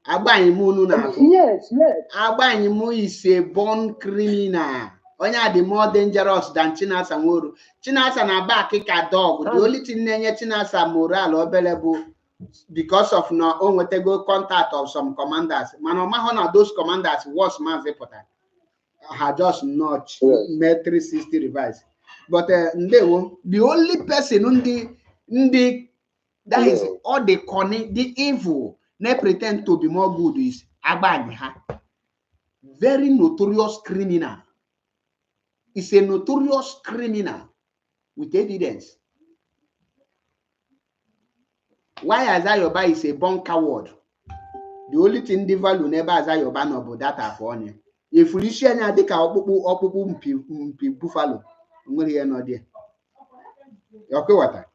Abanimu, yes. Abanimu is a born criminal. Onya the more dangerous than Chinasa Nwori. Chinasa na back kick a dog. The only thing Chinasa moral available because of no own contact of some commanders. Manomahona those commanders was Mazepota. Had just not made 360 revise. But the only person that is all the cunning, the evil, they pretend to be more good is Agbaniha. Very notorious criminal. It's a notorious criminal with evidence. Why Azayoba is a born coward? The only thing the value never Azayoba no but that upon him. If you see any other opupu buffalo, here no there. Okay, what?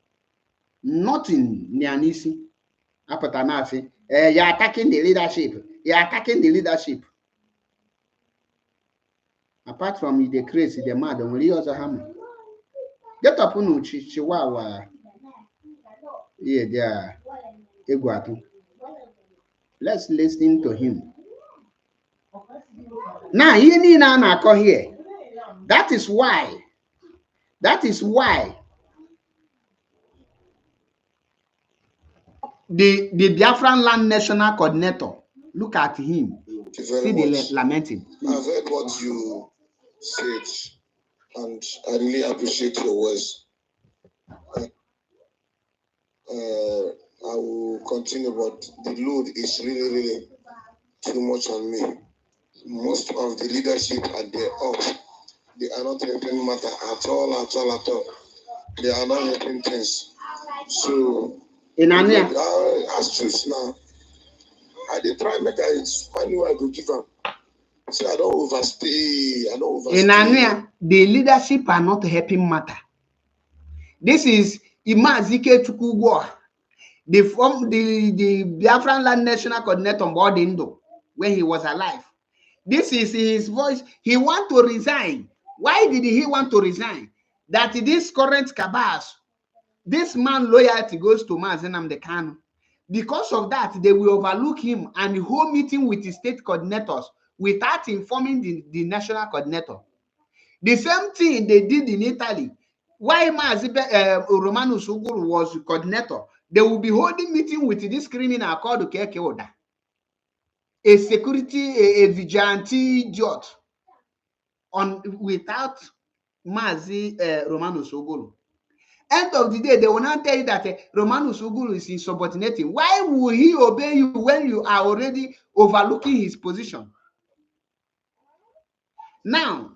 Nothing Nianisi. Apatanafi. You're attacking the leadership. You're attacking the leadership. Apart from the crazy, the mad, only other hammer. Get up on Chihuahua. Yeah, there. Eguatu. Let's listen to him. Now, you need an here. That is why the Biafran Land National Coordinator, look at him. See the lamenting. I've heard what you said, and I really appreciate your words. I will continue, but the load is really too much on me. Most of the leadership at the up, they are not helping matter at all. They are not helping things. So in Ania, Astros now, I did try make I knew I could give up. So I don't overstay. In Ania, the leadership are not helping matter. This is Imazike Chukugwa, the Biafran Land National Coordinator on board Indo when he was alive. This is his voice. He want to resign. Why did he want to resign? That this current cabas, this man loyalty goes to Mazen Nnamdi Kanu. Because of that, they will overlook him and hold meeting with the state coordinators without informing the national coordinator. The same thing they did in Italy. Why Romanus Uguru was coordinator, they will be holding meeting with this criminal called Keke Oda. A security, a vigilante idiot without Mazi Romanus Uguru. End of the day, they will not tell you that Romanus Uguru is insubordinating. Why will he obey you when you are already overlooking his position? Now,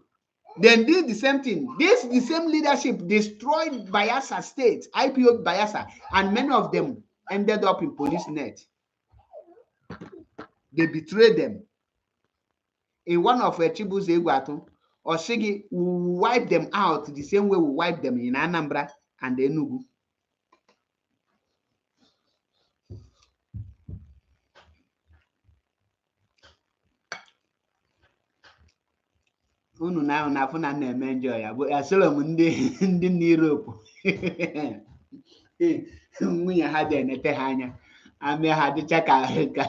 they did the same thing. The same leadership destroyed Bayelsa State, IPO Bayelsa, and many of them ended up in police net. They betrayed them. In one of Chibu's Egwatu, or Shigi, we wipe them out the same way we wipe them in Anambra and Enugu. Unu na na-afụ na na-eme enjoy ya bụ asịrị m ndị n'Europe nwunye ha dị enete ha anya amị ha dịcha ka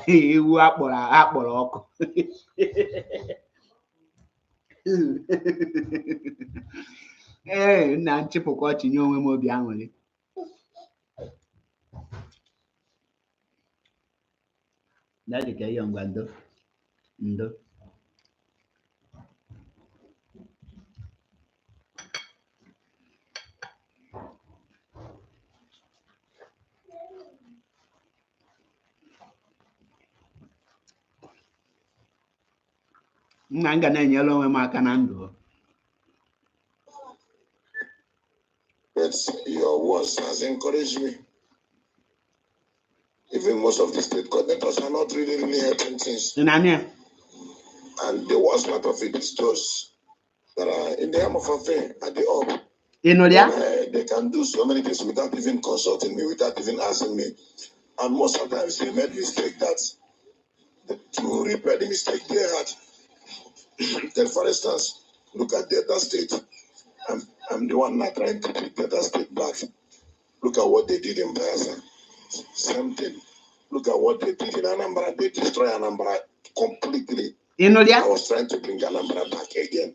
ewu akpọrọ ọkụ ee nna nchịpụkọ ọchị nye onwe m obi aṅụrị dadị ka ihe ngwa ndo nna nga na-enyere onwe m aka na ndụ. But your words has encouraged me. Even most of the state coordinators are not really helping things. And the worst part of it is those that are in the arm of affair at the up. They can do so many things without even consulting me, without even asking me. And most of the times they made mistake that to repair the mistake they had. Then, for instance, look at Delta State. I'm the one not trying to take Delta State back. Look at what they did in Bayelsa. Same thing. Look at what they did in Anambra. They destroyed Anambra completely. I was trying to bring Anambra back again.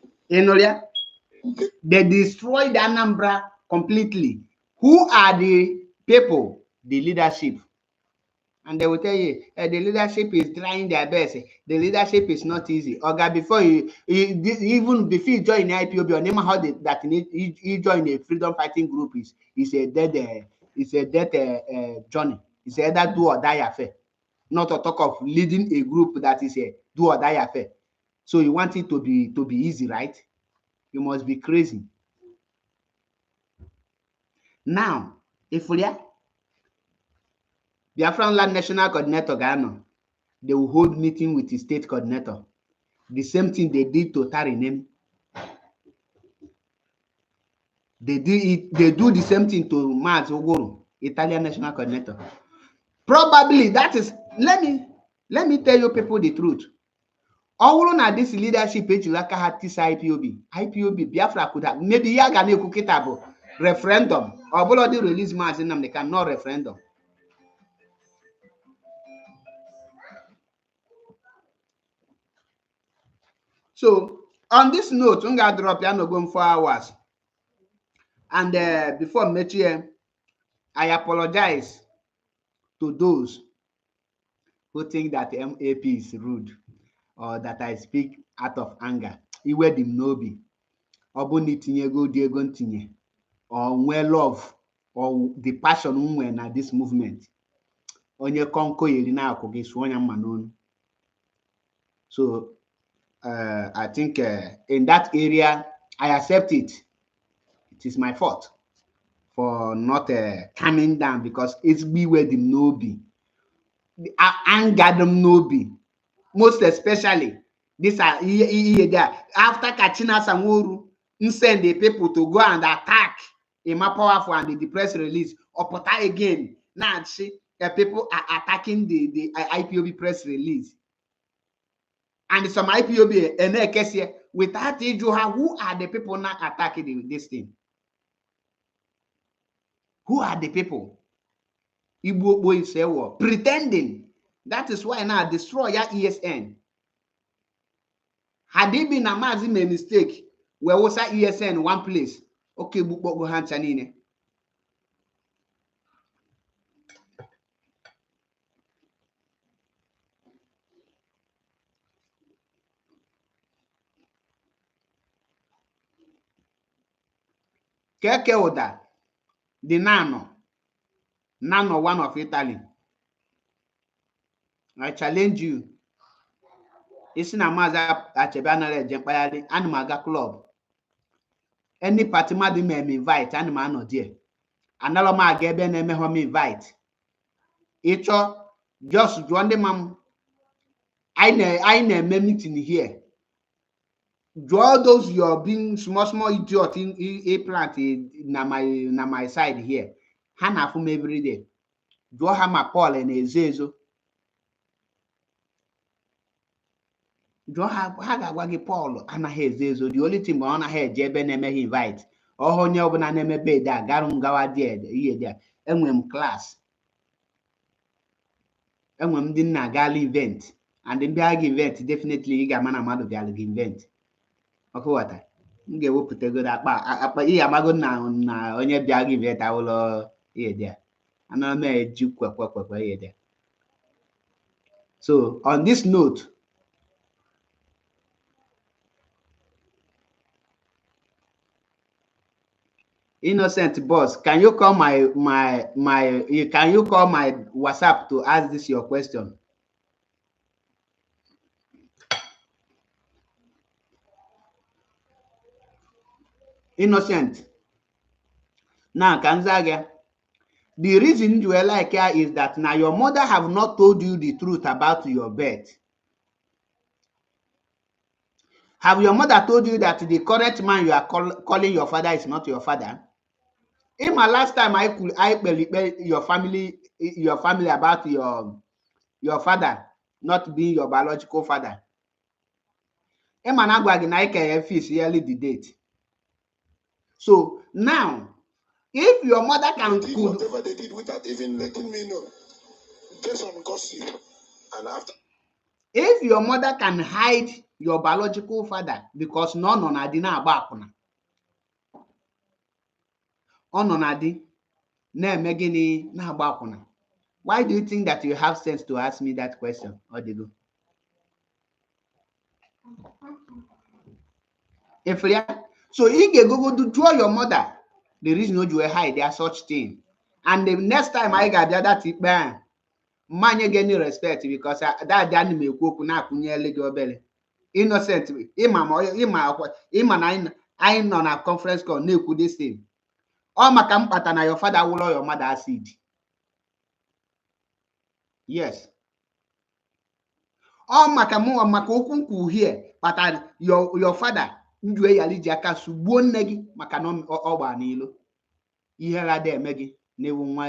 They destroyed Anambra completely. Who are the people? The leadership. And they will tell you, the leadership is trying their best. The leadership is not easy. Oga, before even before you join the IPOB, or name how that he join a freedom fighting group is a dead journey. It's either do or die affair. Not to talk of leading a group that is a do or die affair. So you want it to be easy, right? You must be crazy. Now, if we are Biafran Land National Coordinator Ghana, they will hold meeting with the state coordinator. The same thing they did to Tarinem. They do the same thing to Maz Ogoro, Italian National Coordinator. Probably that is, let me tell you people the truth. All on this leadership page like this IPOB, Biafra could have maybe Yagane Kukitabo referendum or already release Maz in them, they cannot referendum. So on this note, I'm gonna drop you going 4 hours. And before Metie, I apologize to those who think that M.A.P is rude or that I speak out of anger. Iwe dim nobi. Obuni tinye go diego tinye. Or we love or the passion when at this movement. Onye konko yelina akoge swanya manon. So I think in that area, I accept it. It is my fault for not calming down because it's be where the no be. Anger them no be. Most especially, this after Kachina Samuru, send the people to go and attack M.A.P powerful and the press release. Or put again. Now see people are attacking the IPOB press release. And some IPOB and without Ijuha, who are the people not attacking this thing? Who are the people? Igbo boys say what? Pretending. That is why now destroy your ESN. Had it been a massive mistake, where was that ESN in one place? Okay, go hands in. Keke Oda, the Nano one of Italy. I challenge you. It's in a maza at Chebana Jempayali Animaga Club. Any party madam may invite Anima no dear. Another ma geben me invite. Each just join the mum. I meeting here. Draw those your being small idiot in a plant na my side here. Hana from every day. Draw hama Paul and Ezezo. Draw haga wagi Paul and Ezezo. The only thing on ahead Jeben invite. Oh, honya obana neme be da garum gawa dead here there. Class. And din na gal event. And the bag event definitely gamana madu gal event. Okay, what I get up to go that but yeah, I'm going now on your bag event. I will here there. And I may juke here there. So on this note, innocent boss, can you call my can you call my WhatsApp to ask this your question? Innocent. Now, Kanzaga, the reason you were like here is that now your mother have not told you the truth about your birth. Have your mother told you that the correct man you are calling your father is not your father? In my last time, I your family about your father not being your biological father. In my yearly the date. So now, if your mother can did whatever they did without even letting me know, just on gossip, and after. If your mother can hide your biological father because none on adina abakuna, on adi na megini na abakuna. Why do you think that you have sense to ask me that question, Odigo? So you can go to draw your mother. The reason you will hide there such thing. And the next time I got that tip man you get any respect because that anime cook na kunye lego belly. Innocent I on a conference call no could this thing. All my campata na your father will your mother acid. Yes. All my kamu here, but your father ndwe yali jaka sugbo negi maka no ogba nilo. Ihe la de megi newu nwa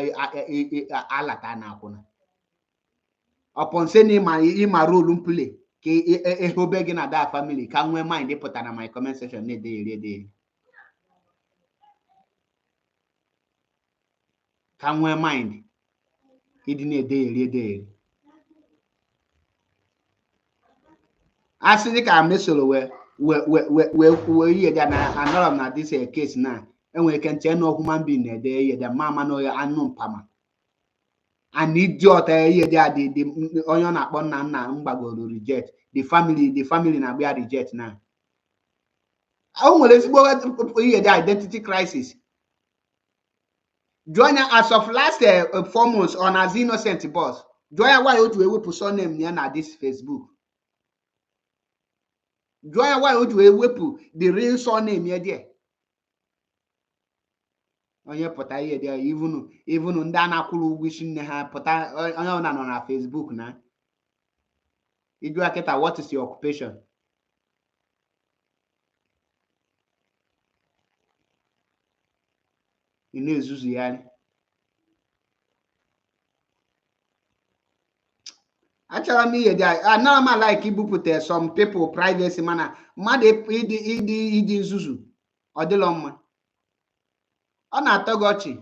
alata na akwuna. Upon saying my role play ke ehobegi na that family can we mind put na my comment section ne dey can we mind it ne dey asị ka mesoro we here na anọrọ na this case na enwere ike nche na human being na dey here mama no anu mpama and idiot here the onye na-akpọ nna mgbagoro reject the family na bia reject na o nwere ezigbo here the identity crisis join as of last 4 months on as innocent boss join why otu ewepụ surname ya na this Facebook join why otu ewepụ the real surname ya there onye pụta ihe there even ndị a na-akwụrụ ụgwọ isi nne ha pụta onye ọ nọ na Facebook na iju akịta what is your occupation ị na-ezuzu ya achọrọ m ihe dị anaghị m like ibupụta some people privacy mana mmadụ ịdị nzuzu ọ dịlọ mma ọ na-atọ gị ọchị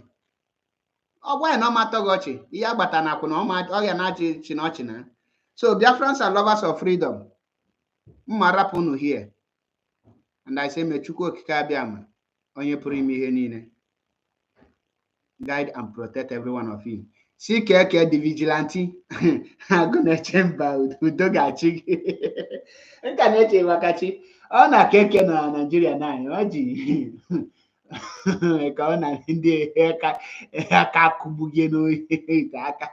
ọ gwa ya na ọ ma atọ gị ọchị ihe agbata na akwụna ọ ya na-achị chi na ọchị na so Biafrans and lovers of freedom mma rapụ unu here and I say mechukwu okike abịa ma onye pụrụ ime ihe niile guide and protect every one of you. See keke the vigilante agụna chemba udo ga-achị gị nka na-eche makachi ọ na keke na Nigeria na ọ ji ka ọ na ndị aka akụgbugie n'ohi aka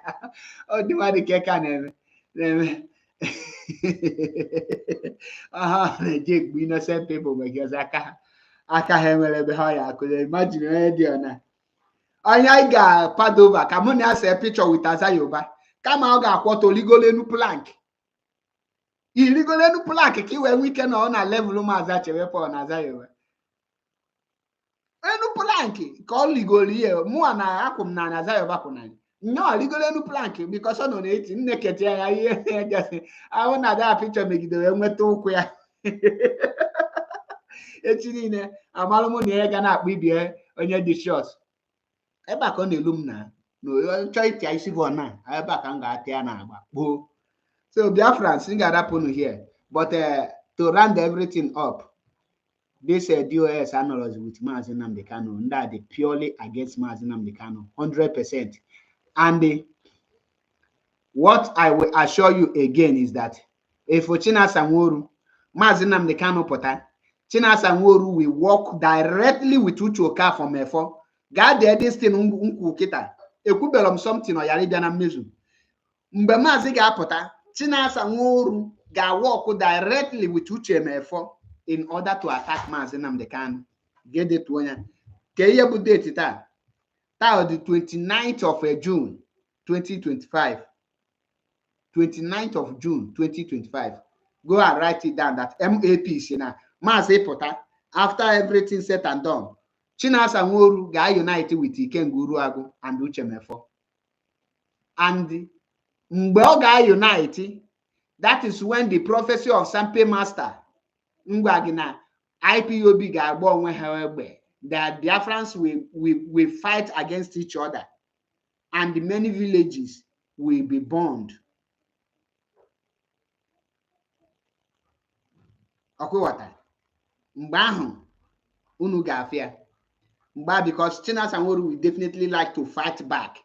ọ dị mmadụ keke na-eme na-eji egbu innocent people because aka ha enwere ebe ha ya akụzi imagine onye dị ọna onye anyị ga-padova ka mụ na ya see picture with Aza Yoruba kama ọ ga-akwọta oligolo enu plank irigolenu plank ka iwe nwe ike na ọ na level Maazị Achewepo na Azayewe. Enu plank ka ọ ligoro ihe mụa na akwụ m na Azayewe akwụ na nnọọ rigolenu plank because ọ nọ na-eti nne kete ya ihe gasị ahụ na ada picture megidere nweta ụkwụ ya echi niile amalụ mụ na ya ga na-akpụ ibie onye dị short ebe a ka ọ na-elu m na chọọ ịtịa isi bụ na ebe a ka m ga-atị ya na agba kpoo. So Biafrans, you got happen here. But to round everything up, this DOS analysis with Maazị Nnamdi Kanu, that they purely against Maazị Nnamdi Kanu, 100%. And what I will assure you again is that if Chinasa Nworu, Maazị Nnamdi Kanu pota, Chinasa Nworu will work directly with Uche Oka from Efo. God there this thing unku kita. Ekwubelom something or yari bịa na mmezu. Mgbe Maazị ga-apụta, Chinasa Nworu ga-work directly with Uche Mefo in order to attack Maazị Nnamdi Kanu. Get it to ya. Ke ihe bụ date taa? Taa the 29th of June 2025. 29th of June 2025. Go and write it down that M.A.P si na Maazị pụta after everything said and done. Chinasa Nworu ga-unite with Ikenga Uruagụ and Uche Mefo. And mgbe ọ ga-unite, that is when the prophecy of Sampe Master ngwa gị na IPOB ga-agba onwe ha egbe, that Biafrans will fight against each other and many villages will be burned. Ọkụwata mgbe ahụ unu ga-afịa mgbe because Chinasa Nworu will definitely like to fight back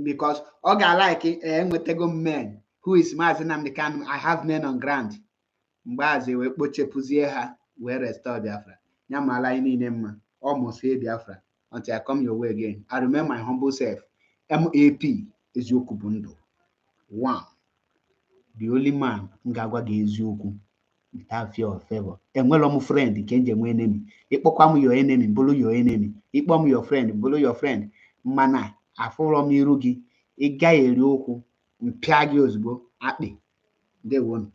because ọ ga-like enwetego men who is Maazị Nnamdi Kanu. I have men on ground. Mgbazi we kpochepuzie ha we restore Biafra. Nyamala ini nema almost here Biafra until I come your way again. I remember my humble self. M.A.P Ezioku Bu Ndu. One. The only man ngagwa ge eziokwu without fear of favor. Enwelo mu friend kenje mu enemy. Ikpokwa mu your enemy, bulu your enemy. Ikpo mu your friend, bulu your friend. Mana afuro m iru gi, ịga eri okwu mpịa gị ozugbo akpị. They won.